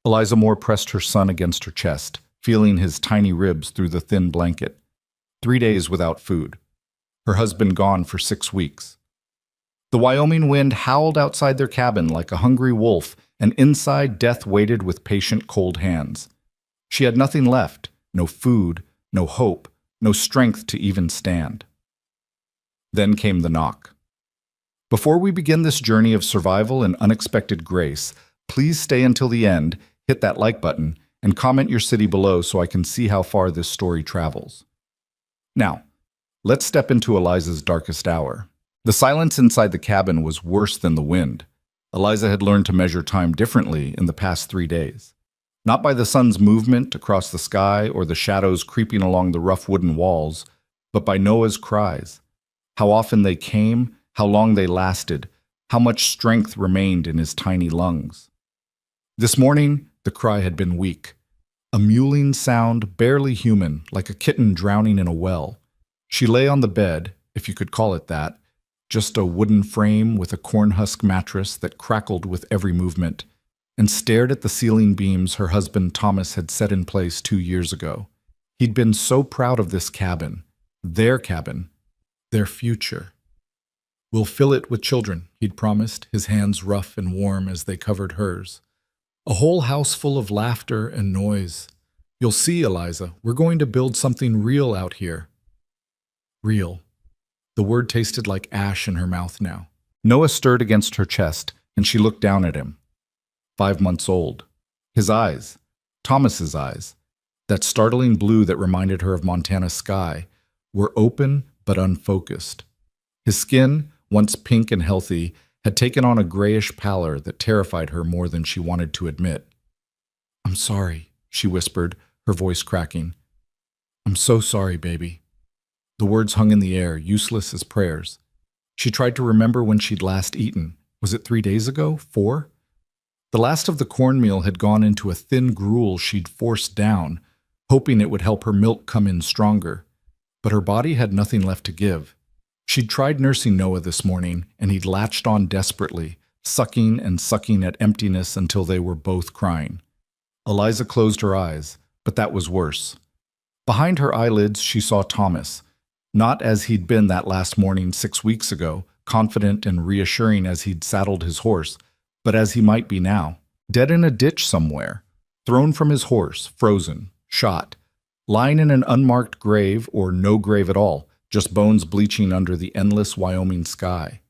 Eliza Moore pressed her son against her chest, feeling his tiny ribs through the thin blanket. 3 days without food. Her husband gone for 6 weeks. The Wyoming wind howled outside their cabin like a hungry wolf, and inside death waited with patient, cold hands. She had nothing left, no food, no hope, no strength to even stand. Then came the knock. Before we begin this journey of survival and unexpected grace, please stay until the end, hit that like button, and comment your city below so I can see how far this story travels. Now, let's step into Eliza's darkest hour. The silence inside the cabin was worse than the wind. Eliza had learned to measure time differently in the past 3 days. Not by the sun's movement across the sky or the shadows creeping along the rough wooden walls, but by Noah's cries. How often they came, how long they lasted, how much strength remained in his tiny lungs. This morning, the cry had been weak. A mewling sound, barely human, like a kitten drowning in a well. She lay on the bed, if you could call it that, just a wooden frame with a cornhusk mattress that crackled with every movement, and stared at the ceiling beams her husband Thomas had set in place 2 years ago. He'd been so proud of this cabin, their future. "We'll fill it with children," he'd promised, his hands rough and warm as they covered hers. "A whole house full of laughter and noise. You'll see, Eliza, we're going to build something real out here." Real. The word tasted like ash in her mouth now. Noah stirred against her chest, and she looked down at him. 5 months old. His eyes, Thomas's eyes, that startling blue that reminded her of Montana sky, were open but unfocused. His skin, once pink and healthy, had taken on a grayish pallor that terrified her more than she wanted to admit. "I'm sorry," she whispered, her voice cracking. "I'm so sorry, baby." The words hung in the air, useless as prayers. She tried to remember when she'd last eaten. Was it 3 days ago? 4? The last of the cornmeal had gone into a thin gruel she'd forced down, hoping it would help her milk come in stronger. But her body had nothing left to give. She'd tried nursing Noah this morning, and he'd latched on desperately, sucking and sucking at emptiness until they were both crying. Eliza closed her eyes, but that was worse. Behind her eyelids she saw Thomas, not as he'd been that last morning 6 weeks ago, confident and reassuring as he'd saddled his horse, but as he might be now, dead in a ditch somewhere, thrown from his horse, frozen, shot, lying in an unmarked grave or no grave at all, just bones bleaching under the endless Wyoming sky.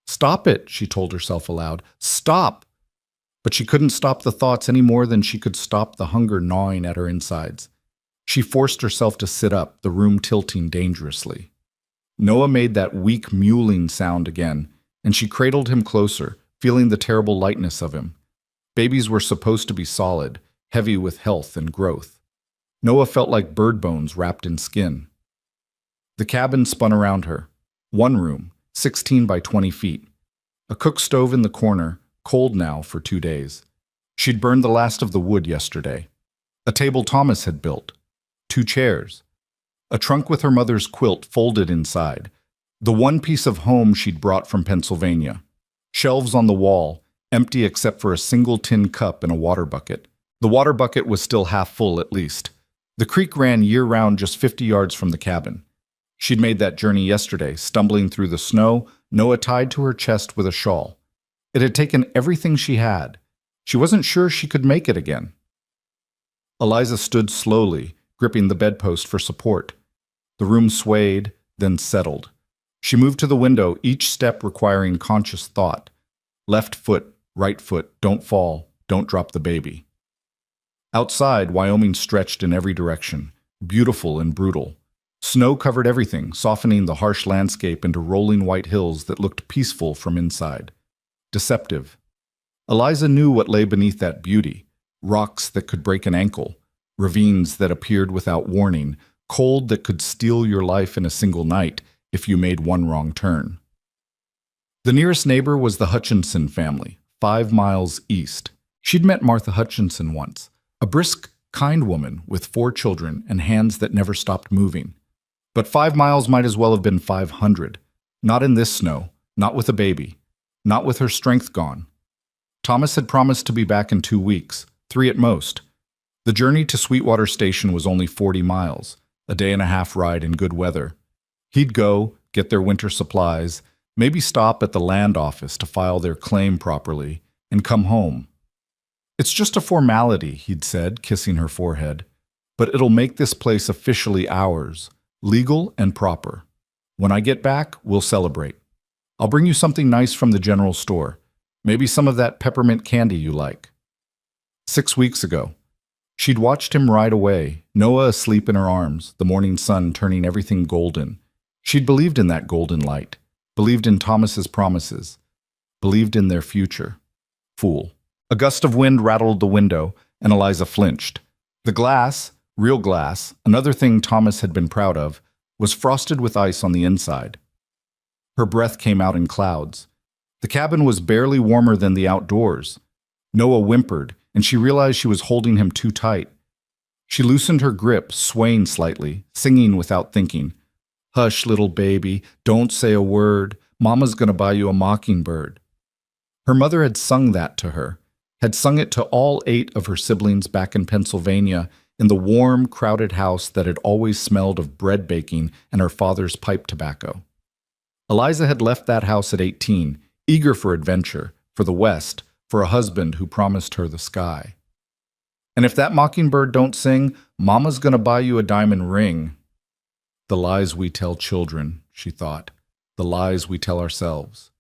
"Stop it," she told herself aloud. "Stop!" But she couldn't stop the thoughts any more than she could stop the hunger gnawing at her insides. She forced herself to sit up, the room tilting dangerously. Noah made that weak mewling sound again, and she cradled him closer, feeling the terrible lightness of him. Babies were supposed to be solid, heavy with health and growth. Noah felt like bird bones wrapped in skin. The cabin spun around her. One room, 16 by 20 feet. A cook stove in the corner, cold now for 2 days. She'd burned the last of the wood yesterday. A table Thomas had built. 2 chairs. A trunk with her mother's quilt folded inside. The one piece of home she'd brought from Pennsylvania. Shelves on the wall, empty except for a single tin cup and a water bucket. The water bucket was still half full at least. The creek ran year-round just 50 yards from the cabin. She'd made that journey yesterday, stumbling through the snow, Noah tied to her chest with a shawl. It had taken everything she had. She wasn't sure she could make it again. Eliza stood slowly, gripping the bedpost for support. The room swayed, then settled. She moved to the window, each step requiring conscious thought. Left foot, right foot, don't fall, don't drop the baby. Outside, Wyoming stretched in every direction, beautiful and brutal. Snow covered everything, softening the harsh landscape into rolling white hills that looked peaceful from inside. Deceptive. Eliza knew what lay beneath that beauty. Rocks that could break an ankle, ravines that appeared without warning, cold that could steal your life in a single night if you made one wrong turn. The nearest neighbor was the Hutchinson family, 5 miles east. She'd met Martha Hutchinson once, a brisk, kind woman with 4 children and hands that never stopped moving. But 5 miles might as well have been 500. Not in this snow, not with a baby, not with her strength gone. Thomas had promised to be back in 2 weeks, 3 at most. The journey to Sweetwater Station was only 40 miles, a day-and-a-half ride in good weather. He'd go, get their winter supplies, maybe stop at the land office to file their claim properly, and come home. "It's just a formality," he'd said, kissing her forehead. "But it'll make this place officially ours, legal and proper. When I get back, we'll celebrate. I'll bring you something nice from the general store. Maybe some of that peppermint candy you like." 6 weeks ago, she'd watched him ride away, Noah asleep in her arms, the morning sun turning everything golden. She'd believed in that golden light, believed in Thomas's promises, believed in their future. Fool. A gust of wind rattled the window, and Eliza flinched. The glass, real glass, another thing Thomas had been proud of, was frosted with ice on the inside. Her breath came out in clouds. The cabin was barely warmer than the outdoors. Noah whimpered, and she realized she was holding him too tight. She loosened her grip, swaying slightly, singing without thinking. "Hush, little baby, don't say a word. Mama's gonna buy you a mockingbird." Her mother had sung that to her, had sung it to all 8 of her siblings back in Pennsylvania, in the warm, crowded house that had always smelled of bread baking and her father's pipe tobacco. Eliza had left that house at 18, eager for adventure, for the West, for a husband who promised her the sky. "And if that mockingbird don't sing, Mama's gonna buy you a diamond ring." The lies we tell children, she thought, the lies we tell ourselves.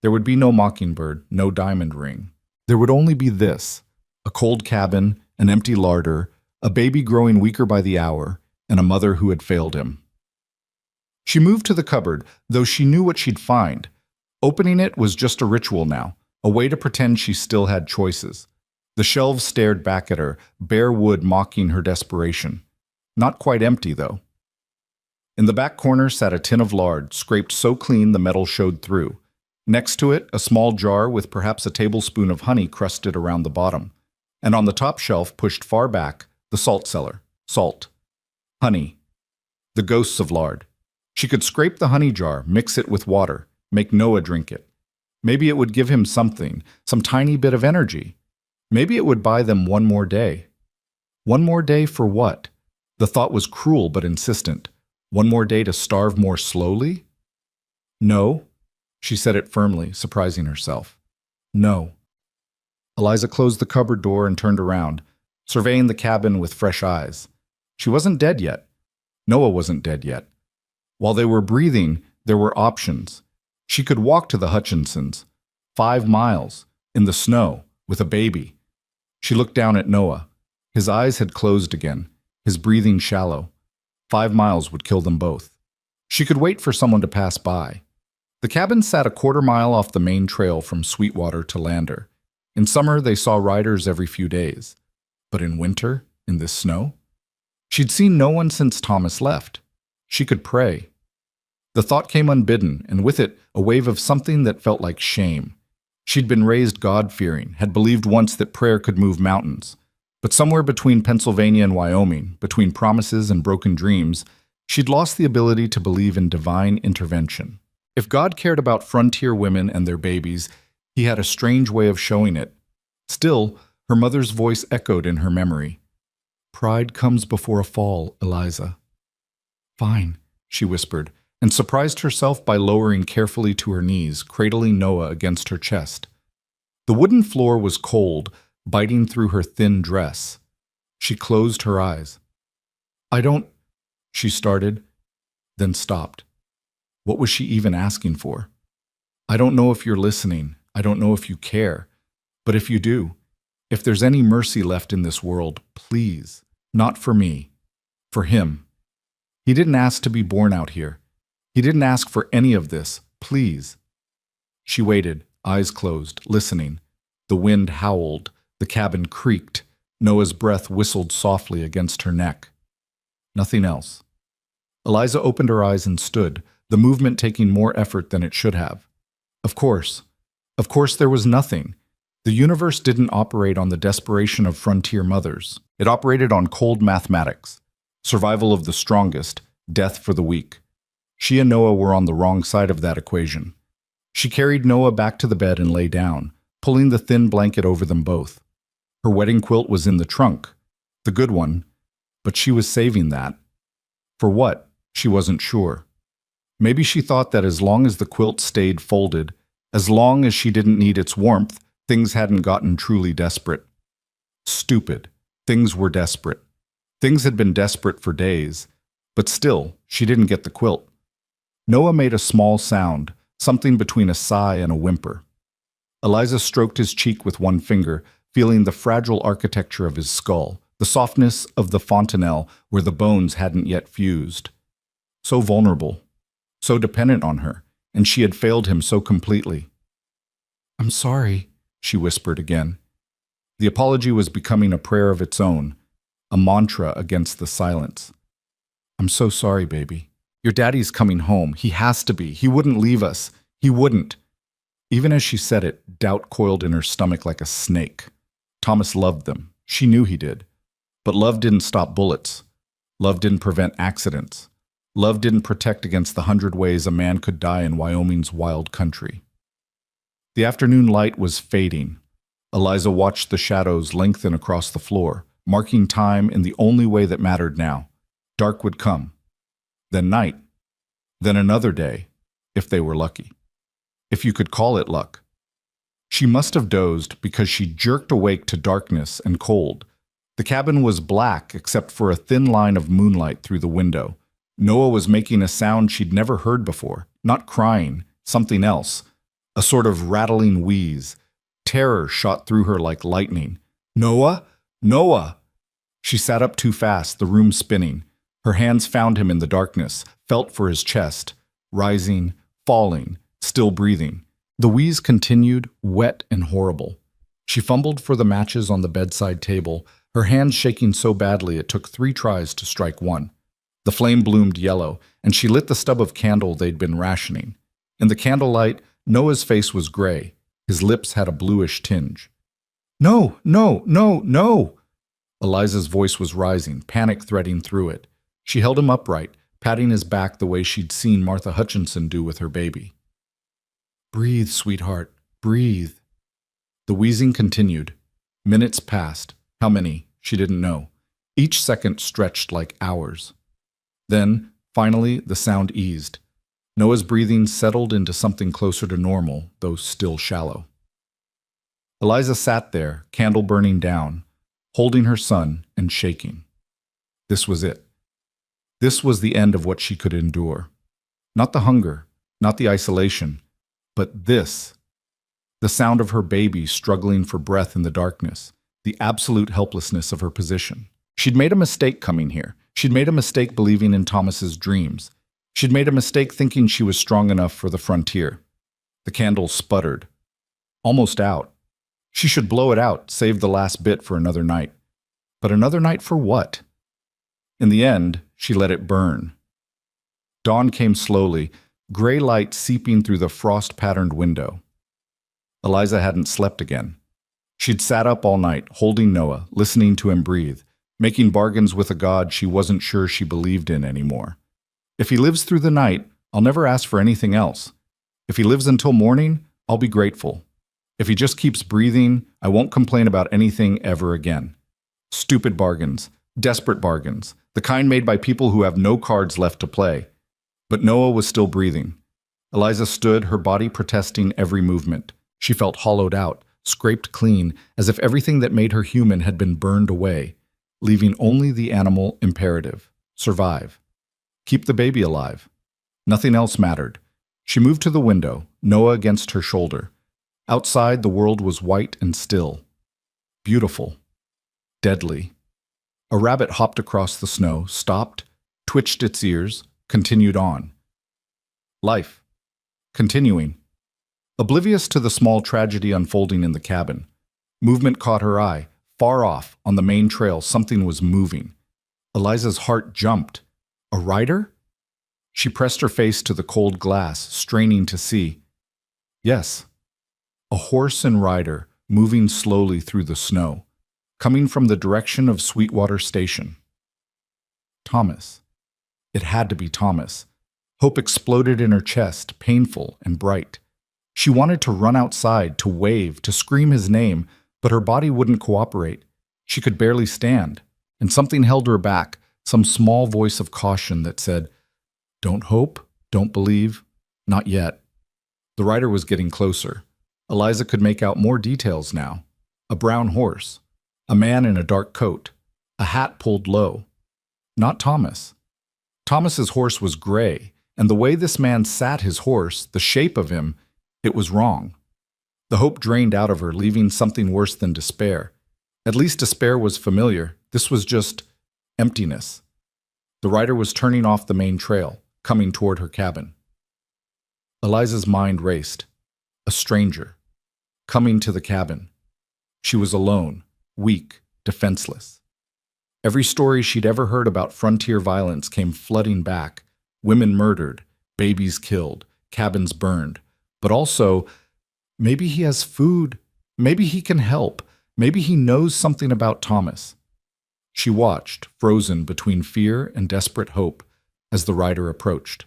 There would be no mockingbird, no diamond ring. There would only be this: a cold cabin, an empty larder, a baby growing weaker by the hour, and a mother who had failed him. She moved to the cupboard, though she knew what she'd find. Opening it was just a ritual now, a way to pretend she still had choices. The shelves stared back at her, bare wood mocking her desperation. Not quite empty, though. In the back corner sat a tin of lard, scraped so clean the metal showed through. Next to it, a small jar with perhaps a tablespoon of honey crusted around the bottom. And on the top shelf, pushed far back, the salt cellar. Salt. Honey. The ghosts of lard. She could scrape the honey jar, mix it with water, make Noah drink it. Maybe it would give him something, some tiny bit of energy. Maybe it would buy them one more day. One more day for what? The thought was cruel but insistent. One more day to starve more slowly? No, she said it firmly, surprising herself. No. Eliza closed the cupboard door and turned around, surveying the cabin with fresh eyes. She wasn't dead yet. Noah wasn't dead yet. While they were breathing, there were options. She could walk to the Hutchinsons, 5 miles, in the snow, with a baby. She looked down at Noah. His eyes had closed again, his breathing shallow. 5 miles would kill them both. She could wait for someone to pass by. The cabin sat a quarter-mile off the main trail from Sweetwater to Lander. In summer, they saw riders every few days. But in winter, in this snow? She'd seen no one since Thomas left. She could pray. The thought came unbidden, and with it, a wave of something that felt like shame. She'd been raised God-fearing, had believed once that prayer could move mountains. But somewhere between Pennsylvania and Wyoming, between promises and broken dreams, she'd lost the ability to believe in divine intervention. If God cared about frontier women and their babies, he had a strange way of showing it. Still, her mother's voice echoed in her memory. "Pride comes before a fall, Eliza." "Fine," she whispered, and surprised herself by lowering carefully to her knees, cradling Noah against her chest. The wooden floor was cold, biting through her thin dress. She closed her eyes. "I don't," she started, then stopped. What was she even asking for? "I don't know if you're listening. I don't know if you care. But if you do, if there's any mercy left in this world, please, not for me, for him. He didn't ask to be born out here. He didn't ask for any of this. Please." She waited, eyes closed, listening. The wind howled. The cabin creaked. Noah's breath whistled softly against her neck. Nothing else. Eliza opened her eyes and stood, the movement taking more effort than it should have. Of course there was nothing. The universe didn't operate on the desperation of frontier mothers. It operated on cold mathematics. Survival of the strongest, death for the weak. She and Noah were on the wrong side of that equation. She carried Noah back to the bed and lay down, pulling the thin blanket over them both. Her wedding quilt was in the trunk, the good one, but she was saving that. For what? She wasn't sure. Maybe she thought that as long as the quilt stayed folded, as long as she didn't need its warmth, things hadn't gotten truly desperate. Stupid. Things were desperate. Things had been desperate for days, but still, she didn't get the quilt. Noah made a small sound, something between a sigh and a whimper. Eliza stroked his cheek with one finger, feeling the fragile architecture of his skull, the softness of the fontanelle where the bones hadn't yet fused. So vulnerable, so dependent on her, and she had failed him so completely. "I'm sorry," she whispered again. The apology was becoming a prayer of its own, a mantra against the silence. "I'm so sorry, baby. Your daddy's coming home. He has to be. He wouldn't leave us. He wouldn't." Even as she said it, doubt coiled in her stomach like a snake. Thomas loved them. She knew he did. But love didn't stop bullets. Love didn't prevent accidents. Love didn't protect against the 100 ways a man could die in Wyoming's wild country. The afternoon light was fading. Eliza watched the shadows lengthen across the floor, marking time in the only way that mattered now. Dark would come. Then night. Then another day, if they were lucky. If you could call it luck. She must have dozed because she jerked awake to darkness and cold. The cabin was black except for a thin line of moonlight through the window. Noah was making a sound she'd never heard before, not crying, something else, a sort of rattling wheeze. Terror shot through her like lightning. "Noah? Noah!" She sat up too fast, the room spinning. Her hands found him in the darkness, felt for his chest, rising, falling, still breathing. The wheeze continued, wet and horrible. She fumbled for the matches on the bedside table, her hands shaking so badly it took 3 tries to strike one. The flame bloomed yellow, and she lit the stub of candle they'd been rationing. In the candlelight, Noah's face was gray. His lips had a bluish tinge. "No, no, no, no!" Eliza's voice was rising, panic threading through it. She held him upright, patting his back the way she'd seen Martha Hutchinson do with her baby. "Breathe, sweetheart, breathe." The wheezing continued. Minutes passed. How many? She didn't know. Each second stretched like hours. Then, finally, the sound eased. Noah's breathing settled into something closer to normal, though still shallow. Eliza sat there, candle burning down, holding her son and shaking. This was it. This was the end of what she could endure. Not the hunger, not the isolation, but this. The sound of her baby struggling for breath in the darkness, the absolute helplessness of her position. She'd made a mistake coming here. She'd made a mistake believing in Thomas's dreams. She'd made a mistake thinking she was strong enough for the frontier. The candle sputtered. Almost out. She should blow it out, save the last bit for another night. But another night for what? In the end, she let it burn. Dawn came slowly, gray light seeping through the frost-patterned window. Eliza hadn't slept again. She'd sat up all night, holding Noah, listening to him breathe, making bargains with a God she wasn't sure she believed in anymore. If he lives through the night, I'll never ask for anything else. If he lives until morning, I'll be grateful. If he just keeps breathing, I won't complain about anything ever again. Stupid bargains, desperate bargains, the kind made by people who have no cards left to play. But Noah was still breathing. Eliza stood, her body protesting every movement. She felt hollowed out, scraped clean, as if everything that made her human had been burned away, leaving only the animal imperative: survive. Keep the baby alive. Nothing else mattered. She moved to the window, Noah against her shoulder. Outside, the world was white and still. Beautiful. Deadly. A rabbit hopped across the snow, stopped, twitched its ears, continued on. Life. Continuing. Oblivious to the small tragedy unfolding in the cabin. Movement caught her eye. Far off, on the main trail, something was moving. Eliza's heart jumped. A rider? She pressed her face to the cold glass, straining to see. Yes. A horse and rider, moving slowly through the snow, coming from the direction of Sweetwater Station. Thomas. It had to be Thomas. Hope exploded in her chest, painful and bright. She wanted to run outside, to wave, to scream his name, but her body wouldn't cooperate. She could barely stand, and something held her back, some small voice of caution that said, "Don't hope, don't believe, not yet." The rider was getting closer. Eliza could make out more details now. A brown horse, a man in a dark coat, a hat pulled low. Not Thomas. Thomas's horse was gray, and the way this man sat his horse, the shape of him, it was wrong. The hope drained out of her, leaving something worse than despair. At least despair was familiar. This was just emptiness. The rider was turning off the main trail, coming toward her cabin. Eliza's mind raced. A stranger, coming to the cabin. She was alone, weak, defenseless. Every story she'd ever heard about frontier violence came flooding back. Women murdered, babies killed, cabins burned. But also, maybe he has food. Maybe he can help. Maybe he knows something about Thomas. She watched, frozen between fear and desperate hope, as the rider approached.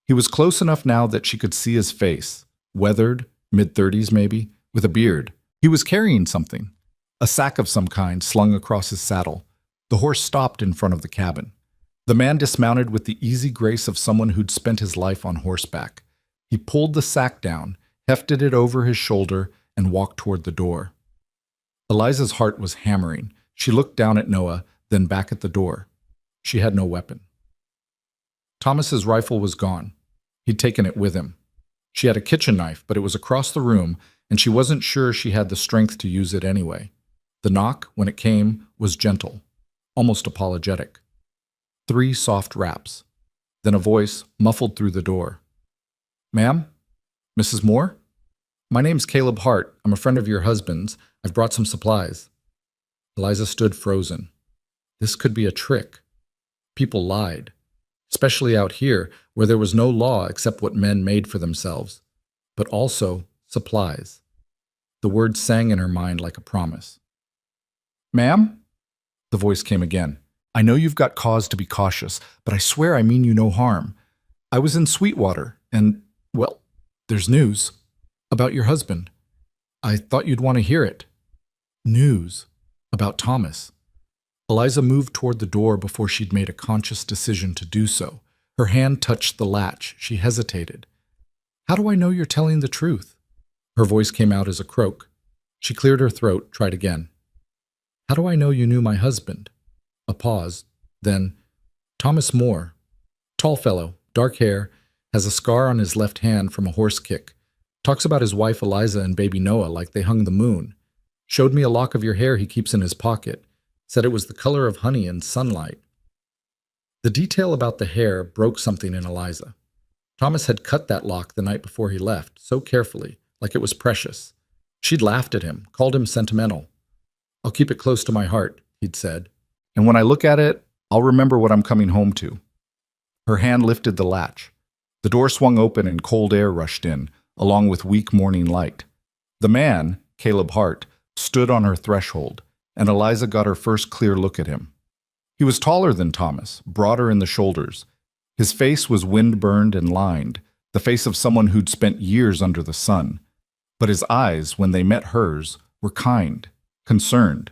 He was close enough now that she could see his face, weathered, mid-30s maybe, with a beard. He was carrying something, a sack of some kind slung across his saddle. The horse stopped in front of the cabin. The man dismounted with the easy grace of someone who'd spent his life on horseback. He pulled the sack down, hefted it over his shoulder, and walked toward the door. Eliza's heart was hammering. She looked down at Noah, then back at the door. She had no weapon. Thomas's rifle was gone. He'd taken it with him. She had a kitchen knife, but it was across the room, and she wasn't sure she had the strength to use it anyway. The knock, when it came, was gentle, almost apologetic. 3 soft raps. Then a voice muffled through the door. "Ma'am? Mrs. Moore? My name's Caleb Hart. I'm a friend of your husband's. I've brought some supplies." Eliza stood frozen. This could be a trick. People lied, especially out here where there was no law except what men made for themselves, but also supplies. The word sang in her mind like a promise. "Ma'am?" The voice came again. "I know you've got cause to be cautious, but I swear I mean you no harm. I was in Sweetwater, and, well, there's news about your husband. I thought you'd want to hear it." News about Thomas. Eliza moved toward the door before she'd made a conscious decision to do so. Her hand touched the latch. She hesitated. "How do I know you're telling the truth?" Her voice came out as a croak. She cleared her throat, tried again. "How do I know you knew my husband?" A pause. Then, "Thomas Moore. Tall fellow, dark hair, has a scar on his left hand from a horse kick. Talks about his wife Eliza and baby Noah like they hung the moon. Showed me a lock of your hair he keeps in his pocket. Said it was the color of honey in sunlight." The detail about the hair broke something in Eliza. Thomas had cut that lock the night before he left, so carefully, like it was precious. She'd laughed at him, called him sentimental. "I'll keep it close to my heart," he'd said. "And when I look at it, I'll remember what I'm coming home to." Her hand lifted the latch. The door swung open and cold air rushed in, along with weak morning light. The man, Caleb Hart, stood on her threshold, and Eliza got her first clear look at him. He was taller than Thomas, broader in the shoulders. His face was wind-burned and lined, the face of someone who'd spent years under the sun. But his eyes, when they met hers, were kind, concerned.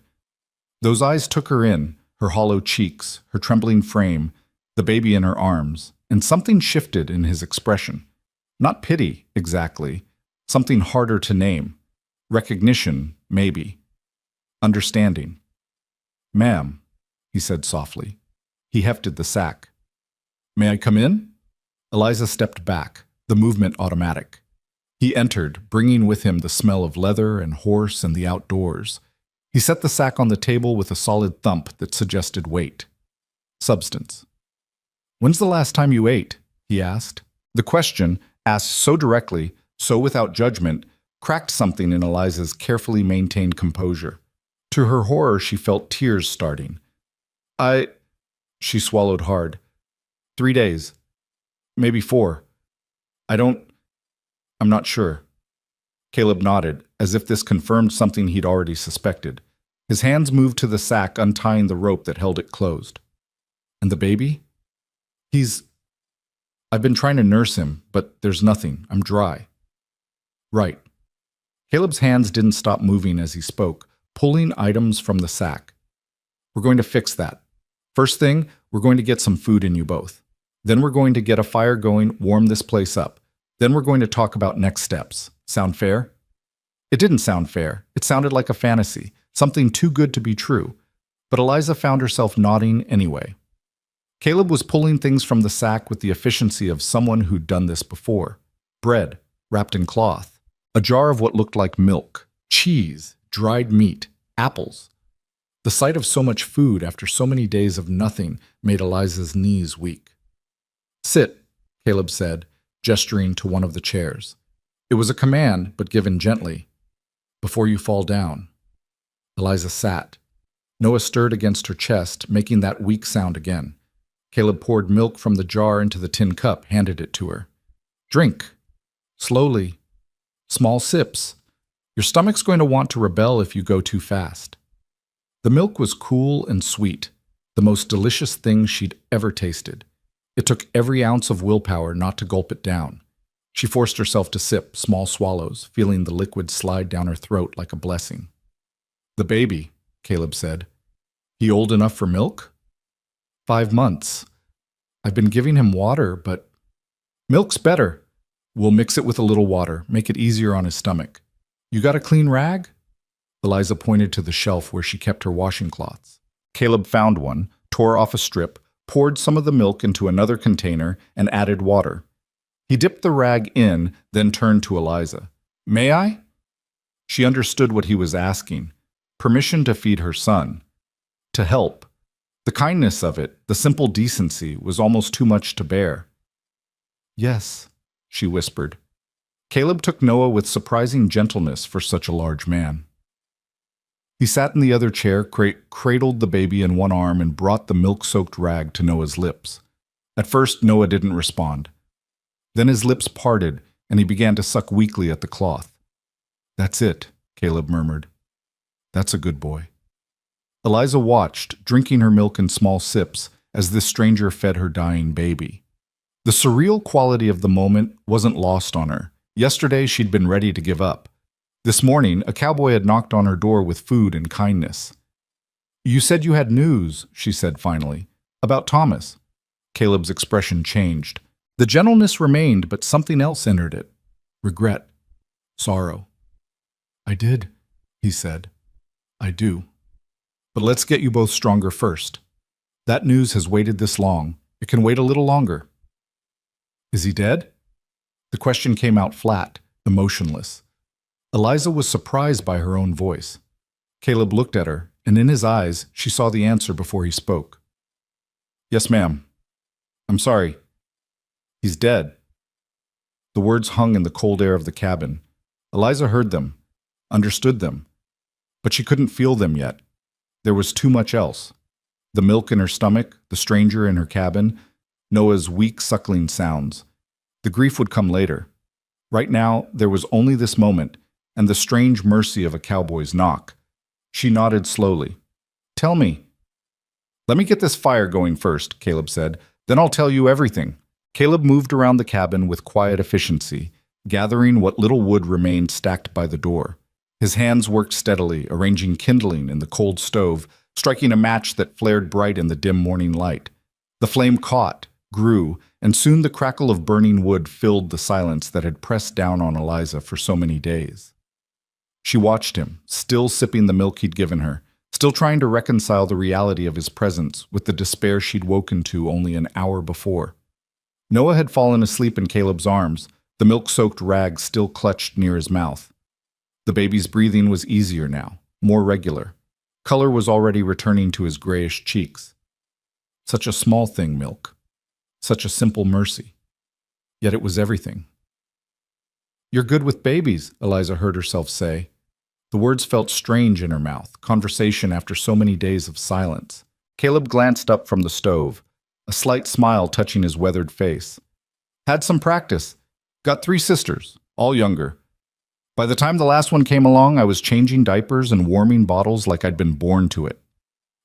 Those eyes took her in, her hollow cheeks, her trembling frame, the baby in her arms, and something shifted in his expression. Not pity, exactly. Something harder to name. Recognition, maybe. Understanding. "Ma'am," he said softly. He hefted the sack. "May I come in?" Eliza stepped back, the movement automatic. He entered, bringing with him the smell of leather and horse and the outdoors. He set the sack on the table with a solid thump that suggested weight. Substance. "When's the last time you ate?" he asked. The question, asked so directly, so without judgment, cracked something in Eliza's carefully maintained composure. To her horror, she felt tears starting. She swallowed hard. 3 days. Maybe 4. I'm not sure." Caleb nodded, as if this confirmed something he'd already suspected. His hands moved to the sack, untying the rope that held it closed. "And the baby?" I've been trying to nurse him, but there's nothing. I'm dry." Right. Caleb's hands didn't stop moving as he spoke, pulling items from the sack. We're going to fix that. First thing, we're going to get some food in you both. Then we're going to get a fire going, warm this place up. Then we're going to talk about next steps. Sound fair? It didn't sound fair. It sounded like a fantasy, something too good to be true. But Eliza found herself nodding anyway. Caleb was pulling things from the sack with the efficiency of someone who'd done this before. Bread, wrapped in cloth. A jar of what looked like milk. Cheese, dried meat, apples. The sight of so much food after so many days of nothing made Eliza's knees weak. Sit, Caleb said, gesturing to one of the chairs. It was a command, but given gently. Before you fall down. Eliza sat. Noah stirred against her chest, making that weak sound again. Caleb poured milk from the jar into the tin cup, handed it to her. Drink. Slowly. Small sips. Your stomach's going to want to rebel if you go too fast. The milk was cool and sweet, the most delicious thing she'd ever tasted. It took every ounce of willpower not to gulp it down. She forced herself to sip small swallows, feeling the liquid slide down her throat like a blessing. The baby, Caleb said. He old enough for milk? 5 months. I've been giving him water, but milk's better. We'll mix it with a little water, make it easier on his stomach. You got a clean rag? Eliza pointed to the shelf where she kept her washing cloths. Caleb found one, tore off a strip, poured some of the milk into another container, and added water. He dipped the rag in, then turned to Eliza. May I? She understood what he was asking. Permission to feed her son. To help. The kindness of it, the simple decency, was almost too much to bear. Yes, she whispered. Caleb took Noah with surprising gentleness for such a large man. He sat in the other chair, cradled the baby in one arm, and brought the milk-soaked rag to Noah's lips. At first, Noah didn't respond. Then his lips parted, and he began to suck weakly at the cloth. That's it, Caleb murmured. That's a good boy. Eliza watched, drinking her milk in small sips, as this stranger fed her dying baby. The surreal quality of the moment wasn't lost on her. Yesterday, she'd been ready to give up. This morning, a cowboy had knocked on her door with food and kindness. You said you had news, she said finally, about Thomas. Caleb's expression changed. The gentleness remained, but something else entered it. Regret. Sorrow. I did, he said. I do. But let's get you both stronger first. That news has waited this long. It can wait a little longer. Is he dead? The question came out flat, emotionless. Eliza was surprised by her own voice. Caleb looked at her, and in his eyes, she saw the answer before he spoke. Yes, ma'am. I'm sorry. He's dead. The words hung in the cold air of the cabin. Eliza heard them, understood them, but she couldn't feel them yet. There was too much else. The milk in her stomach, the stranger in her cabin, Noah's weak suckling sounds. The grief would come later. Right now, there was only this moment, and the strange mercy of a cowboy's knock. She nodded slowly. Tell me. Let me get this fire going first, Caleb said. Then I'll tell you everything. Caleb moved around the cabin with quiet efficiency, gathering what little wood remained stacked by the door. His hands worked steadily, arranging kindling in the cold stove, striking a match that flared bright in the dim morning light. The flame caught, grew, and soon the crackle of burning wood filled the silence that had pressed down on Eliza for so many days. She watched him, still sipping the milk he'd given her, still trying to reconcile the reality of his presence with the despair she'd woken to only an hour before. Noah had fallen asleep in Caleb's arms, the milk-soaked rag still clutched near his mouth. The baby's breathing was easier now, more regular. Color was already returning to his grayish cheeks. Such a small thing, milk. Such a simple mercy. Yet it was everything. You're good with babies, Eliza heard herself say. The words felt strange in her mouth, conversation after so many days of silence. Caleb glanced up from the stove, a slight smile touching his weathered face. Had some practice. Got 3 sisters, all younger. By the time the last one came along, I was changing diapers and warming bottles like I'd been born to it.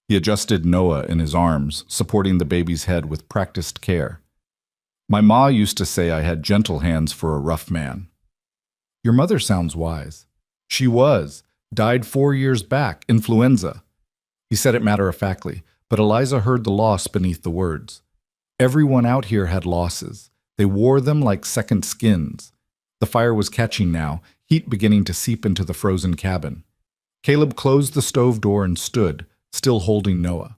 He adjusted Noah in his arms, supporting the baby's head with practiced care. My ma used to say I had gentle hands for a rough man. Your mother sounds wise. She was. Died 4 years back, influenza. He said it matter-of-factly, but Eliza heard the loss beneath the words. Everyone out here had losses. They wore them like second skins. The fire was catching now, heat beginning to seep into the frozen cabin. Caleb closed the stove door and stood, still holding Noah.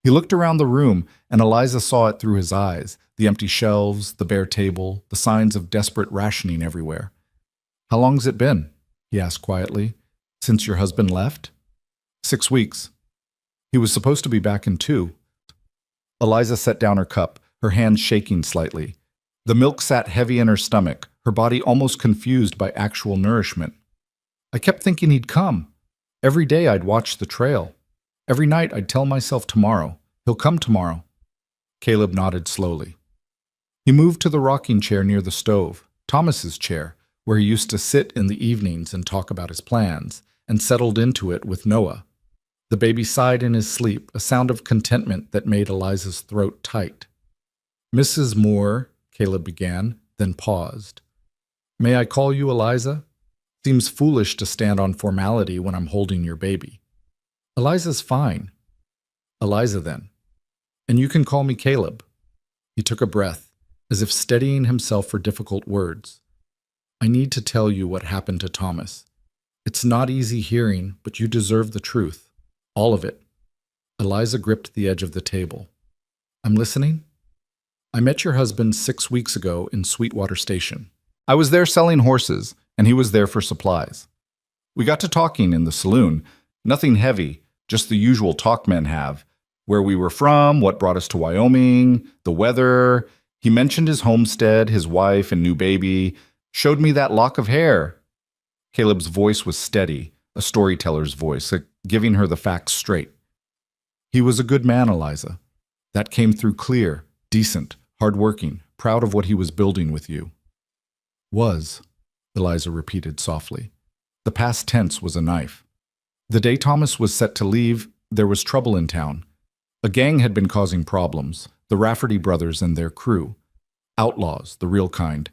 He looked around the room, and Eliza saw it through his eyes, the empty shelves, the bare table, the signs of desperate rationing everywhere. How long's it been? He asked quietly. Since your husband left? 6 weeks. He was supposed to be back in 2. Eliza set down her cup, her hands shaking slightly. The milk sat heavy in her stomach, her body almost confused by actual nourishment. I kept thinking he'd come. Every day I'd watch the trail. Every night I'd tell myself tomorrow. He'll come tomorrow. Caleb nodded slowly. He moved to the rocking chair near the stove, Thomas's chair, where he used to sit in the evenings and talk about his plans, and settled into it with Noah. The baby sighed in his sleep, a sound of contentment that made Eliza's throat tight. Mrs. Moore, Caleb began, then paused. May I call you Eliza? Seems foolish to stand on formality when I'm holding your baby. Eliza's fine. Eliza, then. And you can call me Caleb. He took a breath, as if steadying himself for difficult words. I need to tell you what happened to Thomas. It's not easy hearing, but you deserve the truth. All of it. Eliza gripped the edge of the table. I'm listening. I met your husband 6 weeks ago in Sweetwater Station. I was there selling horses, and he was there for supplies. We got to talking in the saloon. Nothing heavy, just the usual talk men have. Where we were from, what brought us to Wyoming, the weather. He mentioned his homestead, his wife and new baby. Showed me that lock of hair. Caleb's voice was steady, a storyteller's voice, giving her the facts straight. He was a good man, Eliza. That came through clear, decent, hardworking, proud of what he was building with you. Was, Eliza repeated softly. The past tense was a knife. The day Thomas was set to leave, there was trouble in town. A gang had been causing problems, the Rafferty brothers and their crew. Outlaws, the real kind.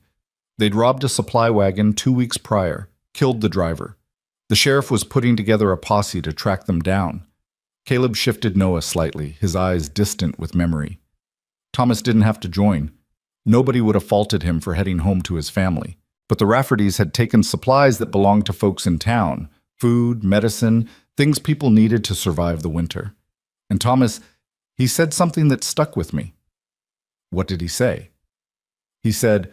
They'd robbed a supply wagon 2 weeks prior, killed the driver. The sheriff was putting together a posse to track them down. Caleb shifted Noah slightly, his eyes distant with memory. Thomas didn't have to join. Nobody would have faulted him for heading home to his family. But the Raffertys had taken supplies that belonged to folks in town, food, medicine, things people needed to survive the winter. And Thomas, he said something that stuck with me. What did he say? He said,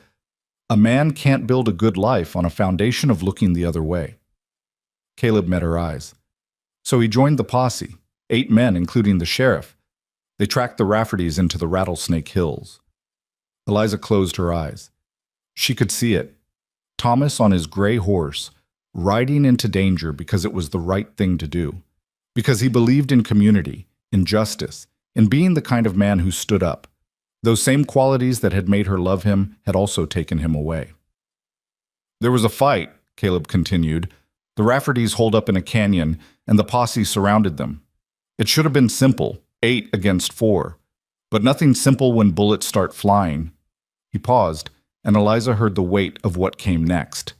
a man can't build a good life on a foundation of looking the other way. Caleb met her eyes. So he joined the posse, 8 men, including the sheriff. They tracked the Raffertys into the Rattlesnake Hills. Eliza closed her eyes. She could see it. Thomas on his gray horse, riding into danger because it was the right thing to do. Because he believed in community, in justice, in being the kind of man who stood up. Those same qualities that had made her love him had also taken him away. There was a fight, Caleb continued. The Raffertys holed up in a canyon, and the posse surrounded them. It should have been simple, 8 against 4. But nothing simple when bullets start flying. He paused, and Eliza heard the weight of what came next.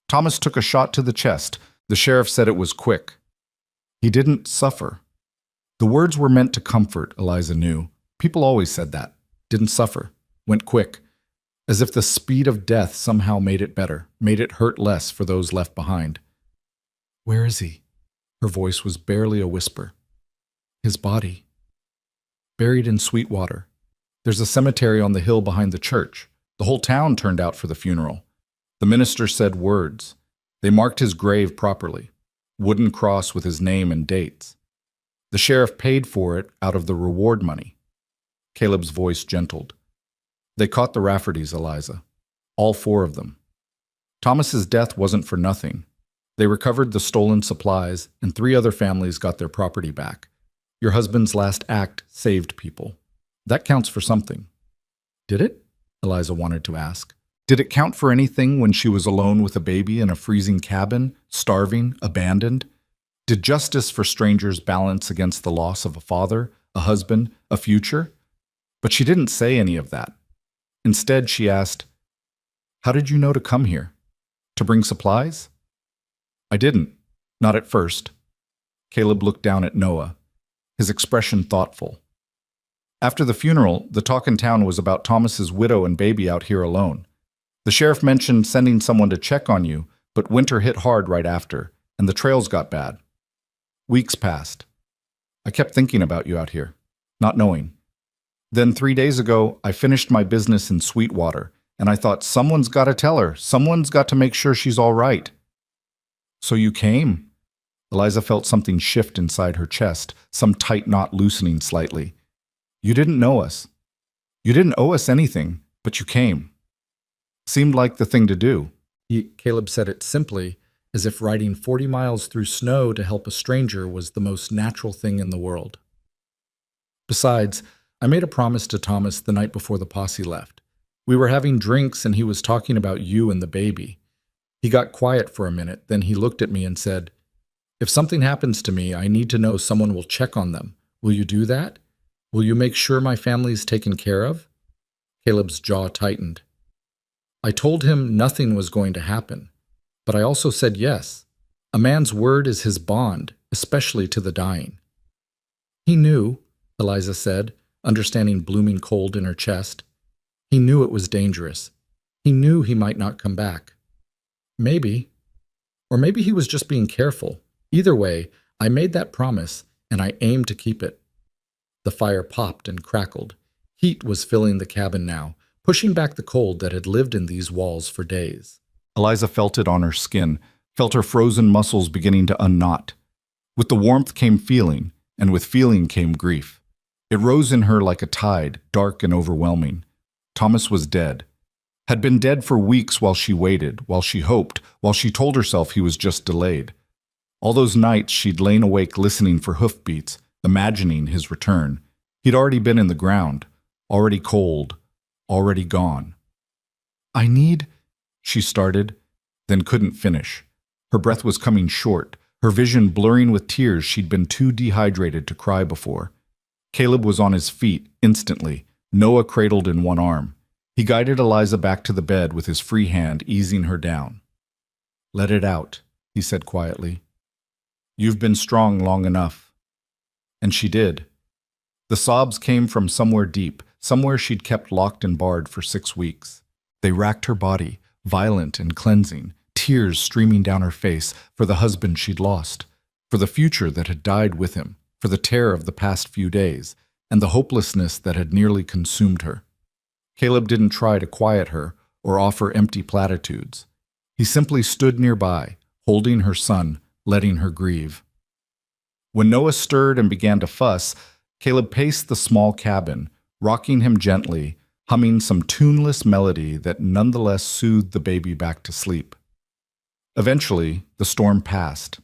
Thomas took a shot to the chest. The sheriff said it was quick. He didn't suffer. The words were meant to comfort, Eliza knew. People always said that. Didn't suffer. Went quick. As if the speed of death somehow made it better, made it hurt less for those left behind. Where is he? Her voice was barely a whisper. His body. Buried in Sweetwater. There's a cemetery on the hill behind the church. The whole town turned out for the funeral. The minister said words. They marked his grave properly. Wooden cross with his name and dates. The sheriff paid for it out of the reward money. Caleb's voice gentled. They caught the Raffertys, Eliza. All 4 of them. Thomas's death wasn't for nothing. They recovered the stolen supplies, and 3 other families got their property back. Your husband's last act saved people. That counts for something. Did it? Eliza wanted to ask. Did it count for anything when she was alone with a baby in a freezing cabin, starving, abandoned? Did justice for strangers balance against the loss of a father, a husband, a future? But she didn't say any of that. Instead, she asked, how did you know to come here? To bring supplies? I didn't. Not at first. Caleb looked down at Noah, his expression thoughtful. After the funeral, the talk in town was about Thomas's widow and baby out here alone. The sheriff mentioned sending someone to check on you, but winter hit hard right after, and the trails got bad. Weeks passed. I kept thinking about you out here, not knowing. Then 3 days ago, I finished my business in Sweetwater, and I thought someone's got to tell her, someone's got to make sure she's all right. So you came? Eliza felt something shift inside her chest, some tight knot loosening slightly. You didn't know us. You didn't owe us anything, but you came. Seemed like the thing to do. Caleb said it simply, as if riding 40 miles through snow to help a stranger was the most natural thing in the world. Besides, I made a promise to Thomas the night before the posse left. We were having drinks and he was talking about you and the baby. He got quiet for a minute, then he looked at me and said, "If something happens to me, I need to know someone will check on them. Will you do that? Will you make sure my family is taken care of?" Caleb's jaw tightened. I told him nothing was going to happen, but I also said yes. A man's word is his bond, especially to the dying. He knew, Eliza said, understanding blooming cold in her chest. He knew it was dangerous. He knew he might not come back. Maybe. Or maybe he was just being careful. Either way, I made that promise, and I aimed to keep it. The fire popped and crackled. Heat was filling the cabin now, pushing back the cold that had lived in these walls for days. Eliza felt it on her skin, felt her frozen muscles beginning to unknot. With the warmth came feeling, and with feeling came grief. It rose in her like a tide, dark and overwhelming. Thomas was dead. Had been dead for weeks while she waited, while she hoped, while she told herself he was just delayed. All those nights she'd lain awake listening for hoofbeats, imagining his return. He'd already been in the ground, already cold, already gone. "I need," she started, then couldn't finish. Her breath was coming short, her vision blurring with tears she'd been too dehydrated to cry before. Caleb was on his feet instantly, Noah cradled in one arm. He guided Eliza back to the bed with his free hand, easing her down. "Let it out," he said quietly. "You've been strong long enough." And she did. The sobs came from somewhere deep, somewhere she'd kept locked and barred for 6 weeks. They racked her body, violent and cleansing, tears streaming down her face for the husband she'd lost, for the future that had died with him, for the terror of the past few days, and the hopelessness that had nearly consumed her. Caleb didn't try to quiet her or offer empty platitudes. He simply stood nearby, holding her son, letting her grieve. When Noah stirred and began to fuss, Caleb paced the small cabin, rocking him gently, humming some tuneless melody that nonetheless soothed the baby back to sleep. Eventually, the storm passed.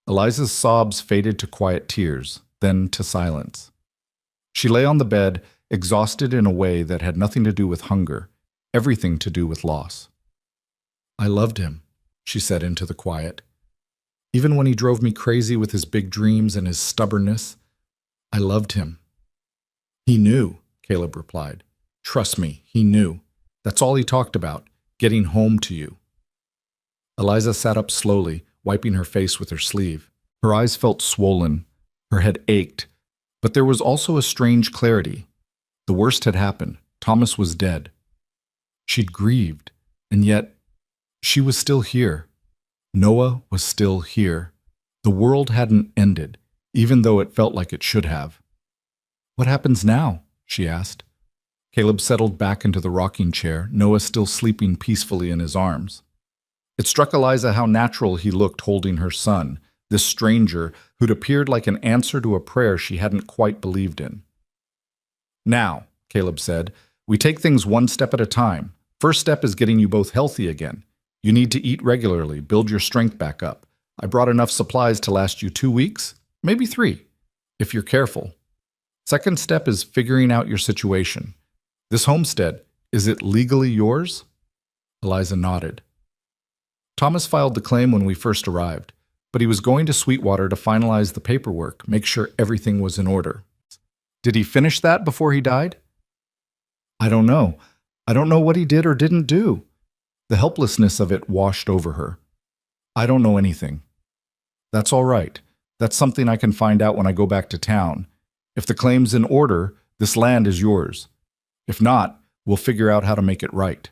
Eliza's sobs faded to quiet tears, then to silence. She lay on the bed, exhausted in a way that had nothing to do with hunger, everything to do with loss. "I loved him," she said into the quiet. "Even when he drove me crazy with his big dreams and his stubbornness, I loved him." "He knew," Caleb replied. "Trust me, he knew. That's all he talked about, getting home to you." Eliza sat up slowly, wiping her face with her sleeve. Her eyes felt swollen, her head ached, but there was also a strange clarity. The worst had happened. Thomas was dead. She'd grieved, and yet she was still here. Noah was still here. The world hadn't ended, even though it felt like it should have. "What happens now?" she asked. Caleb settled back into the rocking chair, Noah still sleeping peacefully in his arms. It struck Eliza how natural he looked holding her son, this stranger who'd appeared like an answer to a prayer she hadn't quite believed in. "Now," Caleb said, "we take things one step at a time. First step is getting you both healthy again. You need to eat regularly, build your strength back up. I brought enough supplies to last you 2 weeks, maybe 3, if you're careful. Second step is figuring out your situation. This homestead, is it legally yours?" Eliza nodded. "Thomas filed the claim when we first arrived, but he was going to Sweetwater to finalize the paperwork, make sure everything was in order." "Did he finish that before he died?" "I don't know. I don't know what he did or didn't do. The helplessness of it washed over her. I don't know anything. That's all right. That's something I can find out when I go back to town. If the claim's in order, this land is yours. If not, we'll figure out how to make it right.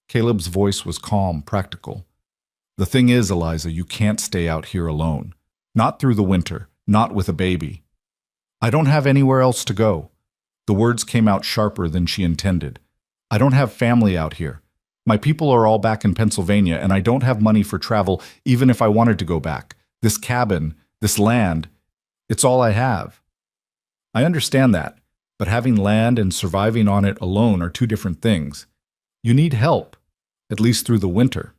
Caleb's voice was calm, practical. The thing is, Eliza, you can't stay out here alone. Not through the winter, not with a baby. I don't have anywhere else to go. The words came out sharper than she intended. I don't have family out here. My people are all back in Pennsylvania, and I don't have money for travel even if I wanted to go back. This cabin, this land, it's all I have. I understand that, but having land and surviving on it alone are two different things. You need help, at least through the winter.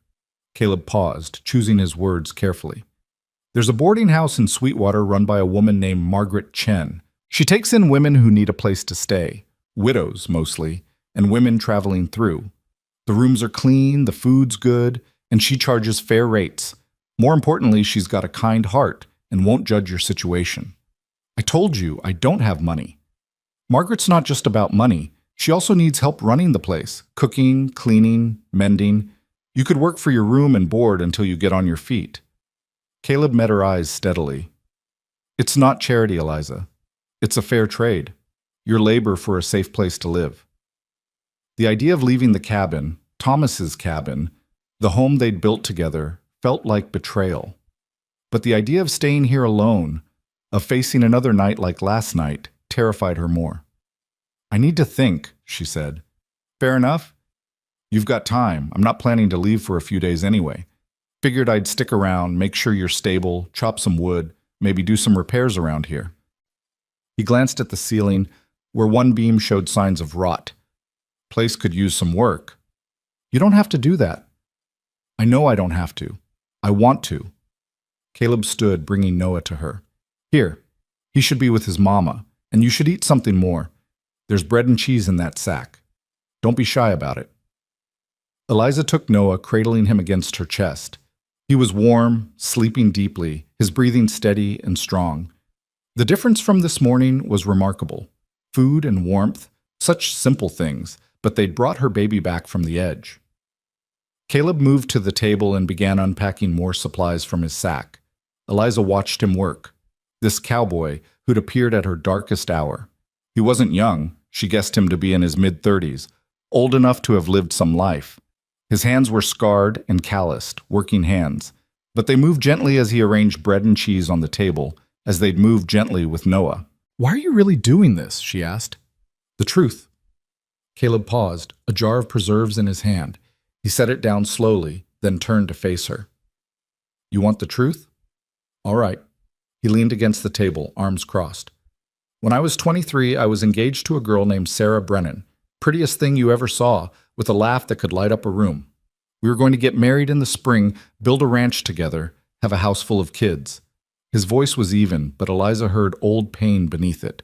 Caleb paused, choosing his words carefully. There's a boarding house in Sweetwater run by a woman named Margaret Chen. She takes in women who need a place to stay, widows mostly, and women traveling through. The rooms are clean, the food's good, and she charges fair rates. More importantly, she's got a kind heart and won't judge your situation. I told you, I don't have money. Margaret's not just about money. She also needs help running the place, cooking, cleaning, mending. You could work for your room and board until you get on your feet. Caleb met her eyes steadily. It's not charity, Eliza. It's a fair trade. Your labor for a safe place to live. The idea of leaving the cabin, Thomas's cabin, the home they'd built together, felt like betrayal. But the idea of staying here alone, of facing another night like last night, terrified her more. I need to think, she said. Fair enough. You've got time. I'm not planning to leave for a few days anyway. Figured I'd stick around, make sure you're stable, chop some wood, maybe do some repairs around here. He glanced at the ceiling, where one beam showed signs of rot. Place could use some work. You don't have to do that. I know I don't have to. I want to. Caleb stood, bringing Noah to her. Here, he should be with his mama, and you should eat something more. There's bread and cheese in that sack. Don't be shy about it. Eliza took Noah, cradling him against her chest. He was warm, sleeping deeply, his breathing steady and strong. The difference from this morning was remarkable. Food and warmth, such simple things, but they'd brought her baby back from the edge. Caleb moved to the table and began unpacking more supplies from his sack. Eliza watched him work. This cowboy who'd appeared at her darkest hour. He wasn't young. She guessed him to be in his mid-30s, old enough to have lived some life. His hands were scarred and calloused, working hands, but they moved gently as he arranged bread and cheese on the table, as they'd moved gently with Noah. Why are you really doing this? She asked. The truth. Caleb paused, a jar of preserves in his hand. He set it down slowly, then turned to face her. You want the truth? All right. He leaned against the table, arms crossed. When I was 23, I was engaged to a girl named Sarah Brennan. Prettiest thing you ever saw, with a laugh that could light up a room. We were going to get married in the spring, build a ranch together, have a house full of kids. His voice was even, but Eliza heard old pain beneath it.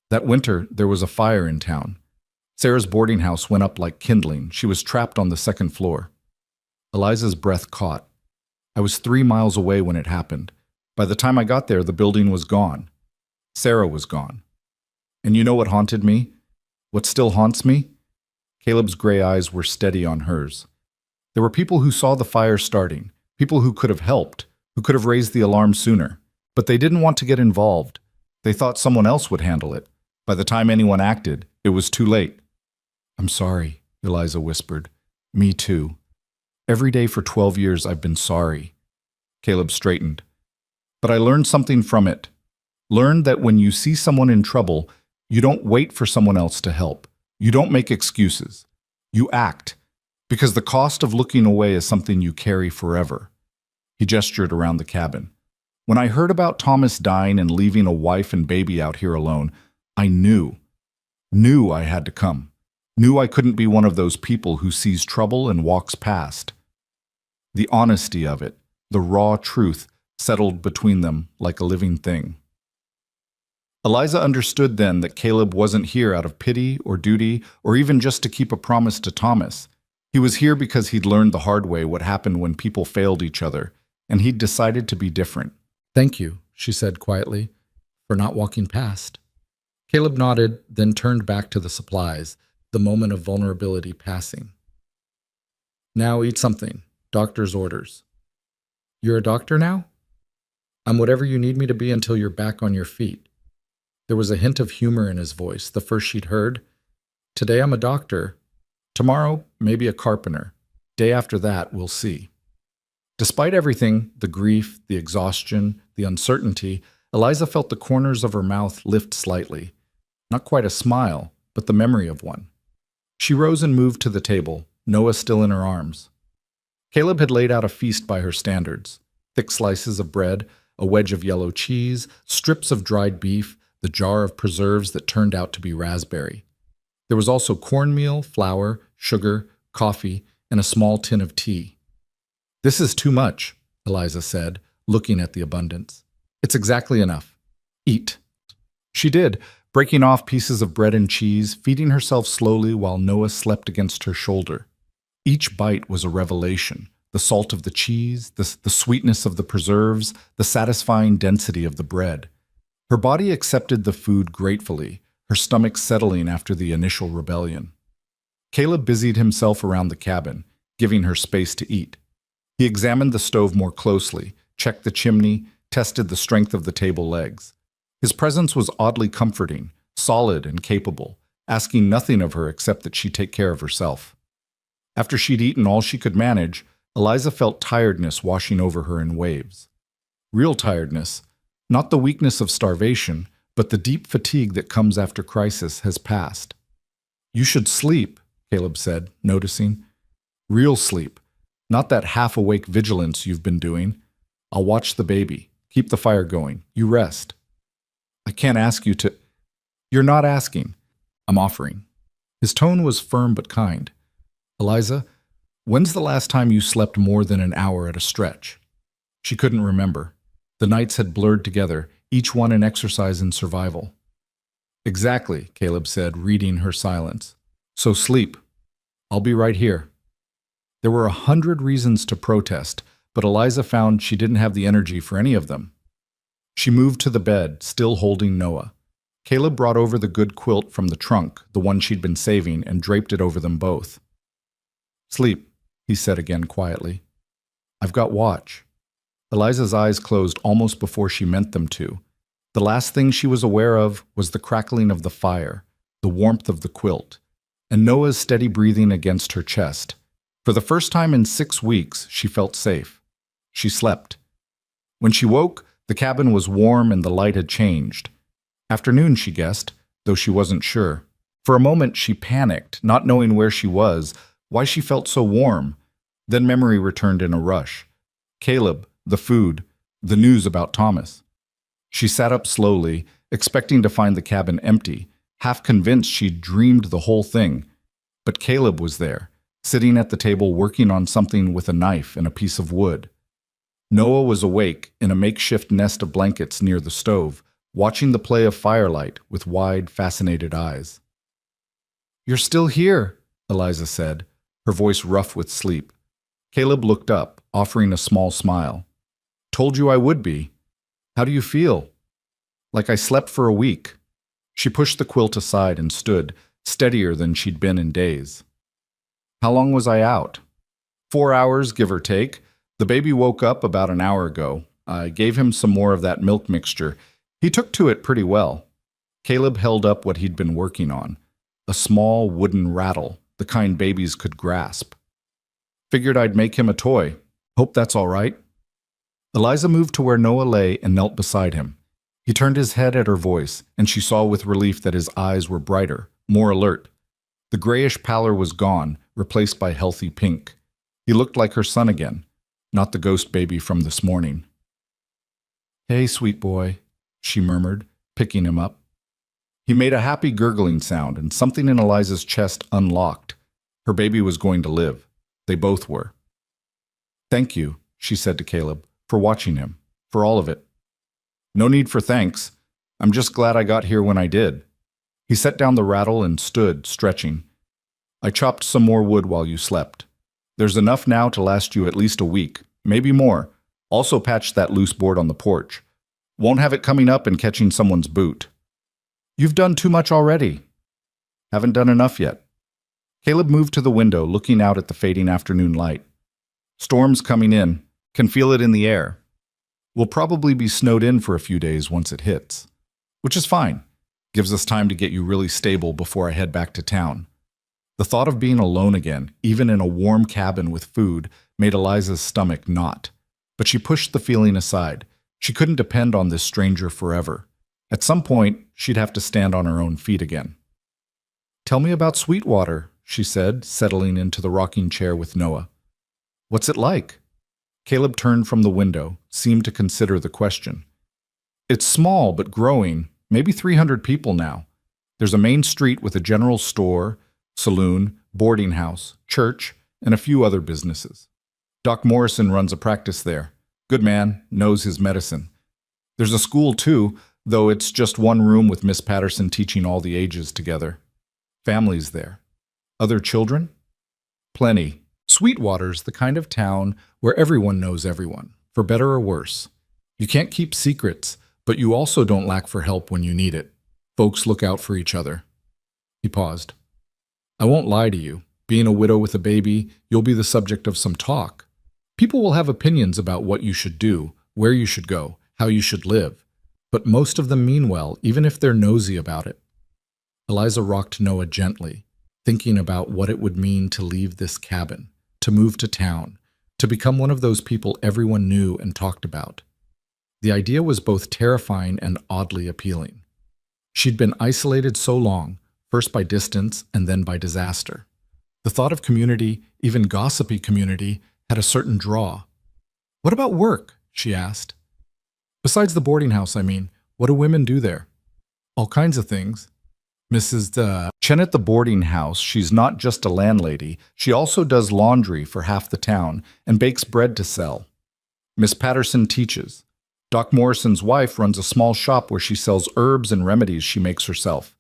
That winter, there was a fire in town. Sarah's boarding house went up like kindling. She was trapped on the second floor. Eliza's breath caught. I was 3 miles away when it happened. By the time I got there, the building was gone. Sarah was gone. And you know what haunted me? What still haunts me? Caleb's gray eyes were steady on hers. There were people who saw the fire starting, people who could have helped, who could have raised the alarm sooner, but they didn't want to get involved. They thought someone else would handle it. By the time anyone acted, it was too late. I'm sorry, Eliza whispered. Me too. Every day for 12 years I've been sorry. Caleb straightened. But I learned something from it. Learned that when you see someone in trouble, you don't wait for someone else to help. You don't make excuses. You act, because the cost of looking away is something you carry forever. He gestured around the cabin. When I heard about Thomas dying and leaving a wife and baby out here alone, I knew I had to come. Knew I couldn't be one of those people who sees trouble and walks past. The honesty of it, the raw truth, settled between them like a living thing. Eliza understood then that Caleb wasn't here out of pity or duty or even just to keep a promise to Thomas. He was here because he'd learned the hard way what happened when people failed each other, and he'd decided to be different. Thank you, she said quietly, for not walking past. Caleb nodded, then turned back to the supplies, the moment of vulnerability passing. Now eat something. Doctor's orders. You're a doctor now? I'm whatever you need me to be until you're back on your feet. There was a hint of humor in his voice, the first she'd heard. Today I'm a doctor. Tomorrow, maybe a carpenter. Day after that, we'll see. Despite everything, the grief, the exhaustion, the uncertainty, Eliza felt the corners of her mouth lift slightly. Not quite a smile, but the memory of one. She rose and moved to the table, Noah still in her arms. Caleb had laid out a feast by her standards. Thick slices of bread, a wedge of yellow cheese, strips of dried beef, the jar of preserves that turned out to be raspberry. There was also cornmeal, flour, sugar, coffee, and a small tin of tea. This is too much, Eliza said, looking at the abundance. It's exactly enough. Eat. She did, breaking off pieces of bread and cheese, feeding herself slowly while Noah slept against her shoulder. Each bite was a revelation. The salt of the cheese, the sweetness of the preserves, the satisfying density of the bread. Her body accepted the food gratefully, her stomach settling after the initial rebellion. Caleb busied himself around the cabin, giving her space to eat. He examined the stove more closely, checked the chimney, tested the strength of the table legs. His presence was oddly comforting, solid and capable, asking nothing of her except that she take care of herself. After she'd eaten all she could manage, Eliza felt tiredness washing over her in waves. Real tiredness, not the weakness of starvation, but the deep fatigue that comes after crisis has passed. You should sleep, Caleb said, noticing. Real sleep, not that half-awake vigilance you've been doing. I'll watch the baby. Keep the fire going. You rest. I can't ask you to... You're not asking. I'm offering. His tone was firm but kind. Eliza, when's the last time you slept more than an hour at a stretch? She couldn't remember. The nights had blurred together, each one an exercise in survival. Exactly, Caleb said, reading her silence. So sleep. I'll be right here. There were 100 reasons to protest, but Eliza found she didn't have the energy for any of them. She moved to the bed, still holding Noah. Caleb brought over the good quilt from the trunk, the one she'd been saving, and draped it over them both. Sleep, he said again quietly. I've got watch. Eliza's eyes closed almost before she meant them to. The last thing she was aware of was the crackling of the fire, the warmth of the quilt, and Noah's steady breathing against her chest. For the first time in 6 weeks, she felt safe. She slept. When she woke, the cabin was warm and the light had changed. Afternoon, she guessed, though she wasn't sure. For a moment, she panicked, not knowing where she was, why she felt so warm. Then memory returned in a rush. Caleb, the food, the news about Thomas. She sat up slowly, expecting to find the cabin empty, half convinced she'd dreamed the whole thing. But Caleb was there, sitting at the table working on something with a knife and a piece of wood. Noah was awake in a makeshift nest of blankets near the stove, watching the play of firelight with wide, fascinated eyes. You're still here, Eliza said, her voice rough with sleep. Caleb looked up, offering a small smile. Told you I would be. How do you feel? Like I slept for a week. She pushed the quilt aside and stood, steadier than she'd been in days. How long was I out? 4 hours, give or take. The baby woke up about an hour ago. I gave him some more of that milk mixture. He took to it pretty well. Caleb held up what he'd been working on, a small wooden rattle, the kind babies could grasp. Figured I'd make him a toy. Hope that's all right. Eliza moved to where Noah lay and knelt beside him. He turned his head at her voice, and she saw with relief that his eyes were brighter, more alert. The grayish pallor was gone, replaced by healthy pink. He looked like her son again, not the ghost baby from this morning. Hey, sweet boy, she murmured, picking him up. He made a happy gurgling sound, and something in Eliza's chest unlocked. Her baby was going to live. They both were. Thank you, she said to Caleb, for watching him, for all of it. No need for thanks. I'm just glad I got here when I did. He set down the rattle and stood, stretching. I chopped some more wood while you slept. There's enough now to last you at least a week, maybe more. Also patched that loose board on the porch. Won't have it coming up and catching someone's boot. You've done too much already. Haven't done enough yet. Caleb moved to the window, looking out at the fading afternoon light. Storm's coming in. Can feel it in the air. We'll probably be snowed in for a few days once it hits. Which is fine. Gives us time to get you really stable before I head back to town. The thought of being alone again, even in a warm cabin with food, made Eliza's stomach knot. But she pushed the feeling aside. She couldn't depend on this stranger forever. At some point, she'd have to stand on her own feet again. "Tell me about Sweetwater," she said, settling into the rocking chair with Noah. "What's it like?" Caleb turned from the window, seemed to consider the question. "It's small but growing, maybe 300 people now. There's a main street with a general store, saloon, boarding house, church, and a few other businesses. Doc Morrison runs a practice there. Good man, knows his medicine. There's a school too, though it's just one room with Miss Patterson teaching all the ages together. Families there. Other children? Plenty. Sweetwater's the kind of town where everyone knows everyone, for better or worse. You can't keep secrets, but you also don't lack for help when you need it. Folks look out for each other." He paused. "I won't lie to you. Being a widow with a baby, you'll be the subject of some talk. People will have opinions about what you should do, where you should go, how you should live. But most of them mean well, even if they're nosy about it." Eliza rocked Noah gently, thinking about what it would mean to leave this cabin, to move to town, to become one of those people everyone knew and talked about. The idea was both terrifying and oddly appealing. She'd been isolated so long, first by distance and then by disaster. The thought of community, even gossipy community, had a certain draw. "What about work?" she asked. "Besides the boarding house, I mean, what do women do there?" "All kinds of things. Mrs. Chen at the boarding house, she's not just a landlady, she also does laundry for half the town and bakes bread to sell. Miss Patterson teaches. Doc Morrison's wife runs a small shop where she sells herbs and remedies she makes herself.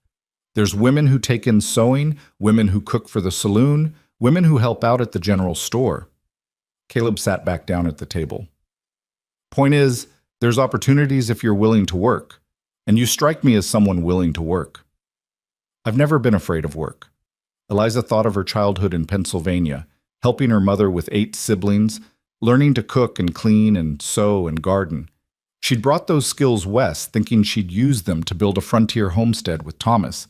There's women who take in sewing, women who cook for the saloon, women who help out at the general store." Caleb sat back down at the table. "Point is, there's opportunities if you're willing to work, and you strike me as someone willing to work." "I've never been afraid of work." Eliza thought of her childhood in Pennsylvania, helping her mother with 8 siblings, learning to cook and clean and sew and garden. She'd brought those skills west, thinking she'd use them to build a frontier homestead with Thomas.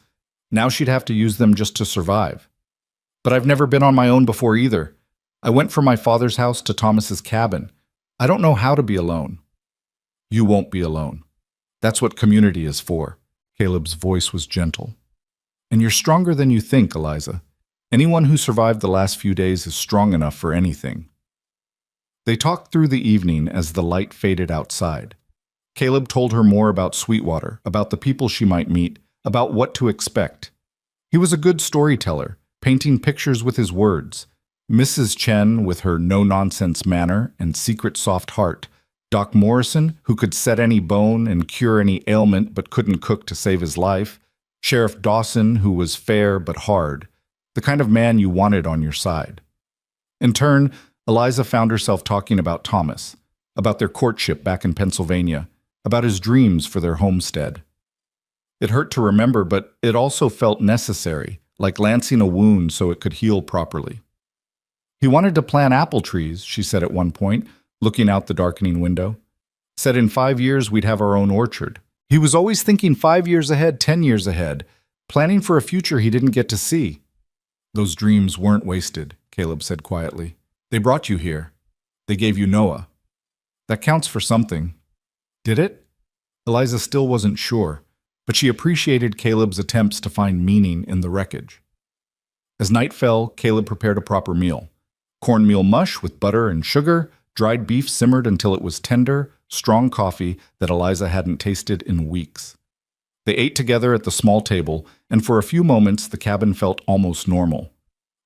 Now she'd have to use them just to survive. "But I've never been on my own before either. I went from my father's house to Thomas's cabin. I don't know how to be alone." "You won't be alone. That's what community is for." Caleb's voice was gentle. "And you're stronger than you think, Eliza. Anyone who survived the last few days is strong enough for anything." They talked through the evening as the light faded outside. Caleb told her more about Sweetwater, about the people she might meet, about what to expect. He was a good storyteller, painting pictures with his words. Mrs. Chen, with her no-nonsense manner and secret soft heart. Doc Morrison, who could set any bone and cure any ailment but couldn't cook to save his life. Sheriff Dawson, who was fair but hard. The kind of man you wanted on your side. In turn, Eliza found herself talking about Thomas, about their courtship back in Pennsylvania, about his dreams for their homestead. It hurt to remember, but it also felt necessary, like lancing a wound so it could heal properly. "He wanted to plant apple trees," she said at one point, looking out the darkening window. "Said in 5 years we'd have our own orchard. He was always thinking 5 years ahead, 10 years ahead, planning for a future he didn't get to see." "Those dreams weren't wasted," Caleb said quietly. "They brought you here. They gave you Noah. That counts for something." Did it? Eliza still wasn't sure, but she appreciated Caleb's attempts to find meaning in the wreckage. As night fell, Caleb prepared a proper meal. Cornmeal mush with butter and sugar, dried beef simmered until it was tender, strong coffee that Eliza hadn't tasted in weeks. They ate together at the small table, and for a few moments the cabin felt almost normal.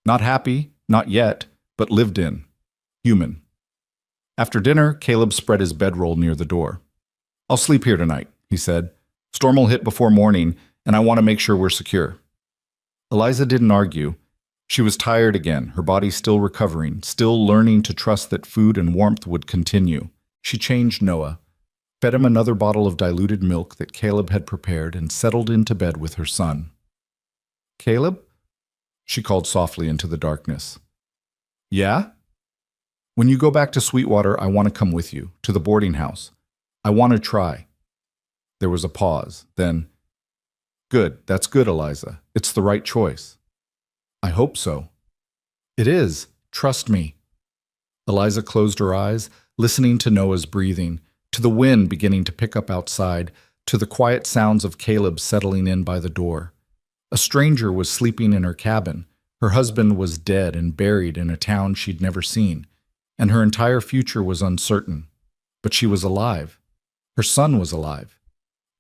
Not happy, not yet, but lived in. Human. After dinner, Caleb spread his bedroll near the door. "I'll sleep here tonight," he said. "Storm will hit before morning, and I want to make sure we're secure." Eliza didn't argue. She was tired again, her body still recovering, still learning to trust that food and warmth would continue. She changed Noah, fed him another bottle of diluted milk that Caleb had prepared, and settled into bed with her son. "Caleb?" she called softly into the darkness. Yeah? When you go back to Sweetwater, I want to come with you, to the boarding house. I want to try. There was a pause, then, Good, that's good, Eliza. It's the right choice. I hope so. It is. Trust me. Eliza closed her eyes, listening to Noah's breathing, to the wind beginning to pick up outside, to the quiet sounds of Caleb settling in by the door. A stranger was sleeping in her cabin. Her husband was dead and buried in a town she'd never seen, and her entire future was uncertain. But she was alive. Her son was alive.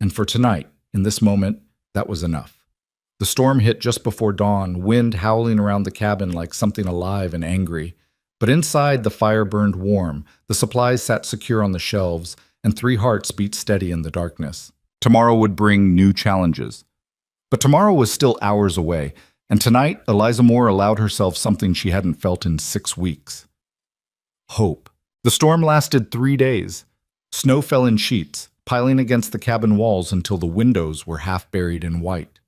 And for tonight, in this moment, that was enough. The storm hit just before dawn, wind howling around the cabin like something alive and angry. But inside, the fire burned warm, the supplies sat secure on the shelves, and 3 hearts beat steady in the darkness. Tomorrow would bring new challenges. But tomorrow was still hours away, and tonight, Eliza Moore allowed herself something she hadn't felt in 6 weeks. Hope. The storm lasted 3 days. Snow fell in sheets, piling against the cabin walls until the windows were half buried in white.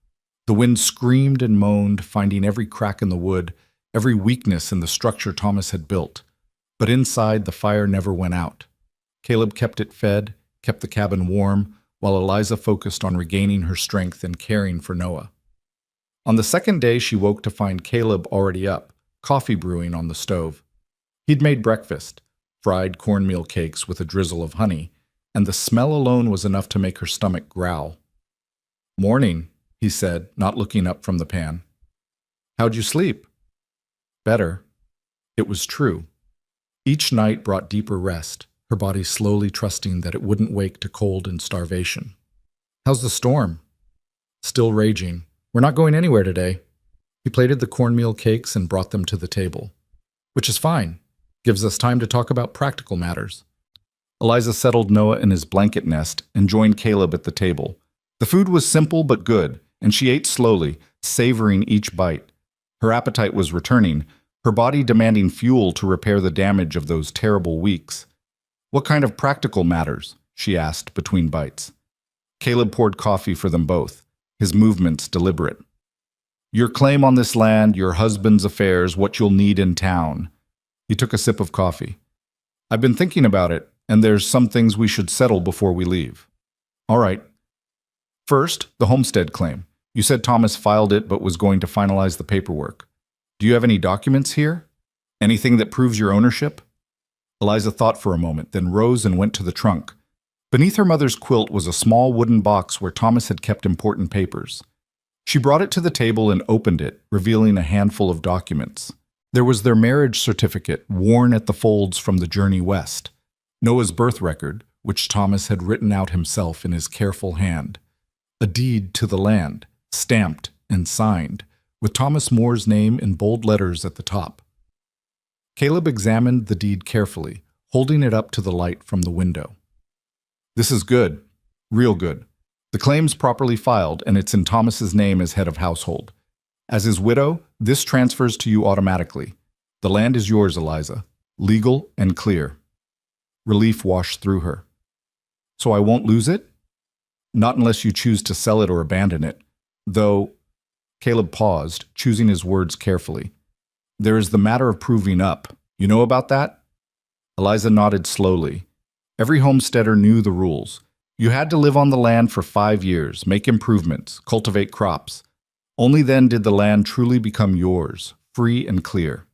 The wind screamed and moaned, finding every crack in the wood, every weakness in the structure Thomas had built. But inside, the fire never went out. Caleb kept it fed, kept the cabin warm, while Eliza focused on regaining her strength and caring for Noah. On the second day, she woke to find Caleb already up, coffee brewing on the stove. He'd made breakfast, fried cornmeal cakes with a drizzle of honey, and the smell alone was enough to make her stomach growl. "Morning," he said, not looking up from the pan. "How'd you sleep?" "Better." It was true. Each night brought deeper rest, her body slowly trusting that it wouldn't wake to cold and starvation. "How's the storm?" "Still raging. We're not going anywhere today." He plated the cornmeal cakes and brought them to the table. "Which is fine. Gives us time to talk about practical matters." Eliza settled Noah in his blanket nest and joined Caleb at the table. The food was simple but good, and she ate slowly, savoring each bite. Her appetite was returning, her body demanding fuel to repair the damage of those terrible weeks. "What kind of practical matters?" she asked between bites. Caleb poured coffee for them both, his movements deliberate. "Your claim on this land, your husband's affairs, what you'll need in town." He took a sip of coffee. "I've been thinking about it, and there's some things we should settle before we leave." "All right. First, the homestead claim. You said Thomas filed it but was going to finalize the paperwork. Do you have any documents here? Anything that proves your ownership?" Eliza thought for a moment, then rose and went to the trunk. Beneath her mother's quilt was a small wooden box where Thomas had kept important papers. She brought it to the table and opened it, revealing a handful of documents. There was their marriage certificate, worn at the folds from the journey west, Noah's birth record, which Thomas had written out himself in his careful hand, a deed to the land, stamped and signed, with Thomas Moore's name in bold letters at the top. Caleb examined the deed carefully, holding it up to the light from the window. "This is good, real good. The claim's properly filed, and it's in Thomas's name as head of household. As his widow, this transfers to you automatically. The land is yours, Eliza, legal and clear." Relief washed through her. "So I won't lose it?" "Not unless you choose to sell it or abandon it. Though," Caleb paused, choosing his words carefully, "there is the matter of proving up. You know about that?" Eliza nodded slowly. Every homesteader knew the rules. You had to live on the land for 5 years, make improvements, cultivate crops. Only then did the land truly become yours, free and clear.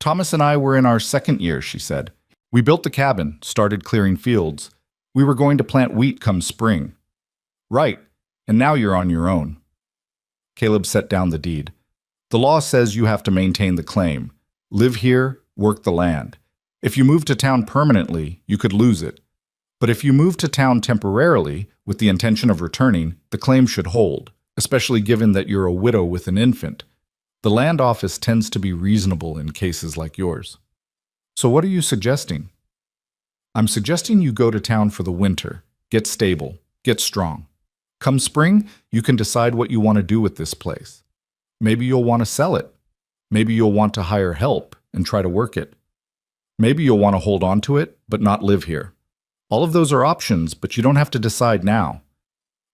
"Thomas and I were in our 2nd year," she said. "We built the cabin, started clearing fields. We were going to plant wheat come spring." "Right, and now you're on your own." Caleb set down the deed. "The law says you have to maintain the claim. Live here, work the land. If you move to town permanently, you could lose it. But if you move to town temporarily, with the intention of returning, the claim should hold, especially given that you're a widow with an infant. The land office tends to be reasonable in cases like yours." "So what are you suggesting?" "I'm suggesting you go to town for the winter, get stable, get strong. Come spring, you can decide what you want to do with this place. Maybe you'll want to sell it. Maybe you'll want to hire help and try to work it. Maybe you'll want to hold on to it, but not live here. All of those are options, but you don't have to decide now."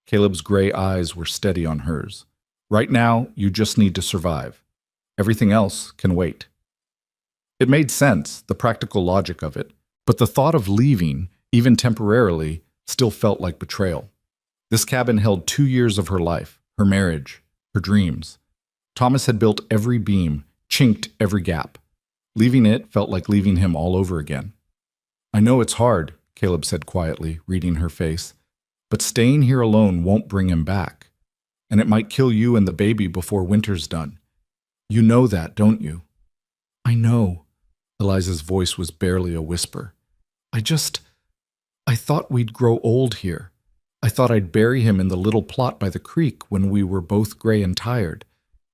Caleb's gray eyes were steady on hers. Right now, you just need to survive. Everything else can wait. It made sense, the practical logic of it, but the thought of leaving, even temporarily, still felt like betrayal. This cabin held 2 years of her life, her marriage, her dreams. Thomas had built every beam, chinked every gap. Leaving it felt like leaving him all over again. I know it's hard, Caleb said quietly, reading her face, but staying here alone won't bring him back. And it might kill you and the baby before winter's done. You know that, don't you? I know. Eliza's voice was barely a whisper. I thought we'd grow old here. I thought I'd bury him in the little plot by the creek when we were both gray and tired.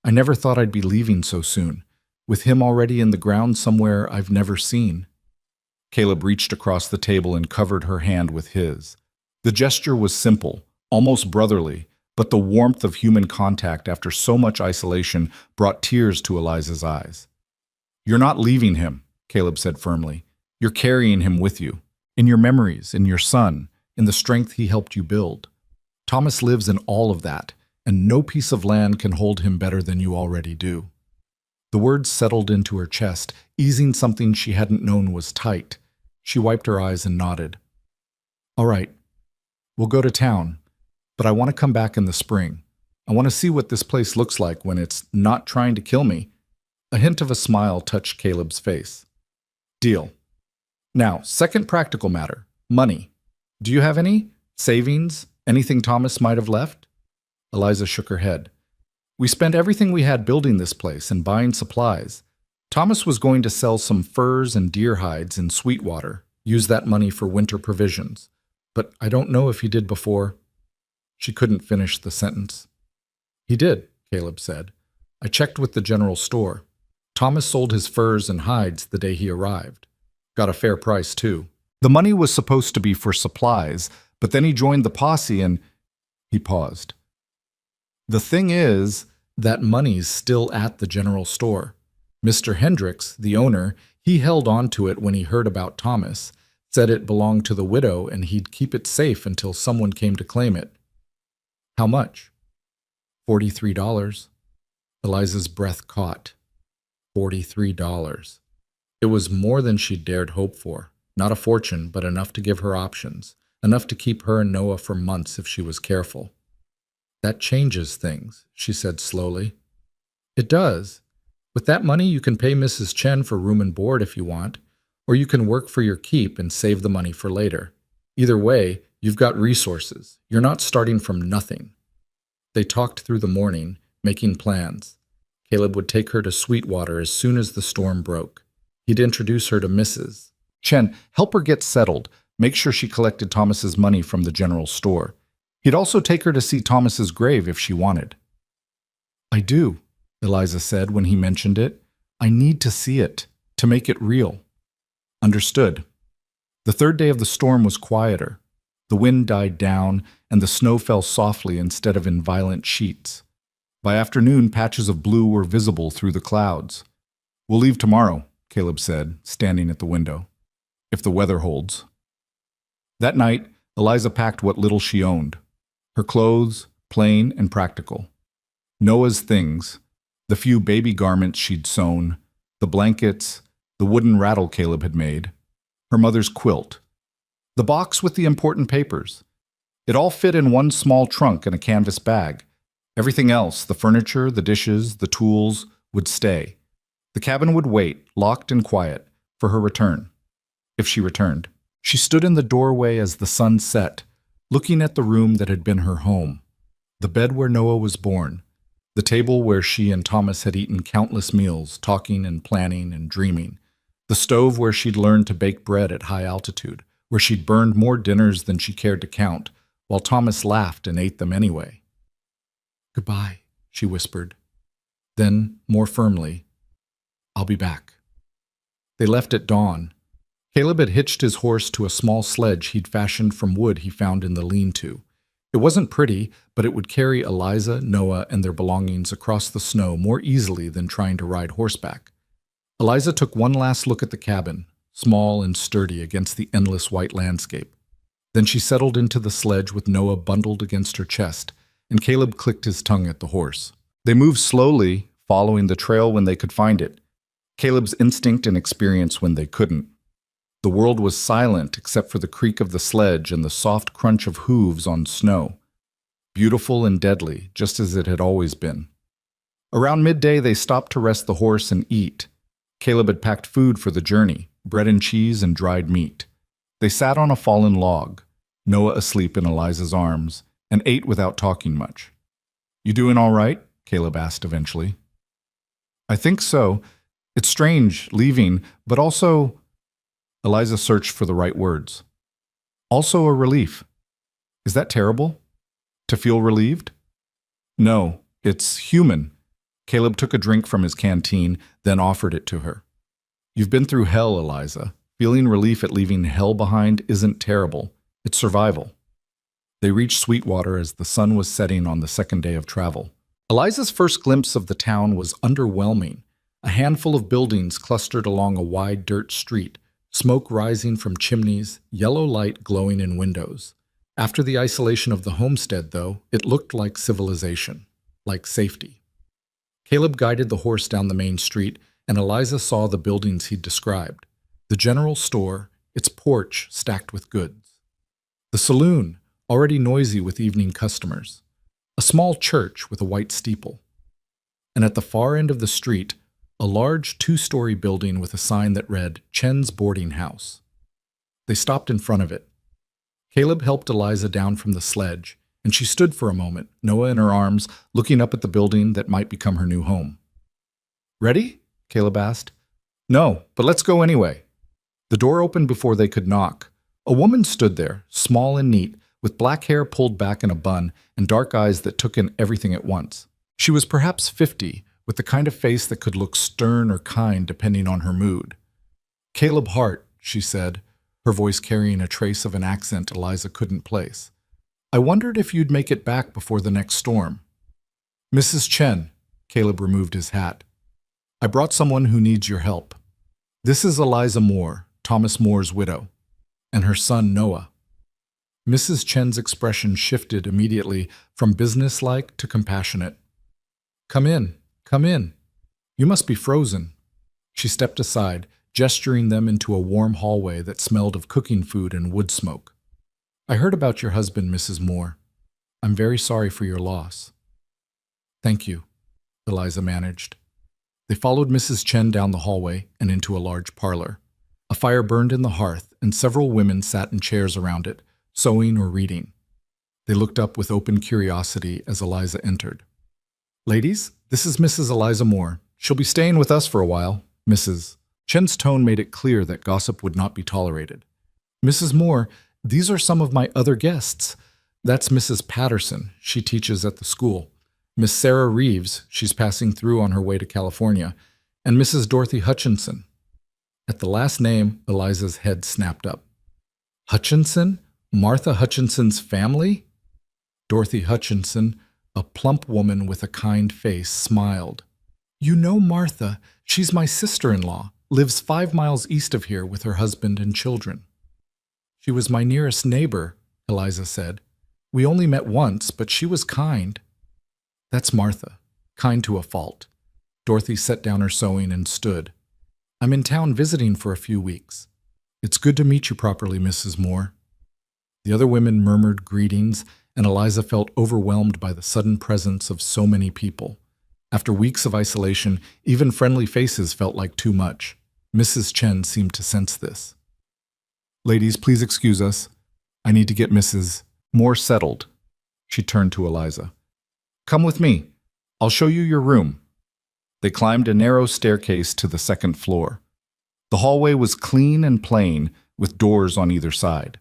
I never thought I'd be leaving so soon, with him already in the ground somewhere I've never seen. Caleb reached across the table and covered her hand with his. The gesture was simple, almost brotherly, but the warmth of human contact after so much isolation brought tears to Eliza's eyes. You're not leaving him, Caleb said firmly. You're carrying him with you, in your memories, in your son, in the strength he helped you build. Thomas lives in all of that, and no piece of land can hold him better than you already do. The words settled into her chest, easing something she hadn't known was tight. She wiped her eyes and nodded. All right, we'll go to town, but I want to come back in the spring. I want to see what this place looks like when it's not trying to kill me. A hint of a smile touched Caleb's face. Deal. Now, second practical matter, money. Do you have any? Savings? Anything Thomas might have left? Eliza shook her head. We spent everything we had building this place and buying supplies. Thomas was going to sell some furs and deer hides in Sweetwater, use that money for winter provisions. But I don't know if he did before. She couldn't finish the sentence. He did, Caleb said. I checked with the general store. Thomas sold his furs and hides the day he arrived. Got a fair price, too. The money was supposed to be for supplies, but then he joined the posse and... He paused. The thing is, that money's still at the general store. Mr. Hendricks, the owner, he held on to it when he heard about Thomas, said it belonged to the widow and he'd keep it safe until someone came to claim it. How much? $43. Eliza's breath caught. $43. It was more than she'd dared hope for. Not a fortune, but enough to give her options, enough to keep her and Noah for months if she was careful. That changes things, she said slowly. It does. With that money, you can pay Mrs. Chen for room and board if you want, or you can work for your keep and save the money for later. Either way, you've got resources. You're not starting from nothing. They talked through the morning, making plans. Caleb would take her to Sweetwater as soon as the storm broke. He'd introduce her to Mrs. Chen, help her get settled, make sure she collected Thomas's money from the general store. He'd also take her to see Thomas's grave if she wanted. I do, Eliza said when he mentioned it. I need to see it, to make it real. Understood. The third day of the storm was quieter. The wind died down, and the snow fell softly instead of in violent sheets. By afternoon, patches of blue were visible through the clouds. We'll leave tomorrow, Caleb said, standing at the window. If the weather holds. That night, Eliza packed what little she owned. Her clothes, plain and practical. Noah's things, the few baby garments she'd sewn, the blankets, the wooden rattle Caleb had made, her mother's quilt, the box with the important papers. It all fit in one small trunk and a canvas bag. Everything else, the furniture, the dishes, the tools, would stay. The cabin would wait, locked and quiet, for her return. If she returned. She stood in the doorway as the sun set, looking at the room that had been her home. The bed where Noah was born. The table where she and Thomas had eaten countless meals, talking and planning and dreaming. The stove where she'd learned to bake bread at high altitude, where she'd burned more dinners than she cared to count, while Thomas laughed and ate them anyway. Goodbye, she whispered. Then, more firmly, I'll be back. They left at dawn. Caleb had hitched his horse to a small sledge he'd fashioned from wood he found in the lean-to. It wasn't pretty, but it would carry Eliza, Noah, and their belongings across the snow more easily than trying to ride horseback. Eliza took one last look at the cabin, small and sturdy against the endless white landscape. Then she settled into the sledge with Noah bundled against her chest, and Caleb clicked his tongue at the horse. They moved slowly, following the trail when they could find it, Caleb's instinct and experience when they couldn't. The world was silent except for the creak of the sledge and the soft crunch of hooves on snow. Beautiful and deadly, just as it had always been. Around midday, they stopped to rest the horse and eat. Caleb had packed food for the journey, bread and cheese and dried meat. They sat on a fallen log, Noah asleep in Eliza's arms, and ate without talking much. "You doing all right?" Caleb asked eventually. "I think so. It's strange, leaving, but also—" Eliza searched for the right words. "Also a relief. Is that terrible? To feel relieved?" "No, it's human." Caleb took a drink from his canteen, then offered it to her. "You've been through hell, Eliza. Feeling relief at leaving hell behind isn't terrible. It's survival." They reached Sweetwater as the sun was setting on the second day of travel. Eliza's first glimpse of the town was underwhelming. A handful of buildings clustered along a wide dirt street, smoke rising from chimneys, yellow light glowing in windows. After the isolation of the homestead, though, it looked like civilization, like safety. Caleb guided the horse down the main street, and Eliza saw the buildings he'd described. The general store, its porch stacked with goods. The saloon, already noisy with evening customers. A small church with a white steeple. And at the far end of the street, a large two-story building with a sign that read, "Chen's Boarding House." They stopped in front of it. Caleb helped Eliza down from the sledge, and she stood for a moment, Noah in her arms, looking up at the building that might become her new home. "Ready?" Caleb asked. "No, but let's go anyway." The door opened before they could knock. A woman stood there, small and neat, with black hair pulled back in a bun and dark eyes that took in everything at once. She was perhaps 50, with the kind of face that could look stern or kind depending on her mood. "Caleb Hart," she said, her voice carrying a trace of an accent Eliza couldn't place. "I wondered if you'd make it back before the next storm." "Mrs. Chen," Caleb removed his hat. "I brought someone who needs your help. This is Eliza Moore, Thomas Moore's widow, and her son Noah." Mrs. Chen's expression shifted immediately from businesslike to compassionate. "Come in, come in. You must be frozen." She stepped aside, gesturing them into a warm hallway that smelled of cooking food and wood smoke. "I heard about your husband, Mrs. Moore. I'm very sorry for your loss." "Thank you," Eliza managed. They followed Mrs. Chen down the hallway and into a large parlor. A fire burned in the hearth, and several women sat in chairs around it, sewing or reading. They looked up with open curiosity as Eliza entered. "Ladies, this is Mrs. Eliza Moore. She'll be staying with us for a while." Mrs. Chen's tone made it clear that gossip would not be tolerated. "Mrs. Moore, these are some of my other guests. That's Mrs. Patterson. She teaches at the school. Miss Sarah Reeves, she's passing through on her way to California. And Mrs. Dorothy Hutchinson." At the last name, Eliza's head snapped up. "Hutchinson? Martha Hutchinson's family?" Dorothy Hutchinson, a plump woman with a kind face, smiled. "You know Martha. She's my sister-in-law, lives 5 miles east of here with her husband and children." "She was my nearest neighbor," Eliza said. "We only met once, but she was kind." "That's Martha, kind to a fault." Dorothy set down her sewing and stood. "I'm in town visiting for a few weeks. It's good to meet you properly, Mrs. Moore." The other women murmured greetings, and Eliza felt overwhelmed by the sudden presence of so many people. After weeks of isolation, even friendly faces felt like too much. Mrs. Chen seemed to sense this. "Ladies, please excuse us. I need to get Mrs. Moore settled." She turned to Eliza. "Come with me. I'll show you your room." They climbed a narrow staircase to the second floor. The hallway was clean and plain, with doors on either side.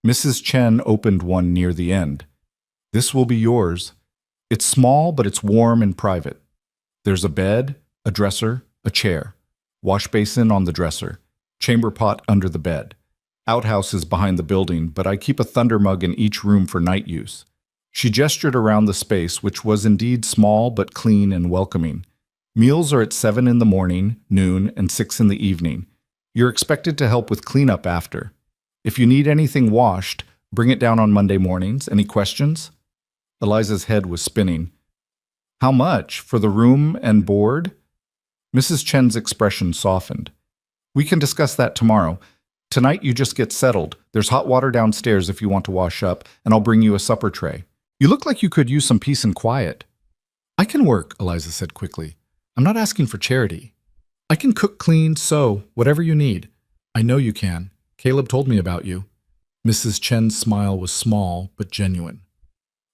Mrs. Chen opened one near the end. "This will be yours. It's small, but it's warm and private. There's a bed, a dresser, a chair, wash basin on the dresser, chamber pot under the bed. Outhouse is behind the building, but I keep a thunder mug in each room for night use." She gestured around the space, which was indeed small but clean and welcoming. "Meals are at 7 in the morning, noon, and 6 in the evening. You're expected to help with cleanup after. If you need anything washed, bring it down on Monday mornings. Any questions?" Eliza's head was spinning. How much? For the room and board? Mrs. Chen's expression softened. We can discuss that tomorrow. Tonight you just get settled. There's hot water downstairs if you want to wash up, and I'll bring you a supper tray. You look like you could use some peace and quiet. I can work, Eliza said quickly. I'm not asking for charity. I can cook, clean, sew, whatever you need. I know you can. Caleb told me about you. Mrs. Chen's smile was small but genuine.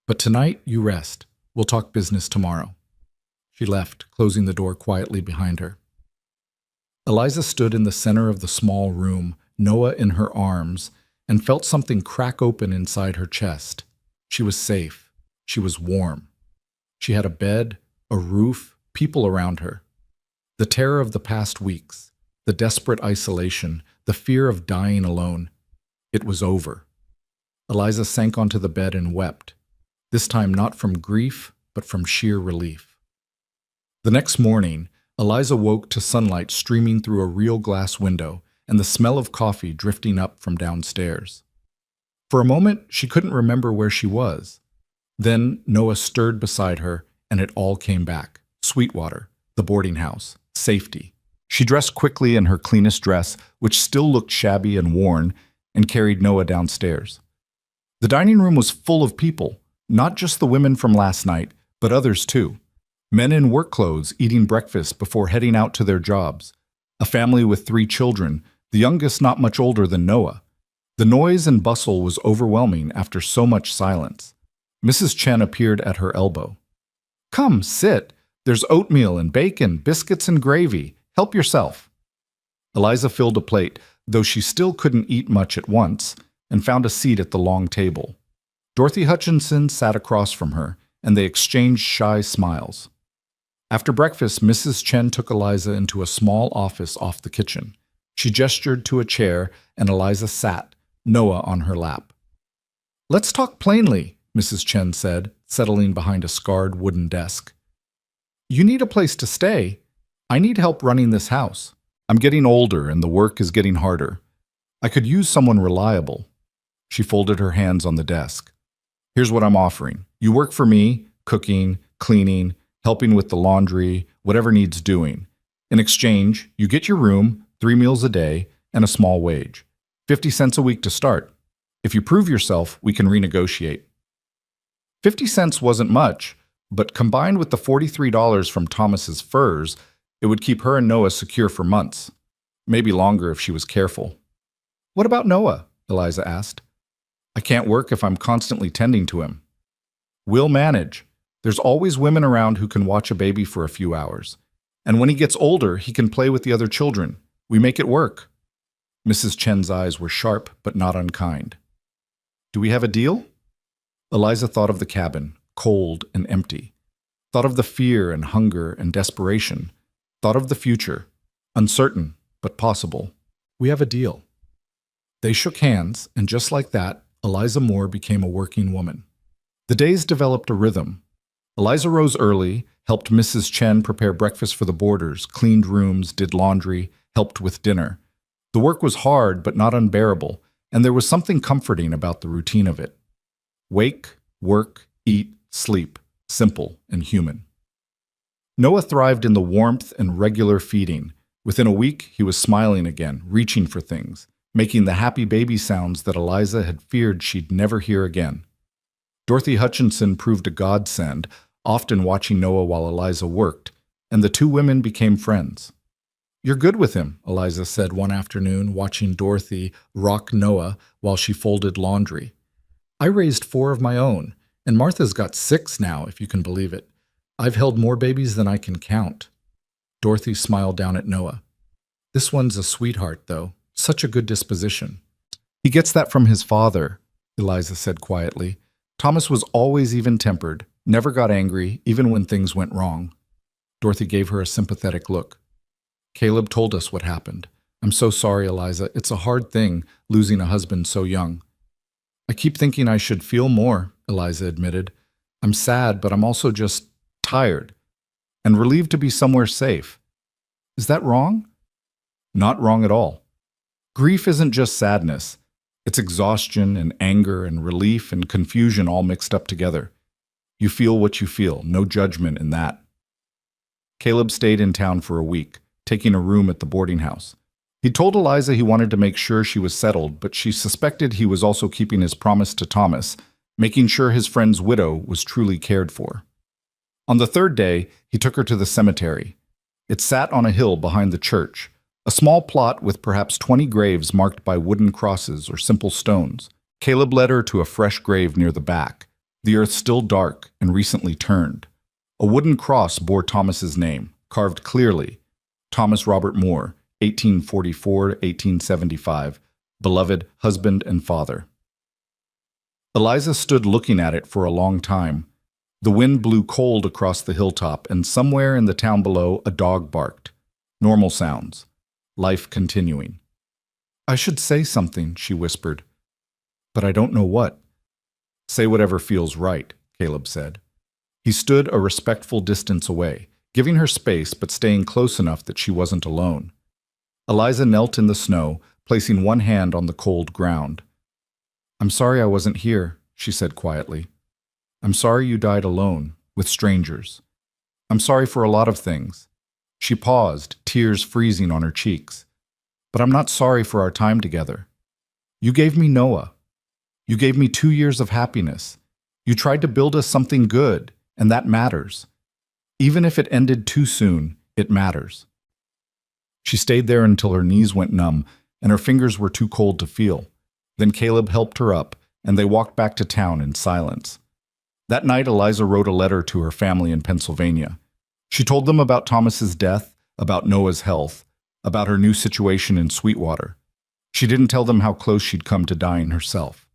But tonight you rest. We'll talk business tomorrow. She left, closing the door quietly behind her. Eliza stood in the center of the small room, Noah in her arms, and felt something crack open inside her chest. She was safe. She was warm. She had a bed, a roof, people around her. The terror of the past weeks, the desperate isolation, the fear of dying alone. It was over. Eliza sank onto the bed and wept, this time not from grief, but from sheer relief. The next morning, Eliza woke to sunlight streaming through a real glass window and the smell of coffee drifting up from downstairs. For a moment, she couldn't remember where she was. Then Noah stirred beside her, and it all came back. Sweetwater, the boarding house, safety. She dressed quickly in her cleanest dress, which still looked shabby and worn, and carried Noah downstairs. The dining room was full of people, not just the women from last night, but others too. Men in work clothes eating breakfast before heading out to their jobs. A family with 3 children, the youngest not much older than Noah. The noise and bustle was overwhelming after so much silence. Mrs. Chen appeared at her elbow. Come, sit. There's oatmeal and bacon, biscuits and gravy. Help yourself. Eliza filled a plate, though she still couldn't eat much at once, and found a seat at the long table. Dorothy Hutchinson sat across from her, and they exchanged shy smiles. After breakfast, Mrs. Chen took Eliza into a small office off the kitchen. She gestured to a chair, and Eliza sat, Noah on her lap. Let's talk plainly, Mrs. Chen said, settling behind a scarred wooden desk. You need a place to stay. I need help running this house. I'm getting older, and the work is getting harder. I could use someone reliable. She folded her hands on the desk. Here's what I'm offering. You work for me, cooking, cleaning, helping with the laundry, whatever needs doing. In exchange, you get your room, 3 meals a day, and a small wage. 50 cents a week to start. If you prove yourself, we can renegotiate. 50 cents wasn't much, but combined with the $43 from Thomas's furs, it would keep her and Noah secure for months. Maybe longer if she was careful. What about Noah? Eliza asked. I can't work if I'm constantly tending to him. We'll manage. There's always women around who can watch a baby for a few hours. And when he gets older, he can play with the other children. We make it work. Mrs. Chen's eyes were sharp but not unkind. Do we have a deal? Eliza thought of the cabin, cold and empty. Thought of the fear and hunger and desperation. Thought of the future, uncertain but possible. We have a deal. They shook hands, and just like that, Eliza Moore became a working woman. The days developed a rhythm. Eliza rose early, helped Mrs. Chen prepare breakfast for the boarders, cleaned rooms, did laundry, helped with dinner. The work was hard but not unbearable, and there was something comforting about the routine of it. Wake, work, eat, sleep, simple and human. Noah thrived in the warmth and regular feeding. Within a week, he was smiling again, reaching for things, making the happy baby sounds that Eliza had feared she'd never hear again. Dorothy Hutchinson proved a godsend, often watching Noah while Eliza worked, and the 2 women became friends. You're good with him, Eliza said one afternoon, watching Dorothy rock Noah while she folded laundry. I raised 4 of my own, and Martha's got 6 now, if you can believe it. I've held more babies than I can count. Dorothy smiled down at Noah. This one's a sweetheart, though. Such a good disposition. He gets that from his father, Eliza said quietly. Thomas was always even-tempered, never got angry, even when things went wrong. Dorothy gave her a sympathetic look. Caleb told us what happened. I'm so sorry, Eliza. It's a hard thing, losing a husband so young. I keep thinking I should feel more, Eliza admitted. I'm sad, but I'm also just tired and relieved to be somewhere safe. Is that wrong? Not wrong at all. Grief isn't just sadness. It's exhaustion and anger and relief and confusion all mixed up together. You feel what you feel, no judgment in that. Caleb stayed in town for a week, taking a room at the boarding house. He told Eliza he wanted to make sure she was settled, but she suspected he was also keeping his promise to Thomas, making sure his friend's widow was truly cared for. On the third day, he took her to the cemetery. It sat on a hill behind the church, a small plot with perhaps 20 graves marked by wooden crosses or simple stones. Caleb led her to a fresh grave near the back, the earth still dark and recently turned. A wooden cross bore Thomas's name, carved clearly. Thomas Robert Moore, 1844 to 1875, beloved husband and father. Eliza stood looking at it for a long time. The wind blew cold across the hilltop, and somewhere in the town below a dog barked. Normal sounds. Life continuing. "I should say something," she whispered. "But I don't know what." "Say whatever feels right," Caleb said. He stood a respectful distance away, giving her space but staying close enough that she wasn't alone. Eliza knelt in the snow, placing one hand on the cold ground. "I'm sorry I wasn't here," she said quietly. "I'm sorry you died alone, with strangers. I'm sorry for a lot of things." She paused, tears freezing on her cheeks. "But I'm not sorry for our time together. You gave me Noah. You gave me 2 years of happiness. You tried to build us something good, and that matters. Even if it ended too soon, it matters." She stayed there until her knees went numb and her fingers were too cold to feel. Then Caleb helped her up, and they walked back to town in silence. That night, Eliza wrote a letter to her family in Pennsylvania. She told them about Thomas's death, about Noah's health, about her new situation in Sweetwater. She didn't tell them how close she'd come to dying herself.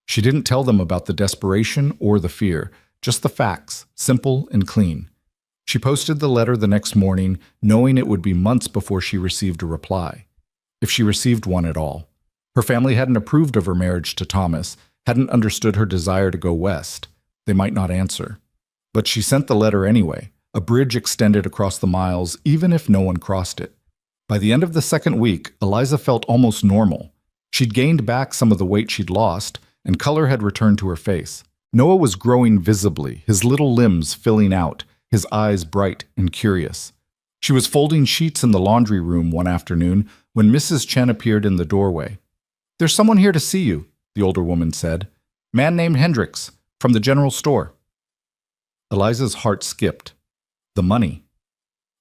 She didn't tell them about the desperation or the fear, just the facts, simple and clean. She posted the letter the next morning, knowing it would be months before she received a reply, if she received one at all. Her family hadn't approved of her marriage to Thomas, hadn't understood her desire to go west. They might not answer. But she sent the letter anyway. A bridge extended across the miles, even if no one crossed it. By the end of the second week, Eliza felt almost normal. She'd gained back some of the weight she'd lost, and color had returned to her face. Noah was growing visibly, his little limbs filling out, his eyes bright and curious. She was folding sheets in the laundry room one afternoon when Mrs. Chen appeared in the doorway. "There's someone here to see you," the older woman said. "Man named Hendricks, from the general store." Eliza's heart skipped. The money.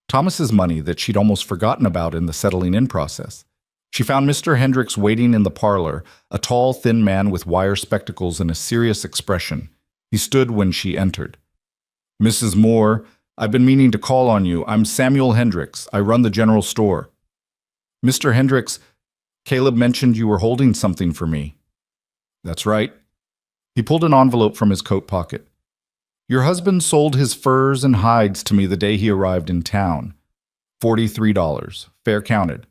Thomas's money that she'd almost forgotten about in the settling in process. She found Mr. Hendricks waiting in the parlor, a tall, thin man with wire spectacles and a serious expression. He stood when she entered. "Mrs. Moore, I've been meaning to call on you. I'm Samuel Hendricks. I run the general store." "Mr. Hendricks, Caleb mentioned you were holding something for me." "That's right." He pulled an envelope from his coat pocket. "Your husband sold his furs and hides to me the day he arrived in town. $43, fair counted.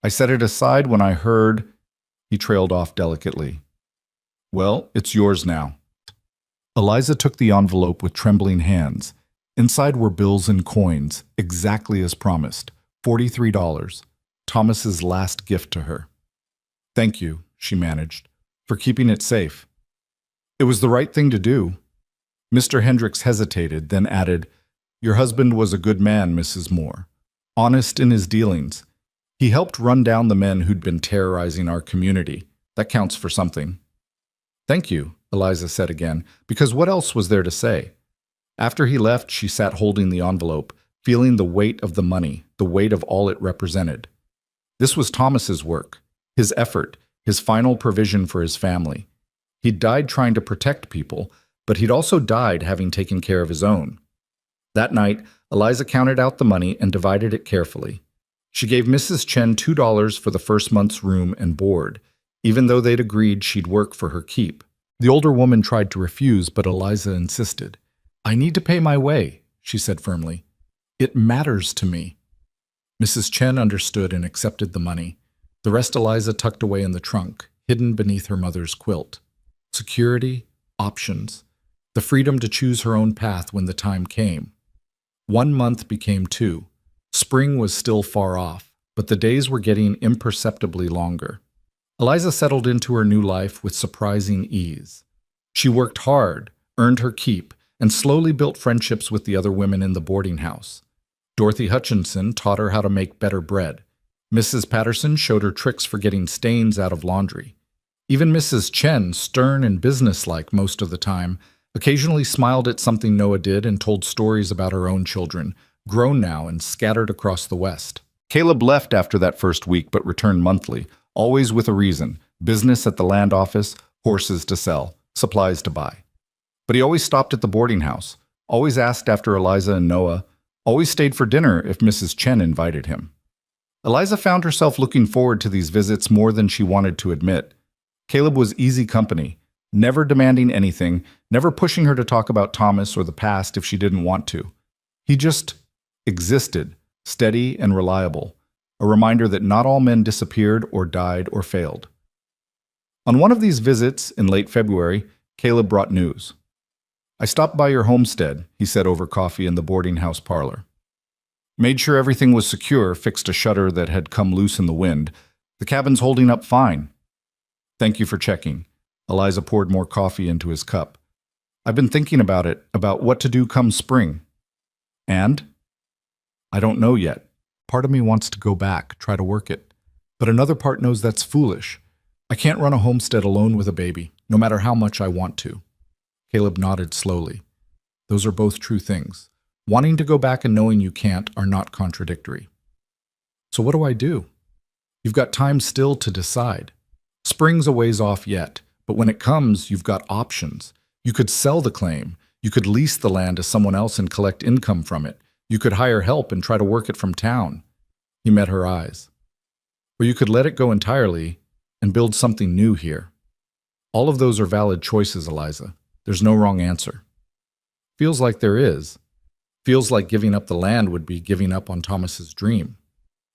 I set it aside when I heard—" He trailed off delicately. "Well, it's yours now." Eliza took the envelope with trembling hands. Inside were bills and coins, exactly as promised. $43, Thomas's last gift to her. "Thank you," she managed, "for keeping it safe." "It was the right thing to do." Mr. Hendricks hesitated, then added, "Your husband was a good man, Mrs. Moore. Honest in his dealings. He helped run down the men who'd been terrorizing our community. That counts for something." "Thank you," Eliza said again, because what else was there to say? After he left, she sat holding the envelope, feeling the weight of the money, the weight of all it represented. This was Thomas's work, his effort, his final provision for his family. He'd died trying to protect people, but he'd also died having taken care of his own. That night, Eliza counted out the money and divided it carefully. She gave Mrs. Chen $2 for the first month's room and board, even though they'd agreed she'd work for her keep. The older woman tried to refuse, but Eliza insisted. "I need to pay my way," she said firmly. "It matters to me." Mrs. Chen understood and accepted the money. The rest Eliza tucked away in the trunk, hidden beneath her mother's quilt. Security, options, the freedom to choose her own path when the time came. 1 month became 2. Spring was still far off, but the days were getting imperceptibly longer. Eliza settled into her new life with surprising ease. She worked hard, earned her keep, and slowly built friendships with the other women in the boarding house. Dorothy Hutchinson taught her how to make better bread. Mrs. Patterson showed her tricks for getting stains out of laundry. Even Mrs. Chen, stern and businesslike most of the time, occasionally smiled at something Noah did and told stories about her own children, grown now and scattered across the West. Caleb left after that first week but returned monthly, always with a reason: business at the land office, horses to sell, supplies to buy. But he always stopped at the boarding house, always asked after Eliza and Noah, always stayed for dinner if Mrs. Chen invited him. Eliza found herself looking forward to these visits more than she wanted to admit. Caleb was easy company, never demanding anything, never pushing her to talk about Thomas or the past if she didn't want to. He just existed, steady and reliable, a reminder that not all men disappeared or died or failed. On one of these visits, in late February, Caleb brought news. "I stopped by your homestead," he said over coffee in the boarding house parlor. "Made sure everything was secure, fixed a shutter that had come loose in the wind. The cabin's holding up fine." "Thank you for checking." Eliza poured more coffee into his cup. "I've been thinking about it, about what to do come spring." "And?" "I don't know yet. Part of me wants to go back, try to work it. But another part knows that's foolish. I can't run a homestead alone with a baby, no matter how much I want to." Caleb nodded slowly. Those are both true things. Wanting to go back and knowing you can't are not contradictory. "So what do I do?" "You've got time still to decide. Spring's a ways off yet, but when it comes, you've got options. You could sell the claim. You could lease the land to someone else and collect income from it. You could hire help and try to work it from town." He met her eyes. "Or you could let it go entirely and build something new here. All of those are valid choices, Eliza. There's no wrong answer." "Feels like there is. Feels like giving up the land would be giving up on Thomas's dream.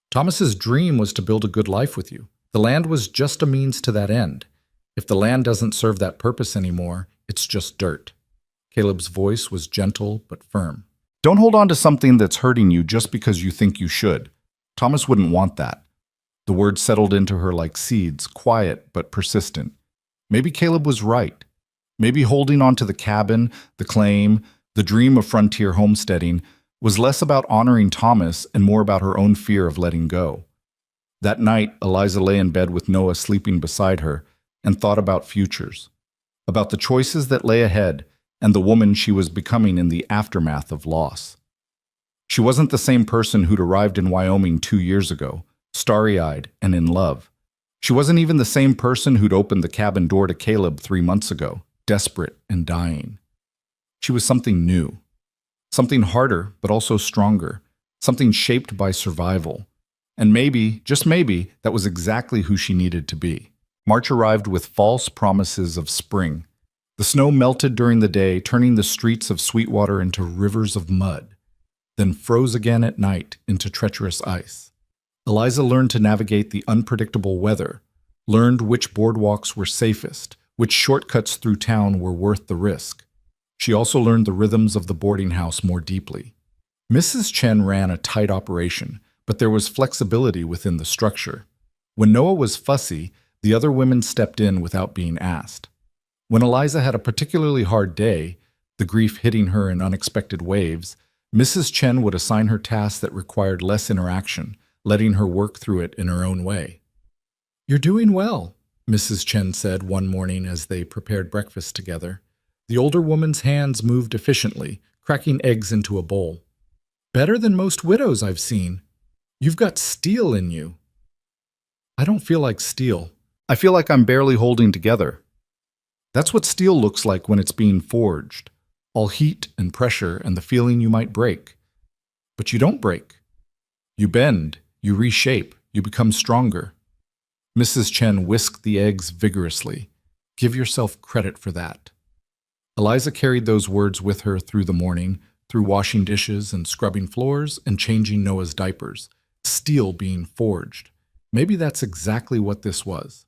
Thomas's dream was to build a good life with you. The land was just a means to that end. If the land doesn't serve that purpose anymore, it's just dirt." Caleb's voice was gentle but firm. "Don't hold on to something that's hurting you just because you think you should. Thomas wouldn't want that." The words settled into her like seeds, quiet but persistent. Maybe Caleb was right. Maybe holding on to the cabin, the claim, the dream of frontier homesteading was less about honoring Thomas and more about her own fear of letting go. That night, Eliza lay in bed with Noah sleeping beside her and thought about futures, about the choices that lay ahead and the woman she was becoming in the aftermath of loss. She wasn't the same person who'd arrived in Wyoming 2 years ago, starry-eyed and in love. She wasn't even the same person who'd opened the cabin door to Caleb 3 months ago, desperate and dying. She was something new, something harder but also stronger, something shaped by survival. And maybe, just maybe, that was exactly who she needed to be. March arrived with false promises of spring. The snow melted during the day, turning the streets of Sweetwater into rivers of mud, then froze again at night into treacherous ice. Eliza learned to navigate the unpredictable weather, learned which boardwalks were safest, which shortcuts through town were worth the risk. She also learned the rhythms of the boarding house more deeply. Mrs. Chen ran a tight operation, but there was flexibility within the structure. When Noah was fussy, the other women stepped in without being asked. When Eliza had a particularly hard day, the grief hitting her in unexpected waves, Mrs. Chen would assign her tasks that required less interaction, letting her work through it in her own way. "You're doing well," Mrs. Chen said one morning as they prepared breakfast together. The older woman's hands moved efficiently, cracking eggs into a bowl. "Better than most widows I've seen. You've got steel in you." "I don't feel like steel. I feel like I'm barely holding together." That's what steel looks like when it's being forged. All heat and pressure and the feeling you might break. But you don't break. You bend, you reshape, you become stronger. Mrs. Chen whisked the eggs vigorously. Give yourself credit for that. Eliza carried those words with her through the morning, through washing dishes and scrubbing floors and changing Noah's diapers. Steel being forged. Maybe that's exactly what this was.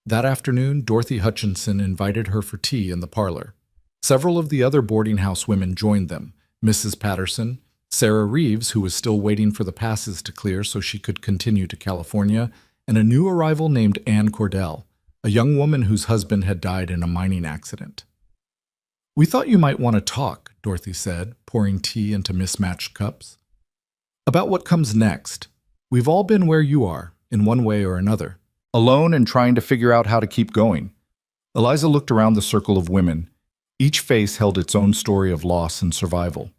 That afternoon, Dorothy Hutchinson invited her for tea in the parlor. Several of the other boarding house women joined them. Mrs. Patterson, Sarah Reeves, who was still waiting for the passes to clear so she could continue to California, and a new arrival named Anne Cordell, a young woman whose husband had died in a mining accident. We thought you might want to talk, Dorothy said, pouring tea into mismatched cups. About what comes next. We've all been where you are, in one way or another. Alone and trying to figure out how to keep going. Eliza looked around the circle of women. Each face held its own story of loss and survival.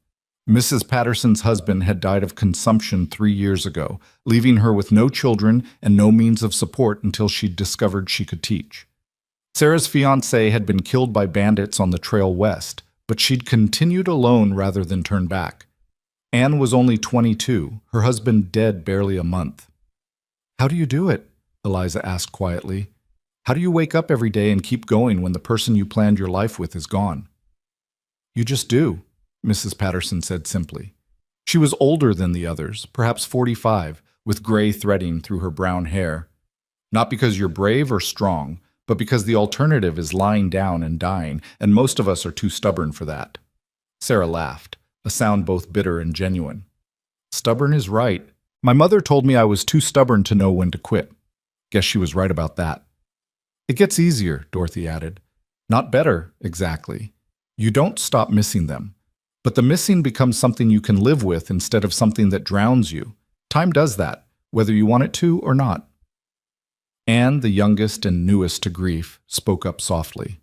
Mrs. Patterson's husband had died of consumption 3 years ago, leaving her with no children and no means of support until she discovered she could teach. Sarah's fiancé had been killed by bandits on the trail west, but she'd continued alone rather than turn back. Anne was only 22, her husband dead barely a month. "How do you do it?" Eliza asked quietly. "How do you wake up every day and keep going when the person you planned your life with is gone?" "You just do," Mrs. Patterson said simply. She was older than the others, perhaps 45, with gray threading through her brown hair. "Not because you're brave or strong, but because the alternative is lying down and dying, and most of us are too stubborn for that." Sarah laughed, a sound both bitter and genuine. "Stubborn is right. My mother told me I was too stubborn to know when to quit. Guess she was right about that." "It gets easier," Dorothy added. "Not better, exactly. You don't stop missing them. But the missing becomes something you can live with instead of something that drowns you. Time does that, whether you want it to or not." Anne, the youngest and newest to grief, spoke up softly.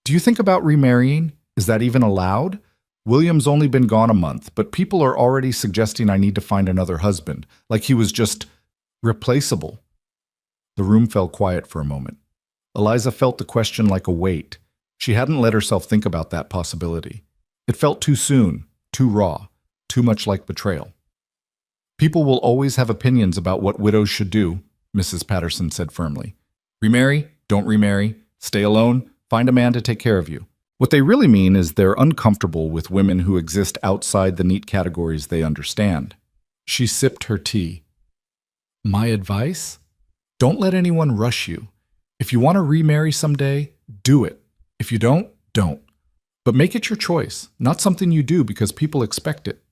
"Do you think about remarrying? Is that even allowed? William's only been gone a month, but people are already suggesting I need to find another husband, like he was just replaceable." The room fell quiet for a moment. Eliza felt the question like a weight. She hadn't let herself think about that possibility. It felt too soon, too raw, too much like betrayal. "People will always have opinions about what widows should do," Mrs. Patterson said firmly. "Remarry, don't remarry, stay alone, find a man to take care of you. What they really mean is they're uncomfortable with women who exist outside the neat categories they understand." She sipped her tea. "My advice? Don't let anyone rush you. If you want to remarry someday, do it. If you don't, don't. But make it your choice, not something you do because people expect it."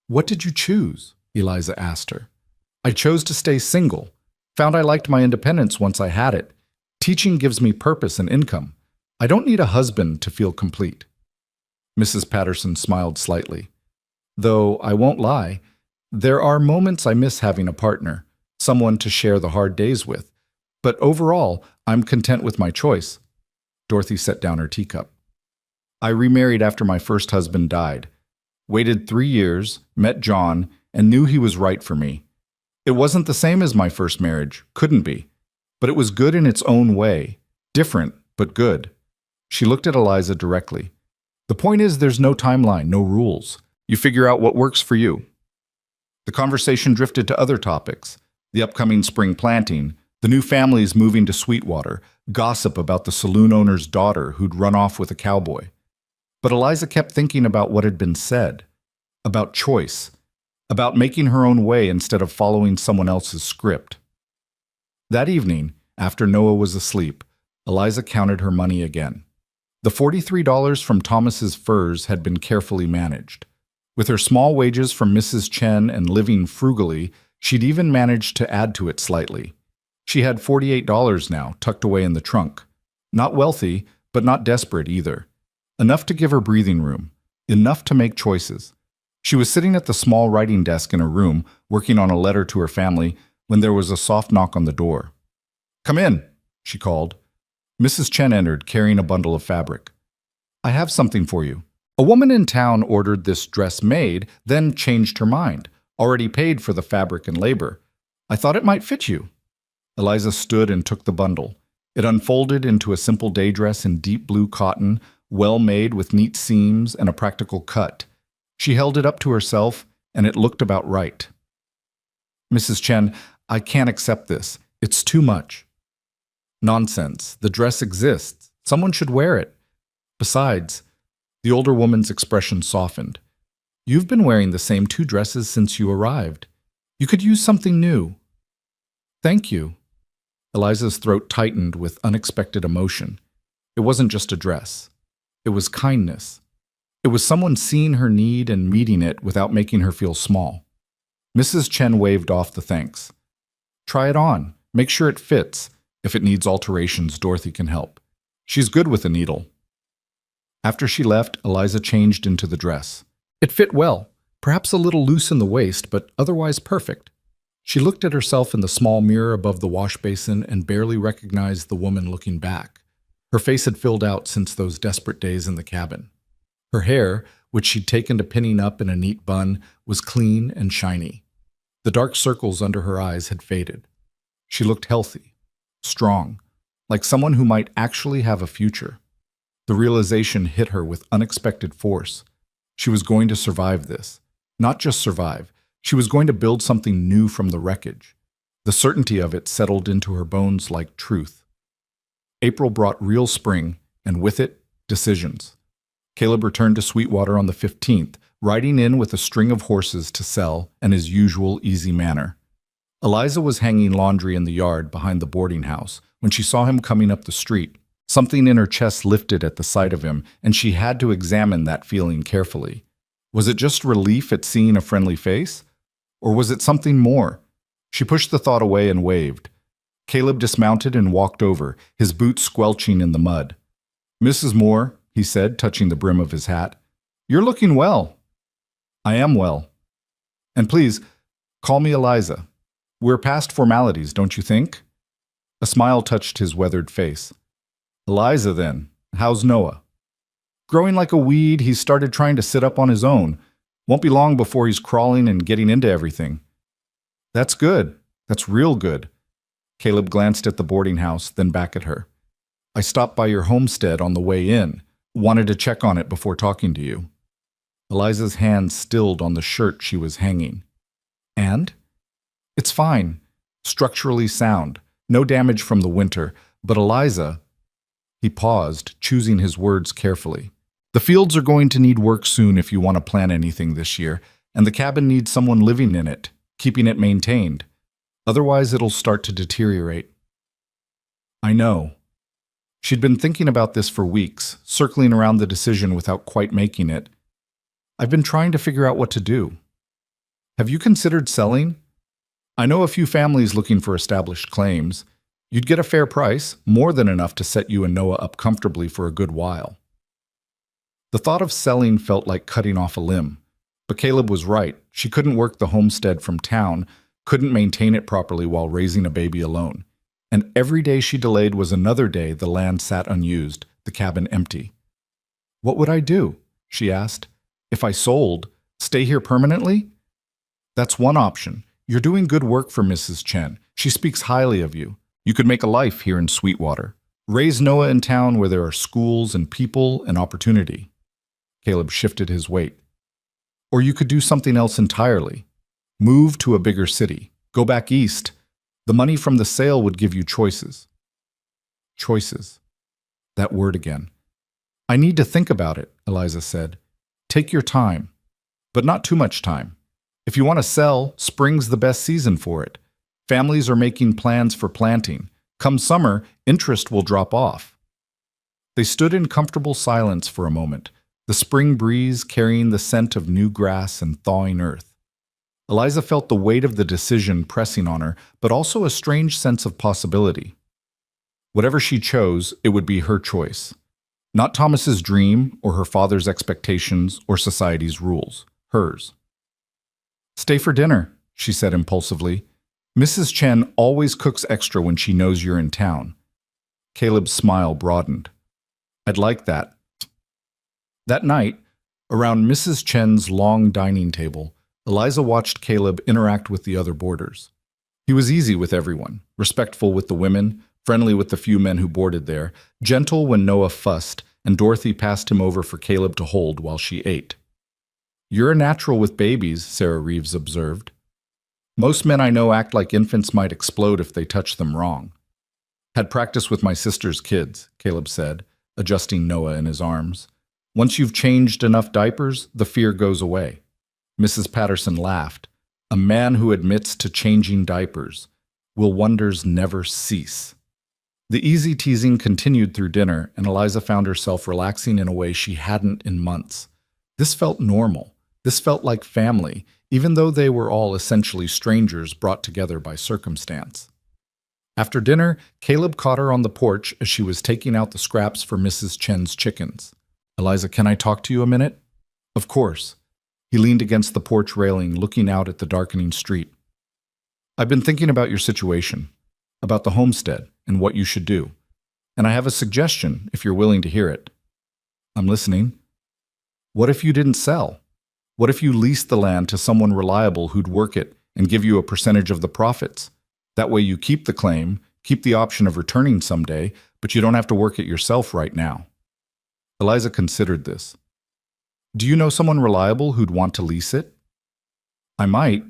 "What did you choose?" Eliza asked her. "I chose to stay single. Found I liked my independence once I had it. Teaching gives me purpose and income. I don't need a husband to feel complete." Mrs. Patterson smiled slightly. "Though I won't lie, there are moments I miss having a partner, someone to share the hard days with. But overall, I'm content with my choice." Dorothy set down her teacup. "I remarried after my first husband died. Waited 3 years, met John, and knew he was right for me. It wasn't the same as my first marriage, couldn't be. But it was good in its own way. Different, but good." She looked at Eliza directly. "The point is there's no timeline, no rules. You figure out what works for you." The conversation drifted to other topics. The upcoming spring planting, the new families moving to Sweetwater, gossip about the saloon owner's daughter who'd run off with a cowboy. But Eliza kept thinking about what had been said, about choice, about making her own way instead of following someone else's script. That evening, after Noah was asleep, Eliza counted her money again. The $43 from Thomas's furs had been carefully managed. With her small wages from Mrs. Chen and living frugally, she'd even managed to add to it slightly. She had $48 now, tucked away in the trunk. Not wealthy, but not desperate either. Enough to give her breathing room. Enough to make choices. She was sitting at the small writing desk in her room, working on a letter to her family, when there was a soft knock on the door. "Come in," she called. Mrs. Chen entered, carrying a bundle of fabric. "I have something for you. A woman in town ordered this dress made, then changed her mind. Already paid for the fabric and labor. I thought it might fit you." Eliza stood and took the bundle. It unfolded into a simple day dress in deep blue cotton, well made with neat seams and a practical cut. She held it up to herself, and it looked about right. "Mrs. Chen, I can't accept this. It's too much." "Nonsense. The dress exists. Someone should wear it. Besides," the older woman's expression softened, "you've been wearing the same 2 dresses since you arrived. You could use something new." "Thank you." Eliza's throat tightened with unexpected emotion. It wasn't just a dress. It was kindness. It was someone seeing her need and meeting it without making her feel small. Mrs. Chen waved off the thanks. "Try it on. Make sure it fits. If it needs alterations, Dorothy can help. She's good with a needle." After she left, Eliza changed into the dress. It fit well, perhaps a little loose in the waist, but otherwise perfect. She looked at herself in the small mirror above the wash basin and barely recognized the woman looking back. Her face had filled out since those desperate days in the cabin. Her hair, which she'd taken to pinning up in a neat bun, was clean and shiny. The dark circles under her eyes had faded. She looked healthy, strong, like someone who might actually have a future. The realization hit her with unexpected force. She was going to survive this. Not just survive, she was going to build something new from the wreckage. The certainty of it settled into her bones like truth. April brought real spring, and with it, decisions. Caleb returned to Sweetwater on the 15th, riding in with a string of horses to sell and his usual easy manner. Eliza was hanging laundry in the yard behind the boarding house when she saw him coming up the street. Something in her chest lifted at the sight of him, and she had to examine that feeling carefully. Was it just relief at seeing a friendly face? Or was it something more? She pushed the thought away and waved. Caleb dismounted and walked over, his boots squelching in the mud. "Mrs. Moore," he said, touching the brim of his hat, "you're looking well." "I am well. And please, call me Eliza. We're past formalities, don't you think?" A smile touched his weathered face. "Eliza, then. How's Noah?" "Growing like a weed, he's started trying to sit up on his own. Won't be long before he's crawling and getting into everything." "That's good. That's real good." Caleb glanced at the boarding house, then back at her. "I stopped by your homestead on the way in. Wanted to check on it before talking to you." Eliza's hand stilled on the shirt she was hanging. "And?" "It's fine. Structurally sound. No damage from the winter. But Eliza—" He paused, choosing his words carefully. "The fields are going to need work soon if you want to plant anything this year, and the cabin needs someone living in it, keeping it maintained. Otherwise, it'll start to deteriorate." "I know." She'd been thinking about this for weeks, circling around the decision without quite making it. "I've been trying to figure out what to do." "Have you considered selling? I know a few families looking for established claims. You'd get a fair price, more than enough to set you and Noah up comfortably for a good while." The thought of selling felt like cutting off a limb. But Caleb was right. She couldn't work the homestead from town, couldn't maintain it properly while raising a baby alone. And every day she delayed was another day the land sat unused, the cabin empty. "What would I do?" she asked. "If I sold, stay here permanently?" "That's one option. You're doing good work for Mrs. Chen. She speaks highly of you. You could make a life here in Sweetwater. Raise Noah in town where there are schools and people and opportunity." Caleb shifted his weight. "Or you could do something else entirely. Move to a bigger city. Go back east. The money from the sale would give you choices." Choices. That word again. "I need to think about it," Eliza said. "Take your time. But not too much time. If you want to sell, spring's the best season for it. Families are making plans for planting. Come summer, interest will drop off." They stood in comfortable silence for a moment, the spring breeze carrying the scent of new grass and thawing earth. Eliza felt the weight of the decision pressing on her, but also a strange sense of possibility. Whatever she chose, it would be her choice. Not Thomas's dream, or her father's expectations, or society's rules. Hers. "Stay for dinner," she said impulsively. "Mrs. Chen always cooks extra when she knows you're in town." Caleb's smile broadened. "I'd like that." That night, around Mrs. Chen's long dining table, Eliza watched Caleb interact with the other boarders. He was easy with everyone, respectful with the women, friendly with the few men who boarded there, gentle when Noah fussed, and Dorothy passed him over for Caleb to hold while she ate. "You're a natural with babies," Sarah Reeves observed. "Most men I know act like infants might explode if they touch them wrong." "Had practice with my sister's kids," Caleb said, adjusting Noah in his arms. "Once you've changed enough diapers, the fear goes away." Mrs. Patterson laughed. "A man who admits to changing diapers. Will wonders never cease?" The easy teasing continued through dinner, and Eliza found herself relaxing in a way she hadn't in months. This felt normal. This felt like family, even though they were all essentially strangers brought together by circumstance. After dinner, Caleb caught her on the porch as she was taking out the scraps for Mrs. Chen's chickens. Eliza, can I talk to you a minute? Of course. He leaned against the porch railing, looking out at the darkening street. I've been thinking about your situation, about the homestead, and what you should do. And I have a suggestion, if you're willing to hear it. I'm listening. What if you didn't sell? What if you leased the land to someone reliable who'd work it and give you a percentage of the profits? That way you keep the claim, keep the option of returning someday, but you don't have to work it yourself right now. Eliza considered this. Do you know someone reliable who'd want to lease it? I might.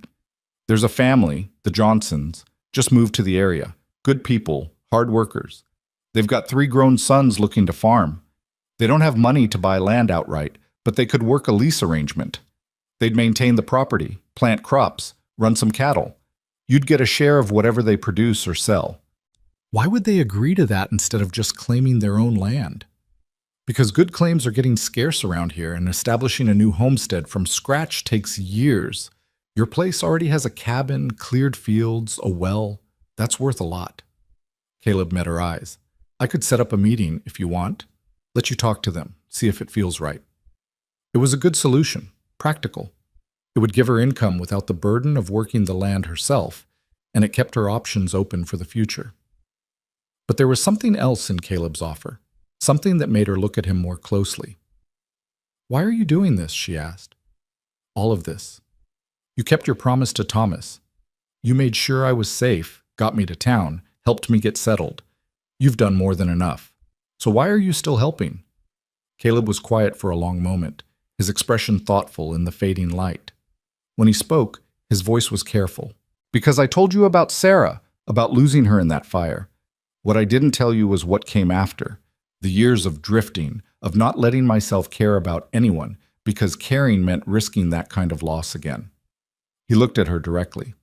There's a family, the Johnsons, just moved to the area. Good people, hard workers. They've got 3 grown sons looking to farm. They don't have money to buy land outright, but they could work a lease arrangement. They'd maintain the property, plant crops, run some cattle. You'd get a share of whatever they produce or sell. Why would they agree to that instead of just claiming their own land? Because good claims are getting scarce around here, and establishing a new homestead from scratch takes years. Your place already has a cabin, cleared fields, a well. That's worth a lot. Caleb met her eyes. I could set up a meeting if you want. Let you talk to them, see if it feels right. It was a good solution, practical. It would give her income without the burden of working the land herself, and it kept her options open for the future. But there was something else in Caleb's offer, something that made her look at him more closely. Why are you doing this? She asked. All of this. You kept your promise to Thomas. You made sure I was safe, got me to town, helped me get settled. You've done more than enough. So why are you still helping? Caleb was quiet for a long moment, his expression thoughtful in the fading light. When he spoke, his voice was careful. Because I told you about Sarah, about losing her in that fire. What I didn't tell you was what came after. The years of drifting, of not letting myself care about anyone, because caring meant risking that kind of loss again. He looked at her directly.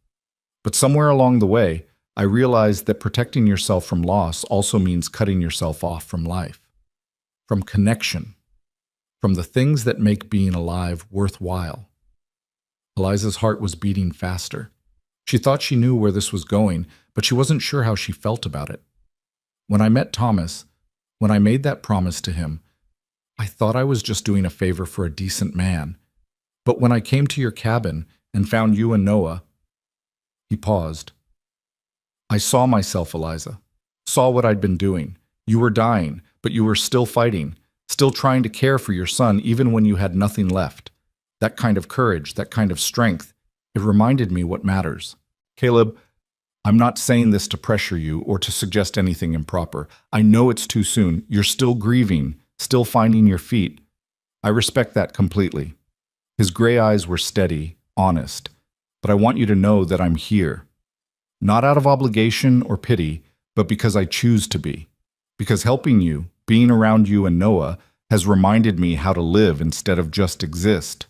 But somewhere along the way, I realized that protecting yourself from loss also means cutting yourself off from life, from connection, from the things that make being alive worthwhile. Eliza's heart was beating faster. She thought she knew where this was going, but she wasn't sure how she felt about it. When I met Thomas, when I made that promise to him, I thought I was just doing a favor for a decent man. But when I came to your cabin and found you and Noah, he paused. I saw myself, Eliza, saw what I'd been doing. You were dying, but you were still fighting, still trying to care for your son even when you had nothing left. That kind of courage, that kind of strength, it reminded me what matters. Caleb, I'm not saying this to pressure you or to suggest anything improper. I know it's too soon. You're still grieving, still finding your feet. I respect that completely. His gray eyes were steady, honest. But I want you to know that I'm here. Not out of obligation or pity, but because I choose to be. Because helping you, being around you and Noah, has reminded me how to live instead of just exist.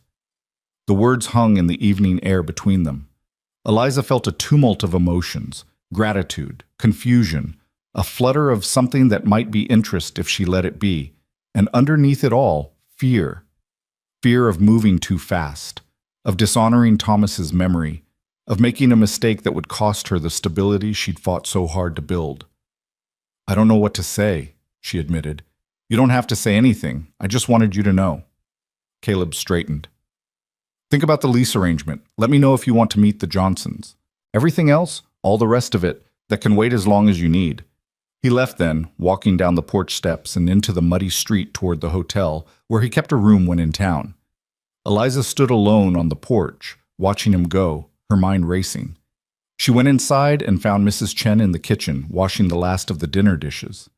The words hung in the evening air between them. Eliza felt a tumult of emotions, gratitude, confusion, a flutter of something that might be interest if she let it be, and underneath it all, fear. Fear of moving too fast, of dishonoring Thomas's memory, of making a mistake that would cost her the stability she'd fought so hard to build. I don't know what to say, she admitted. You don't have to say anything. I just wanted you to know. Caleb straightened. Think about the lease arrangement. Let me know if you want to meet the Johnsons. Everything else, all the rest of it, that can wait as long as you need. He left then, walking down the porch steps and into the muddy street toward the hotel, where he kept a room when in town. Eliza stood alone on the porch, watching him go, her mind racing. She went inside and found Mrs. Chen in the kitchen, washing the last of the dinner dishes.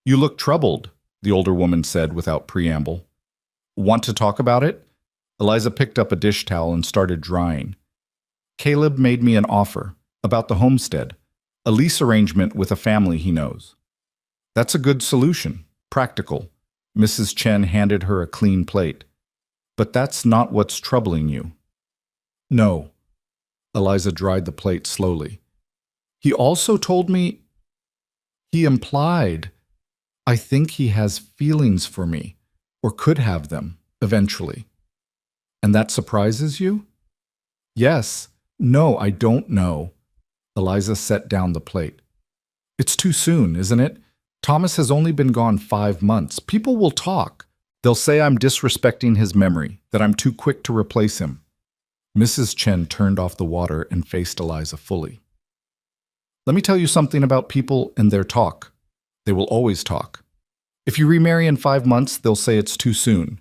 You look troubled, the older woman said without preamble. Want to talk about it? Eliza picked up a dish towel and started drying. Caleb made me an offer about the homestead, a lease arrangement with a family he knows. That's a good solution, practical. Mrs. Chen handed her a clean plate. But that's not what's troubling you. No. Eliza dried the plate slowly. He also told me, he implied, I think he has feelings for me, or could have them, eventually. And that surprises you? Yes. No, I don't know. Eliza set down the plate. It's too soon, isn't it? Thomas has only been gone 5 months. People will talk. They'll say I'm disrespecting his memory, that I'm too quick to replace him. Mrs. Chen turned off the water and faced Eliza fully. Let me tell you something about people and their talk. They will always talk. If you remarry in 5 months, they'll say it's too soon.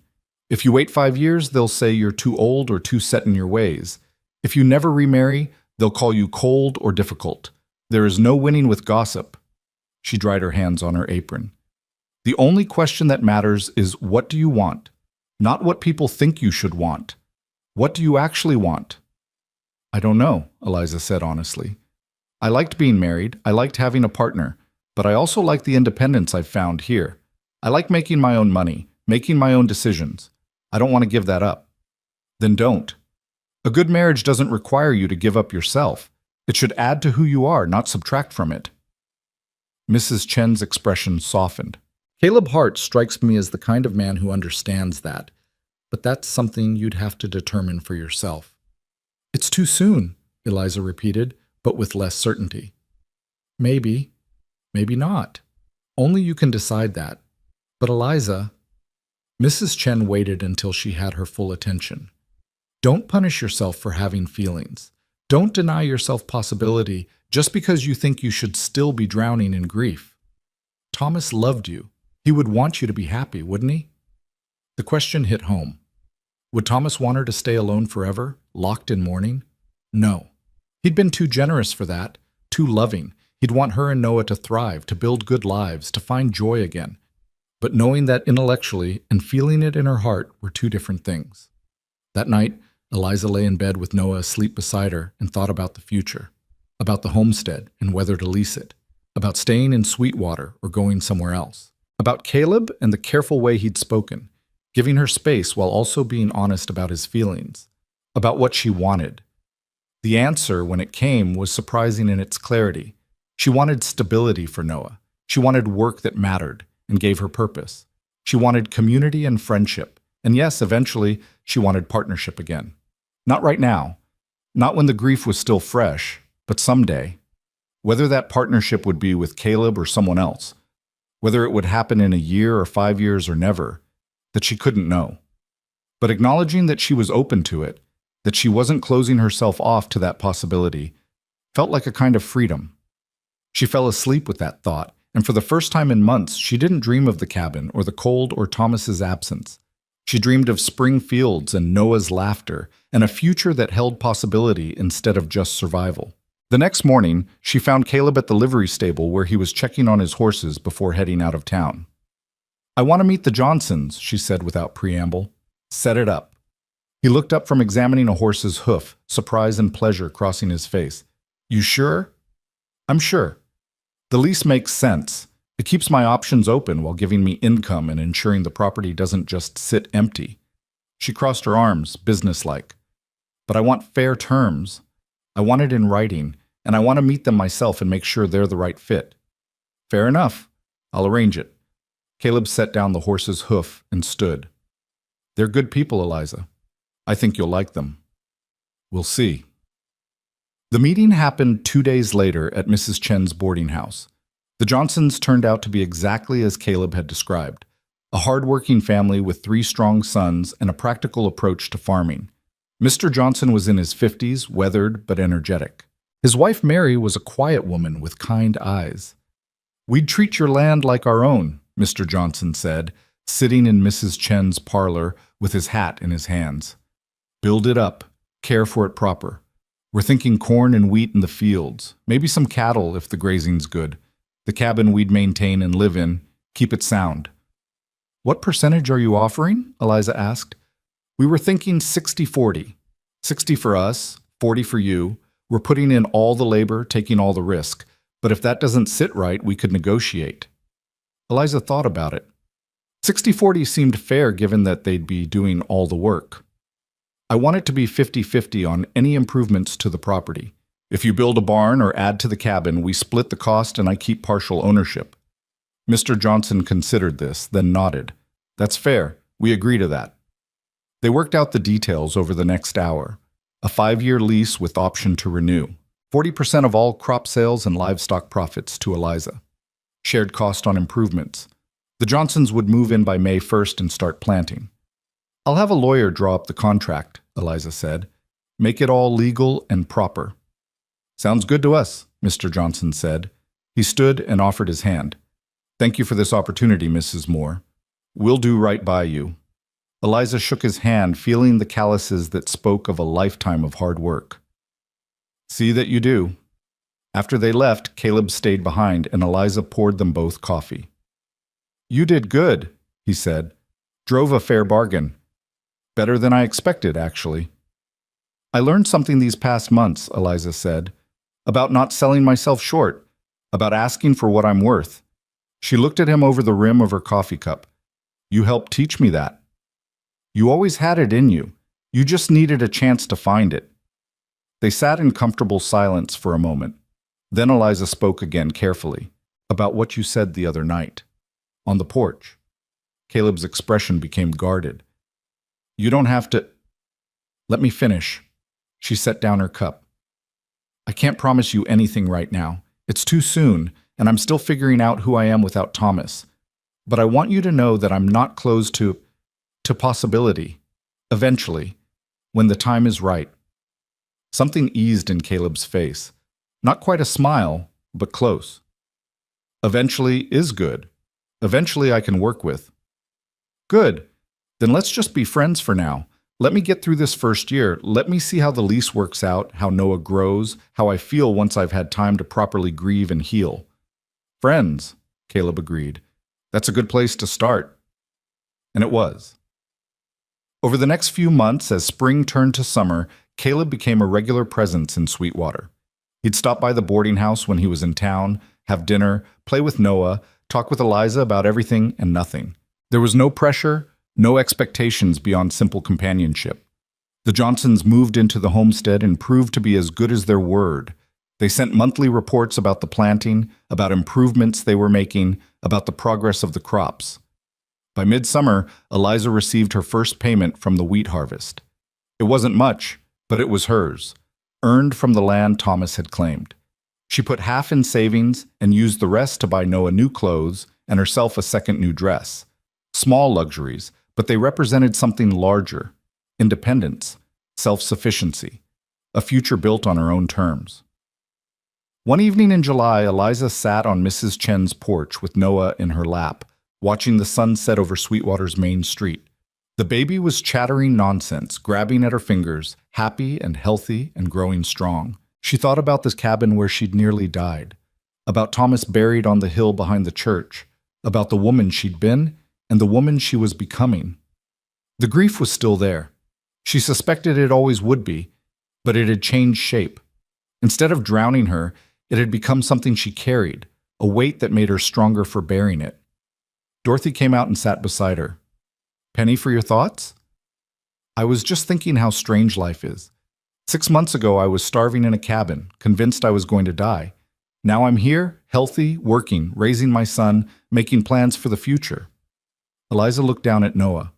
If you wait 5 years, they'll say you're too old or too set in your ways. If you never remarry, they'll call you cold or difficult. There is no winning with gossip. She dried her hands on her apron. The only question that matters is, what do you want? Not what people think you should want. What do you actually want? I don't know, Eliza said honestly. I liked being married, I liked having a partner, but I also like the independence I've found here. I like making my own money, making my own decisions. I don't want to give that up. Then don't. A good marriage doesn't require you to give up yourself. It should add to who you are, not subtract from it. Mrs. Chen's expression softened. Caleb Hart strikes me as the kind of man who understands that, but that's something you'd have to determine for yourself. It's too soon, Eliza repeated, but with less certainty. Maybe, maybe not. Only you can decide that. But Eliza, Mrs. Chen waited until she had her full attention. Don't punish yourself for having feelings. Don't deny yourself possibility just because you think you should still be drowning in grief. Thomas loved you. He would want you to be happy, wouldn't he? The question hit home. Would Thomas want her to stay alone forever, locked in mourning? No. He'd been too generous for that, too loving. He'd want her and Noah to thrive, to build good lives, to find joy again. But knowing that intellectually and feeling it in her heart were two different things. That night, Eliza lay in bed with Noah asleep beside her and thought about the future, about the homestead and whether to lease it, about staying in Sweetwater or going somewhere else, about Caleb and the careful way he'd spoken, giving her space while also being honest about his feelings, about what she wanted. The answer, when it came, was surprising in its clarity. She wanted stability for Noah. She wanted work that mattered and gave her purpose. She wanted community and friendship. And yes, eventually, she wanted partnership again. Not right now. Not when the grief was still fresh, but someday. Whether that partnership would be with Caleb or someone else, whether it would happen in a year or 5 years or never, that she couldn't know. But acknowledging that she was open to it, that she wasn't closing herself off to that possibility, felt like a kind of freedom. She fell asleep with that thought, and for the first time in months, she didn't dream of the cabin or the cold or Thomas's absence. She dreamed of spring fields and Noah's laughter and a future that held possibility instead of just survival. The next morning, she found Caleb at the livery stable where he was checking on his horses before heading out of town. I want to meet the Johnsons, she said without preamble. Set it up. He looked up from examining a horse's hoof, surprise and pleasure crossing his face. You sure? I'm sure. The lease makes sense. It keeps my options open while giving me income and ensuring the property doesn't just sit empty. She crossed her arms, businesslike. But I want fair terms. I want it in writing, and I want to meet them myself and make sure they're the right fit. Fair enough. I'll arrange it. Caleb set down the horse's hoof and stood. They're good people, Eliza. I think you'll like them. We'll see. The meeting happened 2 days later at Mrs. Chen's boarding house. The Johnsons turned out to be exactly as Caleb had described, a hard-working family with 3 strong sons and a practical approach to farming. Mr. Johnson was in his 50s, weathered but energetic. His wife Mary was a quiet woman with kind eyes. We'd treat your land like our own, Mr. Johnson said, sitting in Mrs. Chen's parlor with his hat in his hands. Build it up, care for it proper. We're thinking corn and wheat in the fields, maybe some cattle if the grazing's good. The cabin we'd maintain and live in, keep it sound. What percentage are you offering? Eliza asked. We were thinking 60-40. 60 for us, 40 for you. We're putting in all the labor, taking all the risk. But if that doesn't sit right, we could negotiate. Eliza thought about it. 60-40 seemed fair given that they'd be doing all the work. I want it to be 50-50 on any improvements to the property. If you build a barn or add to the cabin, we split the cost and I keep partial ownership. Mr. Johnson considered this, then nodded. That's fair. We agree to that. They worked out the details over the next hour. A 5-year lease with option to renew. 40% of all crop sales and livestock profits to Eliza. Shared cost on improvements. The Johnsons would move in by May 1st and start planting. I'll have a lawyer draw up the contract, Eliza said. Make it all legal and proper. Sounds good to us, Mr. Johnson said. He stood and offered his hand. Thank you for this opportunity, Mrs. Moore. We'll do right by you. Eliza shook his hand, feeling the calluses that spoke of a lifetime of hard work. See that you do. After they left, Caleb stayed behind, and Eliza poured them both coffee. You did good, he said. Drove a fair bargain. Better than I expected, actually. I learned something these past months, Eliza said, about not selling myself short, about asking for what I'm worth. She looked at him over the rim of her coffee cup. You helped teach me that. You always had it in you. You just needed a chance to find it. They sat in comfortable silence for a moment. Then Eliza spoke again carefully, about what you said the other night. On the porch. Caleb's expression became guarded. You don't have to... Let me finish. She set down her cup. I can't promise you anything right now. It's too soon, and I'm still figuring out who I am without Thomas. But I want you to know that I'm not closed to possibility. Eventually, when the time is right. Something eased in Caleb's face. Not quite a smile, but close. Eventually is good. Eventually I can work with. Good. Then let's just be friends for now. Let me get through this first year. Let me see how the lease works out, how Noah grows, how I feel once I've had time to properly grieve and heal. Friends, Caleb agreed. That's a good place to start. And it was. Over the next few months, as spring turned to summer, Caleb became a regular presence in Sweetwater. He'd stop by the boarding house when he was in town, have dinner, play with Noah, talk with Eliza about everything and nothing. There was no pressure, no expectations beyond simple companionship. The Johnsons moved into the homestead and proved to be as good as their word. They sent monthly reports about the planting, about improvements they were making, about the progress of the crops. By midsummer, Eliza received her first payment from the wheat harvest. It wasn't much, but it was hers, earned from the land Thomas had claimed. She put half in savings and used the rest to buy Noah new clothes and herself a second new dress. Small luxuries, but they represented something larger: independence, self-sufficiency, a future built on her own terms. One evening in July, Eliza sat on Mrs. Chen's porch with Noah in her lap, watching the sun set over Sweetwater's main street. The baby was chattering nonsense, grabbing at her fingers, happy and healthy and growing strong. She thought about this cabin where she'd nearly died, about Thomas buried on the hill behind the church, about the woman she'd been and the woman she was becoming. The grief was still there. She suspected it always would be, but it had changed shape. Instead of drowning her, it had become something she carried, a weight that made her stronger for bearing it. Dorothy came out and sat beside her. Penny, for your thoughts? I was just thinking how strange life is. 6 months ago, I was starving in a cabin, convinced I was going to die. Now I'm here, healthy, working, raising my son, making plans for the future. Eliza looked down at Noah.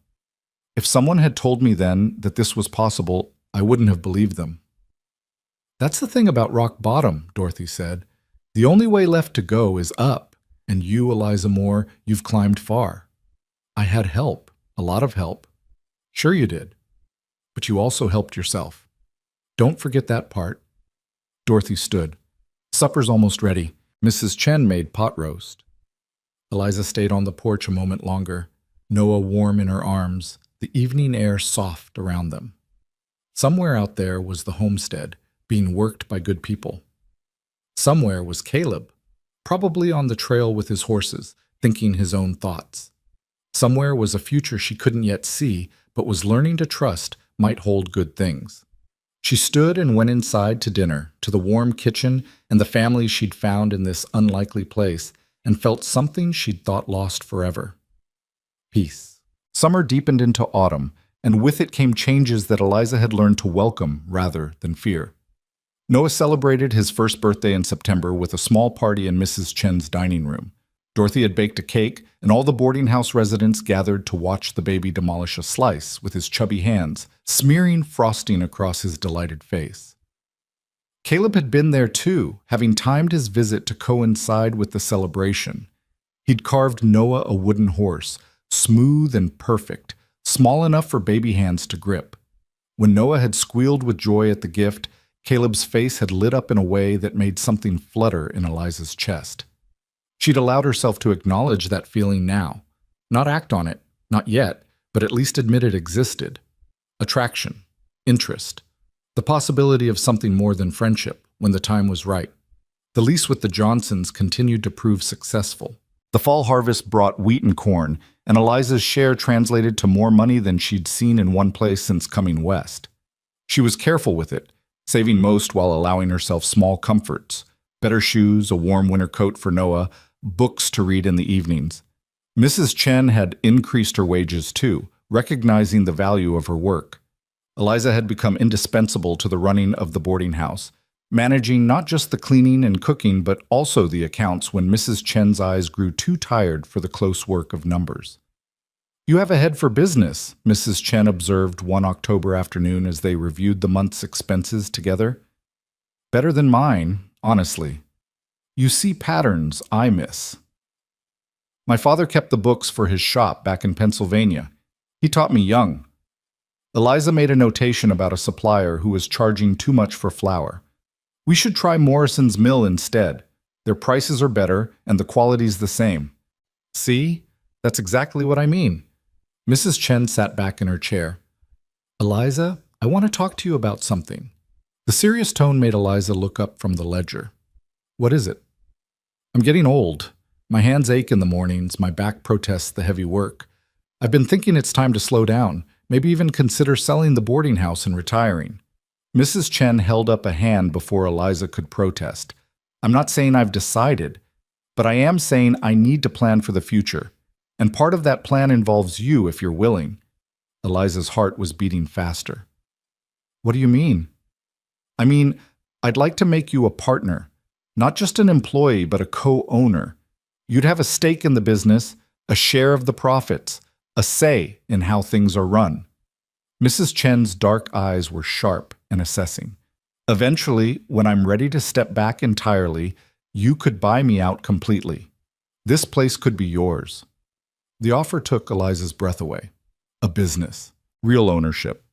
If someone had told me then that this was possible, I wouldn't have believed them. That's the thing about rock bottom, Dorothy said. The only way left to go is up, and you, Eliza Moore, you've climbed far. I had help, a lot of help. Sure you did. But you also helped yourself. Don't forget that part. Dorothy stood. Supper's almost ready. Mrs. Chen made pot roast. Eliza stayed on the porch a moment longer, Noah warm in her arms, the evening air soft around them. Somewhere out there was the homestead, being worked by good people. Somewhere was Caleb, probably on the trail with his horses, thinking his own thoughts. Somewhere was a future she couldn't yet see, but was learning to trust might hold good things. She stood and went inside to dinner, to the warm kitchen and the family she'd found in this unlikely place, and felt something she'd thought lost forever. Peace. Summer deepened into autumn, and with it came changes that Eliza had learned to welcome rather than fear. Noah celebrated his first birthday in September with a small party in Mrs. Chen's dining room. Dorothy had baked a cake, and all the boarding house residents gathered to watch the baby demolish a slice with his chubby hands, smearing frosting across his delighted face. Caleb had been there too, having timed his visit to coincide with the celebration. He'd carved Noah a wooden horse, smooth and perfect, small enough for baby hands to grip. When Noah had squealed with joy at the gift, Caleb's face had lit up in a way that made something flutter in Eliza's chest. She'd allowed herself to acknowledge that feeling now. Not act on it, not yet, but at least admit it existed. Attraction, interest, the possibility of something more than friendship when the time was right. The lease with the Johnsons continued to prove successful. The fall harvest brought wheat and corn, and Eliza's share translated to more money than she'd seen in one place since coming west. She was careful with it, saving most while allowing herself small comforts, better shoes, a warm winter coat for Noah, books to read in the evenings. Mrs. Chen had increased her wages too, recognizing the value of her work. Eliza had become indispensable to the running of the boarding house, managing not just the cleaning and cooking but also the accounts when Mrs. Chen's eyes grew too tired for the close work of numbers. "You have a head for business," Mrs. Chen observed one October afternoon as they reviewed the month's expenses together. "Better than mine, honestly. You see patterns I miss." "My father kept the books for his shop back in Pennsylvania. He taught me young." Eliza made a notation about a supplier who was charging too much for flour. "We should try Morrison's Mill instead. Their prices are better and the quality's the same." "See? That's exactly what I mean." Mrs. Chen sat back in her chair. "Eliza, I want to talk to you about something." The serious tone made Eliza look up from the ledger. "What is it?" "I'm getting old. My hands ache in the mornings, my back protests the heavy work. I've been thinking it's time to slow down, maybe even consider selling the boarding house and retiring." Mrs. Chen held up a hand before Eliza could protest. "I'm not saying I've decided, but I am saying I need to plan for the future. And part of that plan involves you if you're willing." Eliza's heart was beating faster. "What do you mean?" "I mean, I'd like to make you a partner. Not just an employee, but a co-owner. You'd have a stake in the business, a share of the profits, a say in how things are run." Mrs. Chen's dark eyes were sharp and assessing. "Eventually, when I'm ready to step back entirely, you could buy me out completely. This place could be yours." The offer took Eliza's breath away. A business, real ownership,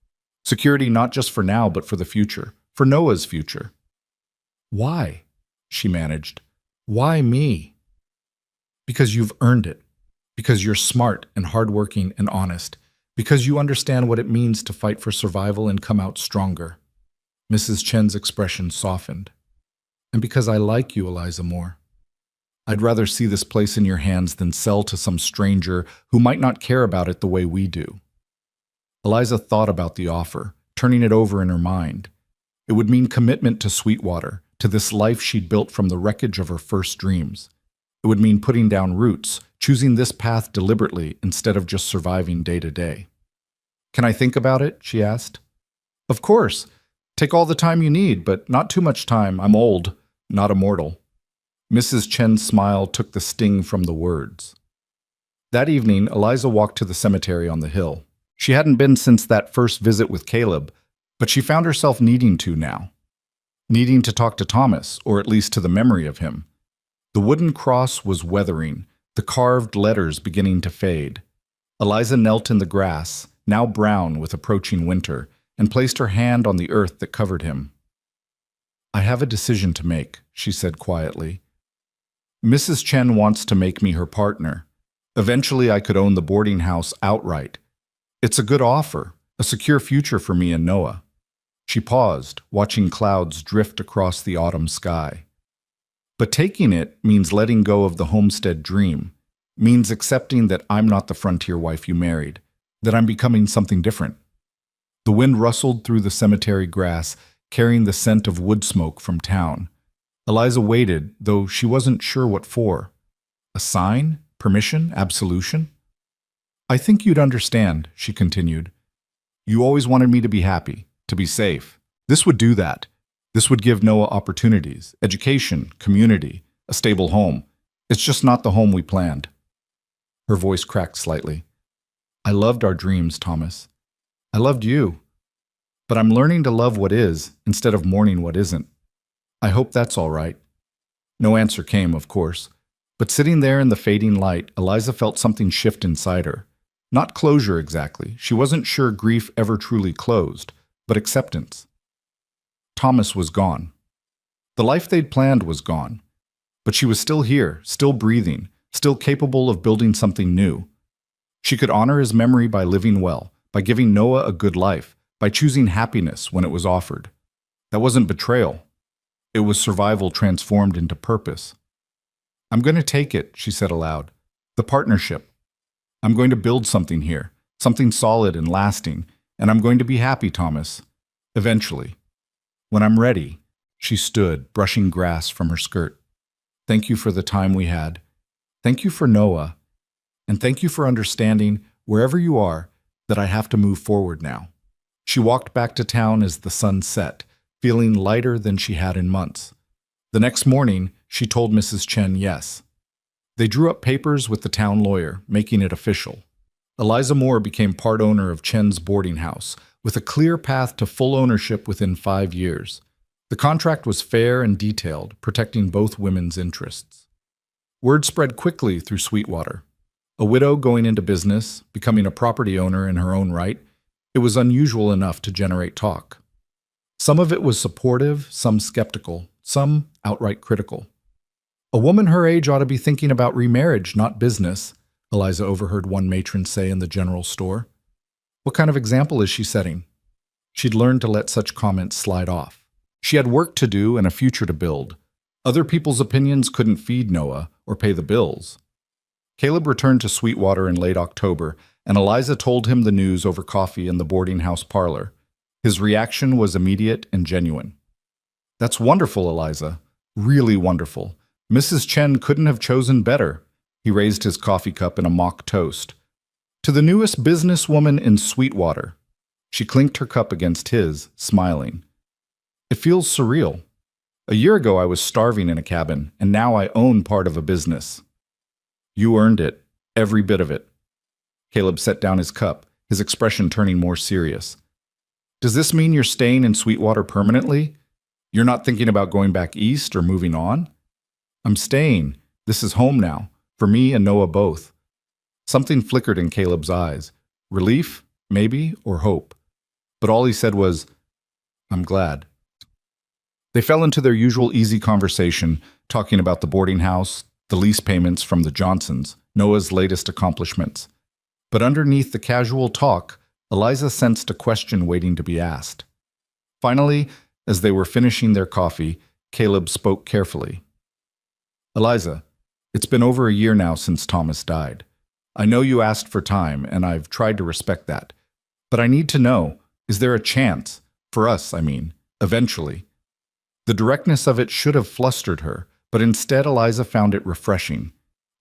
security not just for now but for the future, for Noah's future. "Why?" she managed. "Why me?" "Because you've earned it. Because you're smart and hardworking and honest. Because you understand what it means to fight for survival and come out stronger." Mrs. Chen's expression softened. "And because I like you, Eliza, more. I'd rather see this place in your hands than sell to some stranger who might not care about it the way we do." Eliza thought about the offer, turning it over in her mind. It would mean commitment to Sweetwater, to this life she'd built from the wreckage of her first dreams. It would mean putting down roots, choosing this path deliberately instead of just surviving day to day. "Can I think about it?" she asked. "Of course. Take all the time you need, but not too much time. I'm old, not immortal." Mrs. Chen's smile took the sting from the words. That evening, Eliza walked to the cemetery on the hill. She hadn't been since that first visit with Caleb, but she found herself needing to now. Needing to talk to Thomas, or at least to the memory of him. The wooden cross was weathering, the carved letters beginning to fade. Eliza knelt in the grass, now brown with approaching winter, and placed her hand on the earth that covered him. "I have a decision to make," she said quietly. "Mrs. Chen wants to make me her partner. Eventually I could own the boarding house outright. It's a good offer, a secure future for me and Noah." She paused, watching clouds drift across the autumn sky. "But taking it means letting go of the homestead dream, means accepting that I'm not the frontier wife you married, that I'm becoming something different." The wind rustled through the cemetery grass, carrying the scent of wood smoke from town. Eliza waited, though she wasn't sure what for. A sign? Permission? Absolution? "I think you'd understand," she continued. "You always wanted me to be happy, to be safe. This would do that. This would give Noah opportunities, education, community, a stable home. It's just not the home we planned." Her voice cracked slightly. "I loved our dreams, Thomas. I loved you. But I'm learning to love what is instead of mourning what isn't. I hope that's all right." No answer came, of course, But sitting there in the fading light, Eliza felt something shift inside her. Not closure exactly. She wasn't sure grief ever truly closed, but acceptance. Thomas was gone. The life they'd planned was gone. But she was still here, still breathing, still capable of building something new. She could honor his memory by living well, by giving Noah a good life, by choosing happiness when it was offered. That wasn't betrayal. It was survival transformed into purpose. "I'm going to take it," she said aloud. "The partnership. I'm going to build something here, something solid and lasting, and I'm going to be happy, Thomas. Eventually. When I'm ready." She stood, brushing grass from her skirt. "Thank you for the time we had. Thank you for Noah. And thank you for understanding, wherever you are, that I have to move forward now." She walked back to town as the sun set, feeling lighter than she had in months. The next morning, she told Mrs. Chen yes. They drew up papers with the town lawyer, making it official. Eliza Moore became part owner of Chen's boarding house, with a clear path to full ownership within 5 years. The contract was fair and detailed, protecting both women's interests. Word spread quickly through Sweetwater. A widow going into business, becoming a property owner in her own right, it was unusual enough to generate talk. Some of it was supportive, some skeptical, some outright critical. "A woman her age ought to be thinking about remarriage, not business," Eliza overheard one matron say in the general store. What kind of example is she setting? She'd learned to let such comments slide off. She had work to do and a future to build. Other people's opinions couldn't feed Noah or pay the bills. Caleb returned to Sweetwater in late October, and Eliza told him the news over coffee in the boarding house parlor. His reaction was immediate and genuine. "That's wonderful, Eliza. Really wonderful. Mrs. Chen couldn't have chosen better." He raised his coffee cup in a mock toast. "To the newest businesswoman in Sweetwater." She clinked her cup against his, smiling. "It feels surreal. A year ago I was starving in a cabin, and now I own part of a business." "You earned it. Every bit of it." Caleb set down his cup, his expression turning more serious. "Does this mean you're staying in Sweetwater permanently? You're not thinking about going back east or moving on?" "I'm staying. This is home now, for me and Noah both." Something flickered in Caleb's eyes. Relief, maybe, or hope. But all he said was, "I'm glad." They fell into their usual easy conversation, talking about the boarding house, the lease payments from the Johnsons, Noah's latest accomplishments. But underneath the casual talk, Eliza sensed a question waiting to be asked. Finally, as they were finishing their coffee, Caleb spoke carefully. "Eliza, it's been over a year now since Thomas died. I know you asked for time, and I've tried to respect that. But I need to know, is there a chance, for us, I mean, eventually?" The directness of it should have flustered her, but instead Eliza found it refreshing.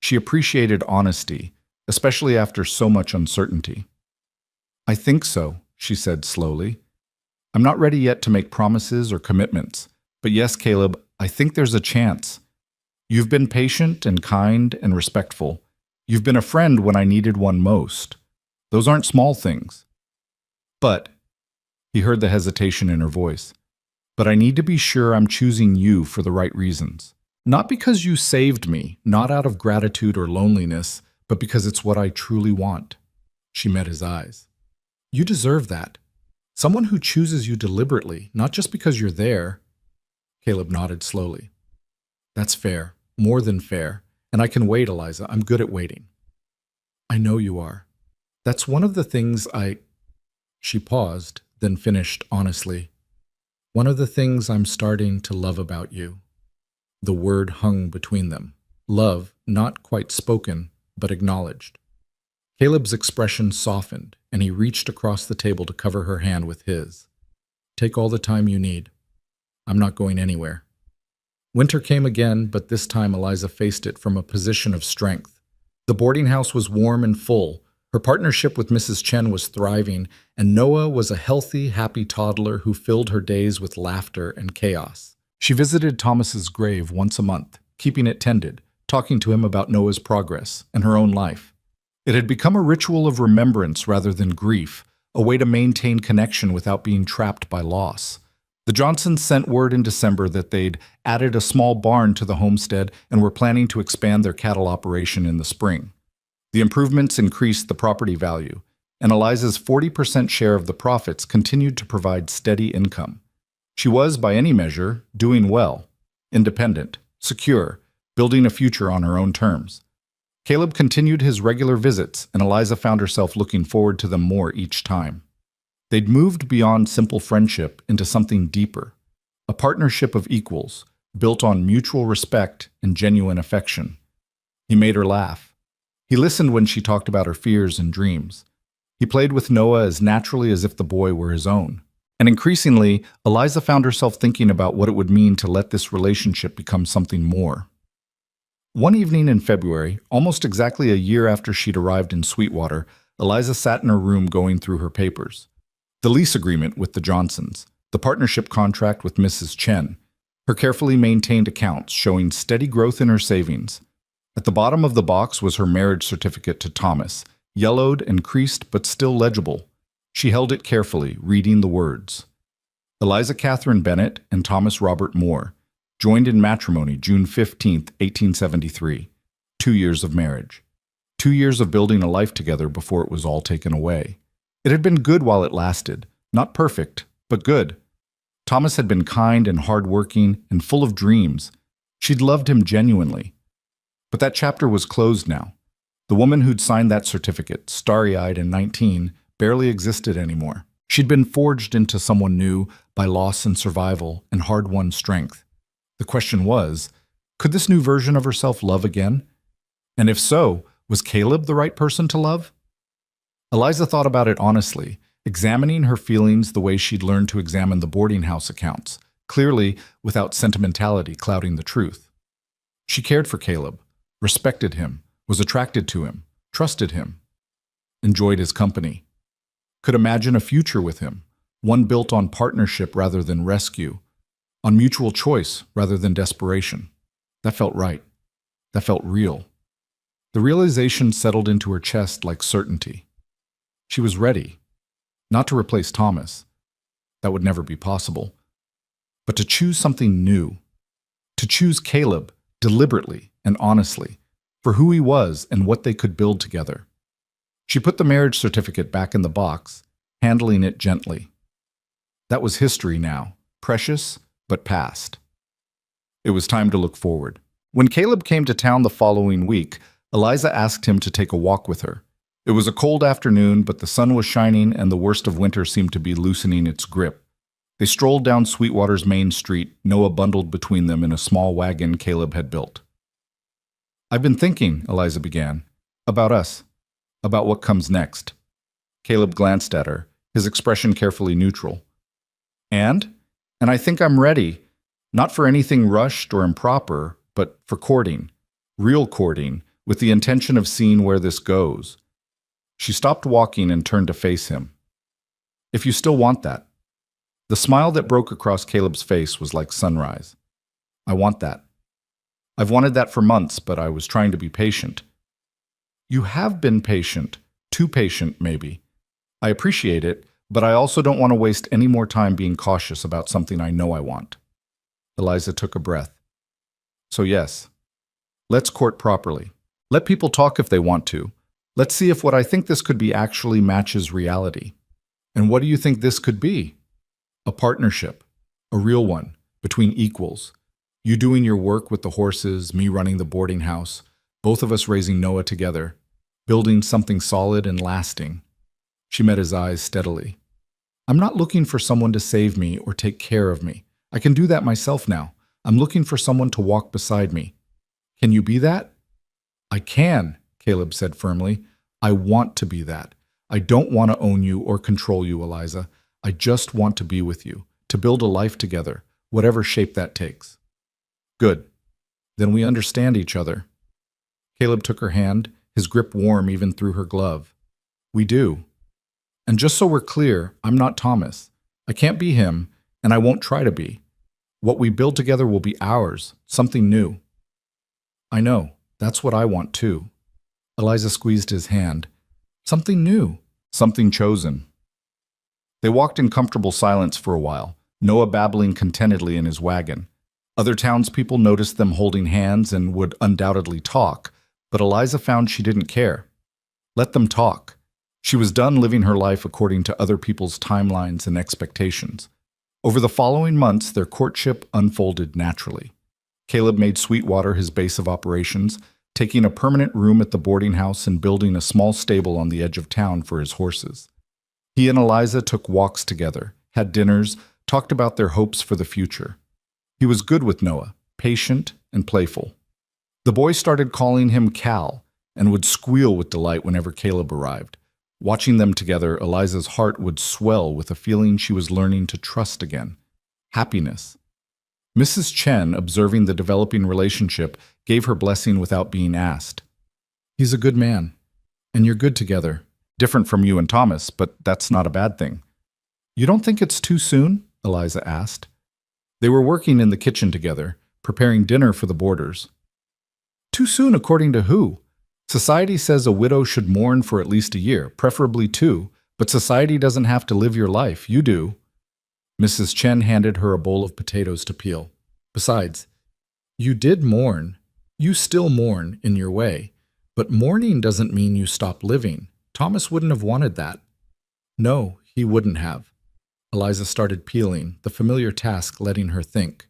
She appreciated honesty, especially after so much uncertainty. "I think so," she said slowly. "I'm not ready yet to make promises or commitments, but yes, Caleb, I think there's a chance. You've been patient and kind and respectful. You've been a friend when I needed one most. Those aren't small things. But," he heard the hesitation in her voice, "but I need to be sure I'm choosing you for the right reasons. Not because you saved me, not out of gratitude or loneliness, but because it's what I truly want." She met his eyes. "You deserve that. Someone who chooses you deliberately, not just because you're there." Caleb nodded slowly. "That's fair, more than fair, and I can wait, Eliza. I'm good at waiting." "I know you are. That's one of the things She paused, then finished honestly. "One of the things I'm starting to love about you." The word hung between them. Love, not quite spoken, but acknowledged. Caleb's expression softened, and he reached across the table to cover her hand with his. "Take all the time you need. I'm not going anywhere." Winter came again, but this time Eliza faced it from a position of strength. The boarding house was warm and full. Her partnership with Mrs. Chen was thriving, and Noah was a healthy, happy toddler who filled her days with laughter and chaos. She visited Thomas's grave once a month, keeping it tended, talking to him about Noah's progress and her own life. It had become a ritual of remembrance rather than grief, a way to maintain connection without being trapped by loss. The Johnsons sent word in December that they'd added a small barn to the homestead and were planning to expand their cattle operation in the spring. The improvements increased the property value, and Eliza's 40% share of the profits continued to provide steady income. She was, by any measure, doing well, independent, secure, building a future on her own terms. Caleb continued his regular visits, and Eliza found herself looking forward to them more each time. They'd moved beyond simple friendship into something deeper, a partnership of equals, built on mutual respect and genuine affection. He made her laugh. He listened when she talked about her fears and dreams. He played with Noah as naturally as if the boy were his own. And increasingly, Eliza found herself thinking about what it would mean to let this relationship become something more. One evening in February, almost exactly a year after she'd arrived in Sweetwater, Eliza sat in her room going through her papers. The lease agreement with the Johnsons, the partnership contract with Mrs. Chen, her carefully maintained accounts showing steady growth in her savings. At the bottom of the box was her marriage certificate to Thomas, yellowed and creased but still legible. She held it carefully, reading the words. Eliza Catherine Bennett and Thomas Robert Moore, joined in matrimony June 15, 1873. 2 years of marriage. 2 years of building a life together before it was all taken away. It had been good while it lasted. Not perfect, but good. Thomas had been kind and hard-working and full of dreams. She'd loved him genuinely. But that chapter was closed now. The woman who'd signed that certificate, starry-eyed and 19, barely existed anymore. She'd been forged into someone new by loss and survival and hard-won strength. The question was, could this new version of herself love again? And if so, was Caleb the right person to love? Eliza thought about it honestly, examining her feelings the way she'd learned to examine the boarding house accounts, clearly without sentimentality clouding the truth. She cared for Caleb, respected him, was attracted to him, trusted him, enjoyed his company, could imagine a future with him, one built on partnership rather than rescue, on mutual choice rather than desperation. That felt right. That felt real. The realization settled into her chest like certainty. She was ready, not to replace Thomas. That would never be possible. But to choose something new. To choose Caleb deliberately and honestly for who he was and what they could build together. She put the marriage certificate back in the box, handling it gently. That was history now, precious but past. It was time to look forward. When Caleb came to town the following week, Eliza asked him to take a walk with her. It was a cold afternoon, but the sun was shining and the worst of winter seemed to be loosening its grip. They strolled down Sweetwater's main street, Noah bundled between them in a small wagon Caleb had built. "I've been thinking," Eliza began, "about us, about what comes next." Caleb glanced at her, his expression carefully neutral. And I think I'm ready, not for anything rushed or improper, but for courting, real courting, with the intention of seeing where this goes. She stopped walking and turned to face him. "If you still want that." The smile that broke across Caleb's face was like sunrise. "I want that. I've wanted that for months, but I was trying to be patient." "You have been patient, too patient, maybe. I appreciate it, but I also don't want to waste any more time being cautious about something I know I want." Eliza took a breath. "So yes, let's court properly. Let people talk if they want to. Let's see if what I think this could be actually matches reality. And what do you think this could be? A partnership, a real one, between equals. You doing your work with the horses, me running the boarding house, both of us raising Noah together, building something solid and lasting." She met his eyes steadily. "I'm not looking for someone to save me or take care of me. I can do that myself now. I'm looking for someone to walk beside me. Can you be that?" "I can," Caleb said firmly. "I want to be that. I don't want to own you or control you, Eliza. I just want to be with you, to build a life together, whatever shape that takes." "Good. Then we understand each other." Caleb took her hand, his grip warm even through her glove. "We do. And just so we're clear, I'm not Thomas. I can't be him, and I won't try to be. What we build together will be ours, something new." "I know. That's what I want too." Eliza squeezed his hand. "Something new, something chosen." They walked in comfortable silence for a while, Noah babbling contentedly in his wagon. Other townspeople noticed them holding hands and would undoubtedly talk, but Eliza found she didn't care. Let them talk. She was done living her life according to other people's timelines and expectations. Over the following months, their courtship unfolded naturally. Caleb made Sweetwater his base of operations, taking a permanent room at the boarding house and building a small stable on the edge of town for his horses. He and Eliza took walks together, had dinners, talked about their hopes for the future. He was good with Noah, patient and playful. The boy started calling him Cal and would squeal with delight whenever Caleb arrived. Watching them together, Eliza's heart would swell with a feeling she was learning to trust again. Happiness. Mrs. Chen, observing the developing relationship, gave her blessing without being asked. "He's a good man, and you're good together. Different from you and Thomas, but that's not a bad thing." "You don't think it's too soon?" Eliza asked. They were working in the kitchen together, preparing dinner for the boarders. "Too soon according to who? Society says a widow should mourn for at least a year, preferably 2, but society doesn't have to live your life. You do." Mrs. Chen handed her a bowl of potatoes to peel. "Besides, you did mourn. You still mourn in your way, but mourning doesn't mean you stop living. Thomas wouldn't have wanted that." "No, he wouldn't have." Eliza started peeling, the familiar task letting her think.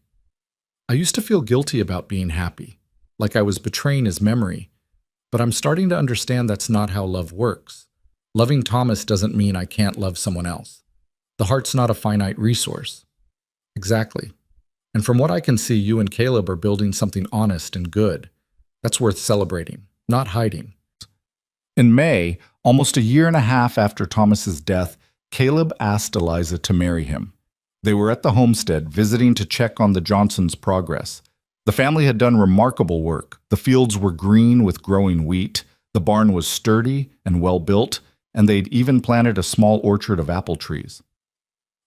"I used to feel guilty about being happy, like I was betraying his memory, but I'm starting to understand that's not how love works. Loving Thomas doesn't mean I can't love someone else. The heart's not a finite resource." "Exactly. And from what I can see, you and Caleb are building something honest and good. That's worth celebrating, not hiding." In May, almost a year and a half after Thomas's death, Caleb asked Eliza to marry him. They were at the homestead, visiting to check on the Johnsons' progress. The family had done remarkable work. The fields were green with growing wheat, the barn was sturdy and well built, and they'd even planted a small orchard of apple trees.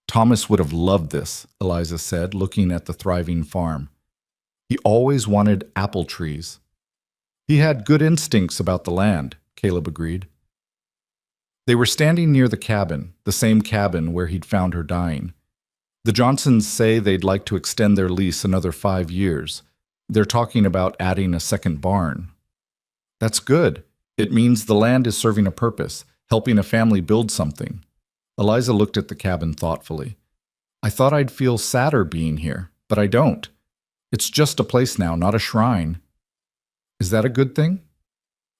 "Thomas would have loved this," Eliza said, looking at the thriving farm. "He always wanted apple trees." "He had good instincts about the land," Caleb agreed. They were standing near the cabin, the same cabin where he'd found her dying. "The Johnsons say they'd like to extend their lease another 5 years. They're talking about adding a second barn." "That's good. It means the land is serving a purpose, helping a family build something." Eliza looked at the cabin thoughtfully. "I thought I'd feel sadder being here, but I don't. It's just a place now, not a shrine." "Is that a good thing?"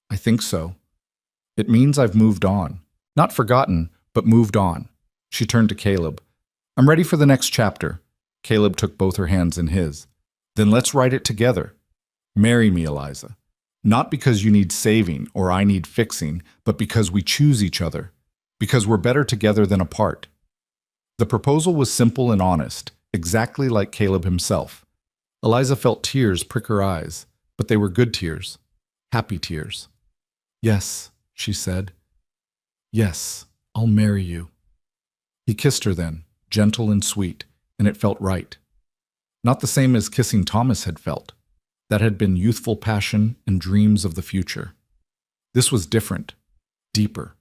"I think so. It means I've moved on. Not forgotten, but moved on." She turned to Caleb. "I'm ready for the next chapter." Caleb took both her hands in his. "Then let's write it together. Marry me, Eliza. Not because you need saving or I need fixing, but because we choose each other. Because we're better together than apart." The proposal was simple and honest, exactly like Caleb himself. Eliza felt tears prick her eyes, but they were good tears, happy tears. "Yes," she said. "Yes, I'll marry you." He kissed her then, gentle and sweet, and it felt right. Not the same as kissing Thomas had felt. That had been youthful passion and dreams of the future. This was different, deeper,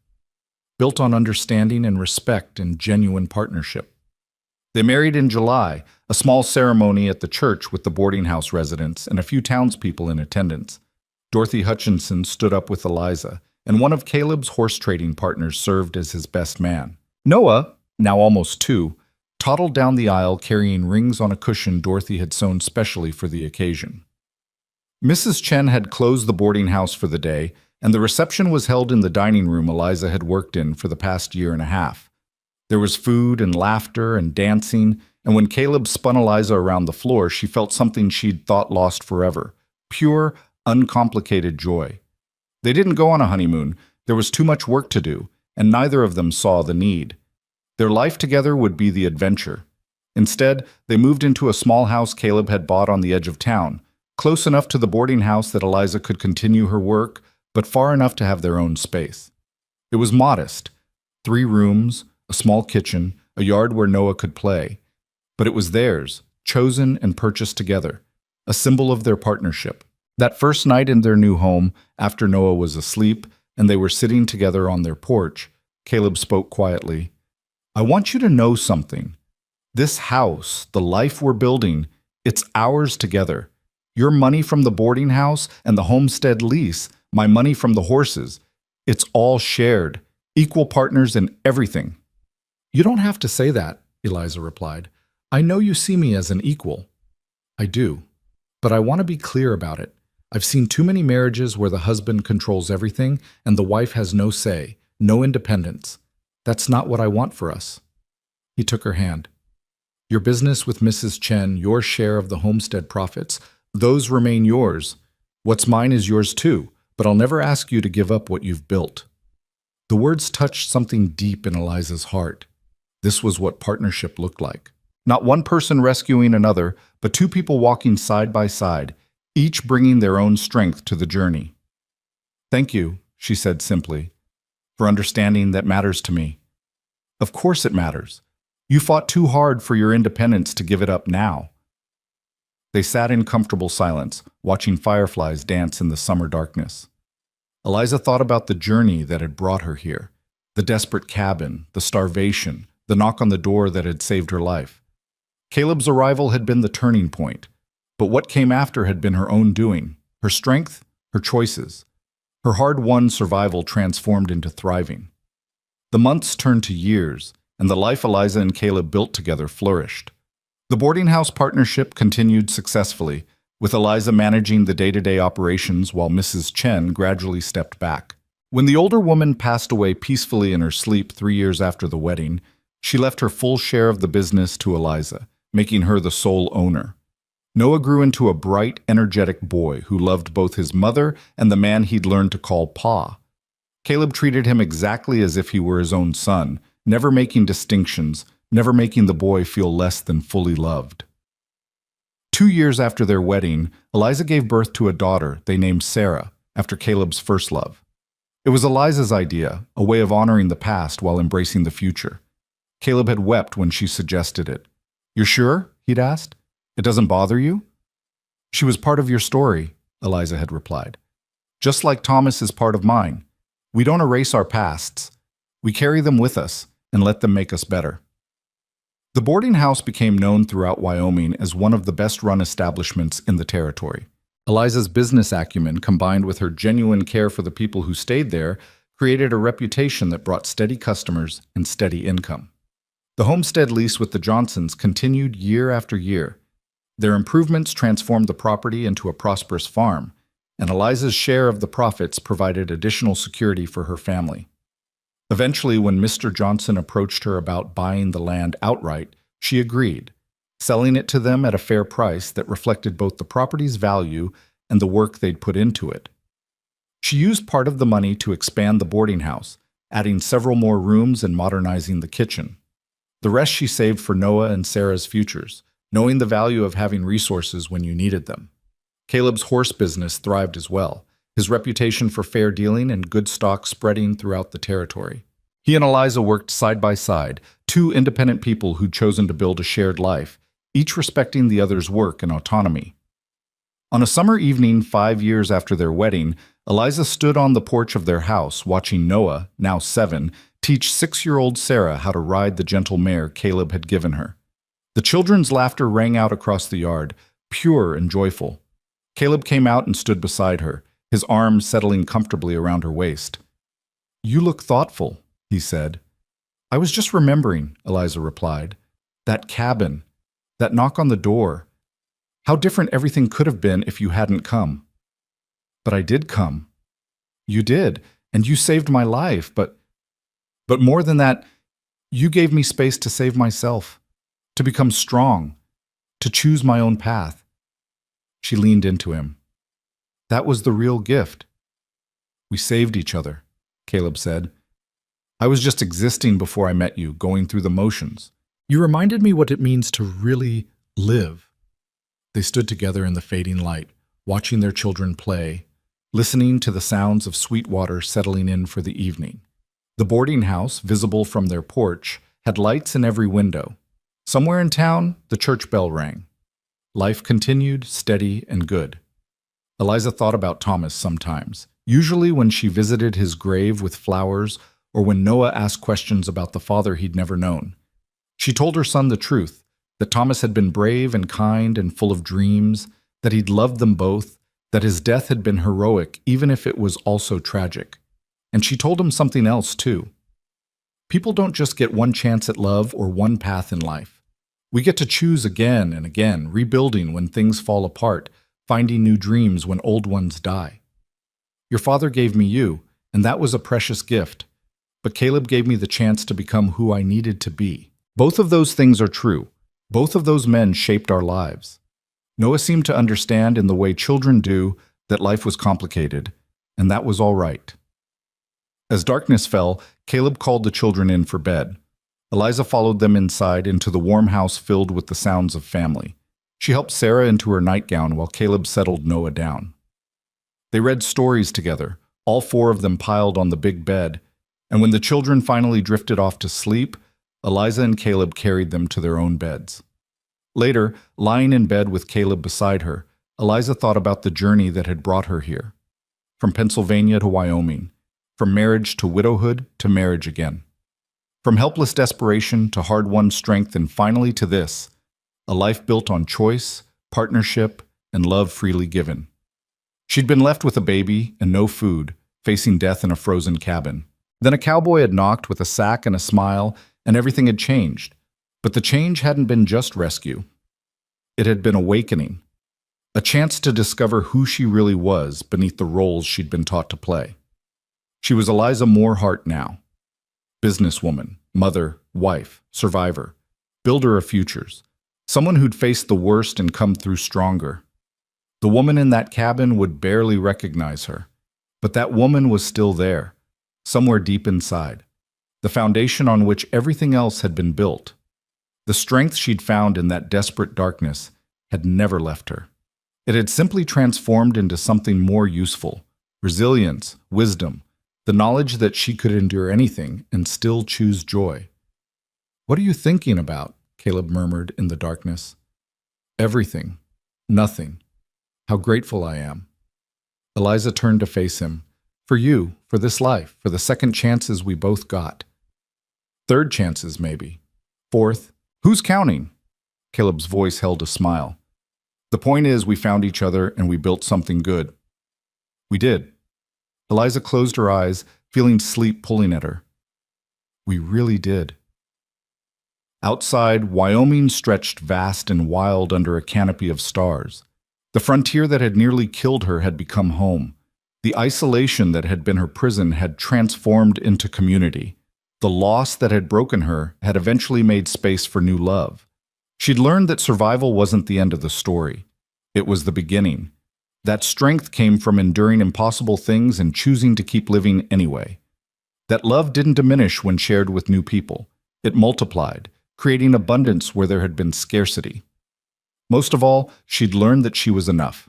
built on understanding and respect and genuine partnership. They married in July, a small ceremony at the church with the boarding house residents and a few townspeople in attendance. Dorothy Hutchinson stood up with Eliza, and one of Caleb's horse trading partners served as his best man. Noah, now almost 2, toddled down the aisle carrying rings on a cushion Dorothy had sewn specially for the occasion. Mrs. Chen had closed the boarding house for the day, and the reception was held in the dining room Eliza had worked in for the past year and a half. There was food and laughter and dancing, and when Caleb spun Eliza around the floor, she felt something she'd thought lost forever, pure, uncomplicated joy. They didn't go on a honeymoon. There was too much work to do, and neither of them saw the need. Their life together would be the adventure. Instead, they moved into a small house Caleb had bought on the edge of town, close enough to the boarding house that Eliza could continue her work, but far enough to have their own space. It was modest, 3 rooms, a small kitchen, a yard where Noah could play. But it was theirs, chosen and purchased together, a symbol of their partnership. That first night in their new home, after Noah was asleep and they were sitting together on their porch, Caleb spoke quietly. "I want you to know something. This house, the life we're building, it's ours together. Your money from the boarding house and the homestead lease, my money from the horses. It's all shared, equal partners in everything. You don't have to say that, Eliza replied. I know you see me as an equal. I do, but I want to be clear about it. I've seen too many marriages where the husband controls everything and the wife has no say, no independence. That's not what I want for us. He took her hand. Your business with Mrs. Chen, your share of the homestead profits, those remain yours. What's mine is yours too, but I'll never ask you to give up what you've built. The words touched something deep in Eliza's heart. This was what partnership looked like. Not one person rescuing another, but two people walking side by side, each bringing their own strength to the journey. Thank you, she said simply, for understanding that matters to me. Of course it matters. You fought too hard for your independence to give it up now. They sat in comfortable silence, watching fireflies dance in the summer darkness. Eliza thought about the journey that had brought her here, the desperate cabin, the starvation, the knock on the door that had saved her life. Caleb's arrival had been the turning point, but what came after had been her own doing, her strength, her choices. Her hard-won survival transformed into thriving. The months turned to years, and the life Eliza and Caleb built together flourished. The boarding house partnership continued successfully, with Eliza managing the day-to-day operations while Mrs. Chen gradually stepped back. When the older woman passed away peacefully in her sleep 3 years after the wedding, she left her full share of the business to Eliza, making her the sole owner. Noah grew into a bright, energetic boy who loved both his mother and the man he'd learned to call Pa. Caleb treated him exactly as if he were his own son, never making distinctions, never making the boy feel less than fully loved. 2 years after their wedding, Eliza gave birth to a daughter they named Sarah, after Caleb's first love. It was Eliza's idea, a way of honoring the past while embracing the future. Caleb had wept when she suggested it. "You're sure?" he'd asked. "It doesn't bother you?" "She was part of your story," Eliza had replied. "Just like Thomas is part of mine. We don't erase our pasts. We carry them with us and let them make us better." The boarding house became known throughout Wyoming as one of the best-run establishments in the territory. Eliza's business acumen, combined with her genuine care for the people who stayed there, created a reputation that brought steady customers and steady income. The homestead lease with the Johnsons continued year after year. Their improvements transformed the property into a prosperous farm, and Eliza's share of the profits provided additional security for her family. Eventually, when Mr. Johnson approached her about buying the land outright, she agreed, selling it to them at a fair price that reflected both the property's value and the work they'd put into it. She used part of the money to expand the boarding house, adding several more rooms and modernizing the kitchen. The rest she saved for Noah and Sarah's futures, knowing the value of having resources when you needed them. Caleb's horse business thrived as well, his reputation for fair dealing and good stock spreading throughout the territory. He and Eliza worked side by side, two independent people who'd chosen to build a shared life, each respecting the other's work and autonomy. On a summer evening 5 years after their wedding, Eliza stood on the porch of their house watching Noah, now 7, teach 6-year-old Sarah how to ride the gentle mare Caleb had given her. The children's laughter rang out across the yard, pure and joyful. Caleb came out and stood beside her, his arms settling comfortably around her waist. "You look thoughtful," he said. "I was just remembering," Eliza replied. "That cabin, that knock on the door. How different everything could have been if you hadn't come." "But I did come." "You did, and you saved my life, but more than that, you gave me space to save myself, to become strong, to choose my own path." She leaned into him. "That was the real gift." "We saved each other," Caleb said. "I was just existing before I met you, going through the motions. You reminded me what it means to really live." They stood together in the fading light, watching their children play, listening to the sounds of sweet water settling in for the evening. The boarding house, visible from their porch, had lights in every window. Somewhere in town, the church bell rang. Life continued, steady and good. Eliza thought about Thomas sometimes, usually when she visited his grave with flowers or when Noah asked questions about the father he'd never known. She told her son the truth, that Thomas had been brave and kind and full of dreams, that he'd loved them both, that his death had been heroic even if it was also tragic. And she told him something else too. People don't just get one chance at love or one path in life. We get to choose again and again, rebuilding when things fall apart, finding new dreams when old ones die. Your father gave me you, and that was a precious gift. But Caleb gave me the chance to become who I needed to be. Both of those things are true. Both of those men shaped our lives. Noah seemed to understand in the way children do that life was complicated, and that was all right. As darkness fell, Caleb called the children in for bed. Eliza followed them inside into the warm house filled with the sounds of family. She helped Sarah into her nightgown while Caleb settled Noah down. They read stories together, all four of them piled on the big bed, and when the children finally drifted off to sleep, Eliza and Caleb carried them to their own beds. Later, lying in bed with Caleb beside her, Eliza thought about the journey that had brought her here. From Pennsylvania to Wyoming, from marriage to widowhood to marriage again. From helpless desperation to hard-won strength, and finally to this, a life built on choice, partnership, and love freely given. She'd been left with a baby and no food, facing death in a frozen cabin. Then a cowboy had knocked with a sack and a smile, and everything had changed. But the change hadn't been just rescue. It had been awakening. A chance to discover who she really was beneath the roles she'd been taught to play. She was Eliza Moorhart now. Businesswoman, mother, wife, survivor, builder of futures. Someone who'd faced the worst and come through stronger. The woman in that cabin would barely recognize her. But that woman was still there, somewhere deep inside. The foundation on which everything else had been built. The strength she'd found in that desperate darkness had never left her. It had simply transformed into something more useful. Resilience, wisdom, the knowledge that she could endure anything and still choose joy. "What are you thinking about?" Caleb murmured in the darkness. "Everything. Nothing. How grateful I am." Eliza turned to face him. "For you, for this life, for the second chances we both got. Third chances, maybe. Fourth. Who's counting?" Caleb's voice held a smile. "The point is, we found each other and we built something good." "We did." Eliza closed her eyes, feeling sleep pulling at her. "We really did." Outside, Wyoming stretched vast and wild under a canopy of stars. The frontier that had nearly killed her had become home. The isolation that had been her prison had transformed into community. The loss that had broken her had eventually made space for new love. She'd learned that survival wasn't the end of the story. It was the beginning. That strength came from enduring impossible things and choosing to keep living anyway. That love didn't diminish when shared with new people. It multiplied, creating abundance where there had been scarcity. Most of all, she'd learned that she was enough.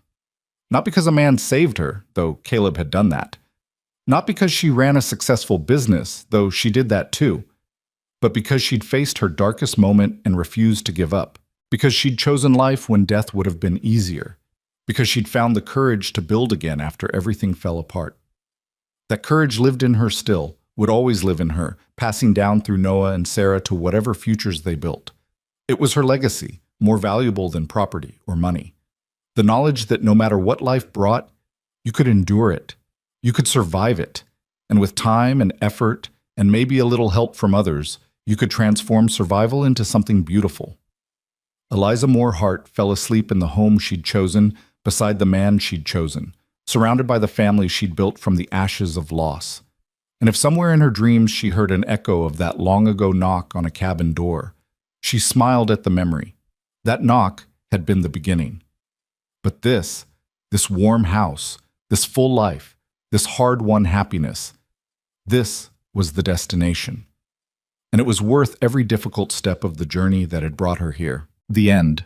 Not because a man saved her, though Caleb had done that. Not because she ran a successful business, though she did that too. But because she'd faced her darkest moment and refused to give up. Because she'd chosen life when death would have been easier. Because she'd found the courage to build again after everything fell apart. That courage lived in her still, would always live in her, passing down through Noah and Sarah to whatever futures they built. It was her legacy, more valuable than property or money. The knowledge that no matter what life brought, you could endure it. You could survive it. And with time and effort, and maybe a little help from others, you could transform survival into something beautiful. Eliza Moorhart fell asleep in the home she'd chosen, beside the man she'd chosen, surrounded by the family she'd built from the ashes of loss. And if somewhere in her dreams she heard an echo of that long-ago knock on a cabin door, she smiled at the memory. That knock had been the beginning. But this warm house, this full life, this hard-won happiness, this was the destination. And it was worth every difficult step of the journey that had brought her here. The end.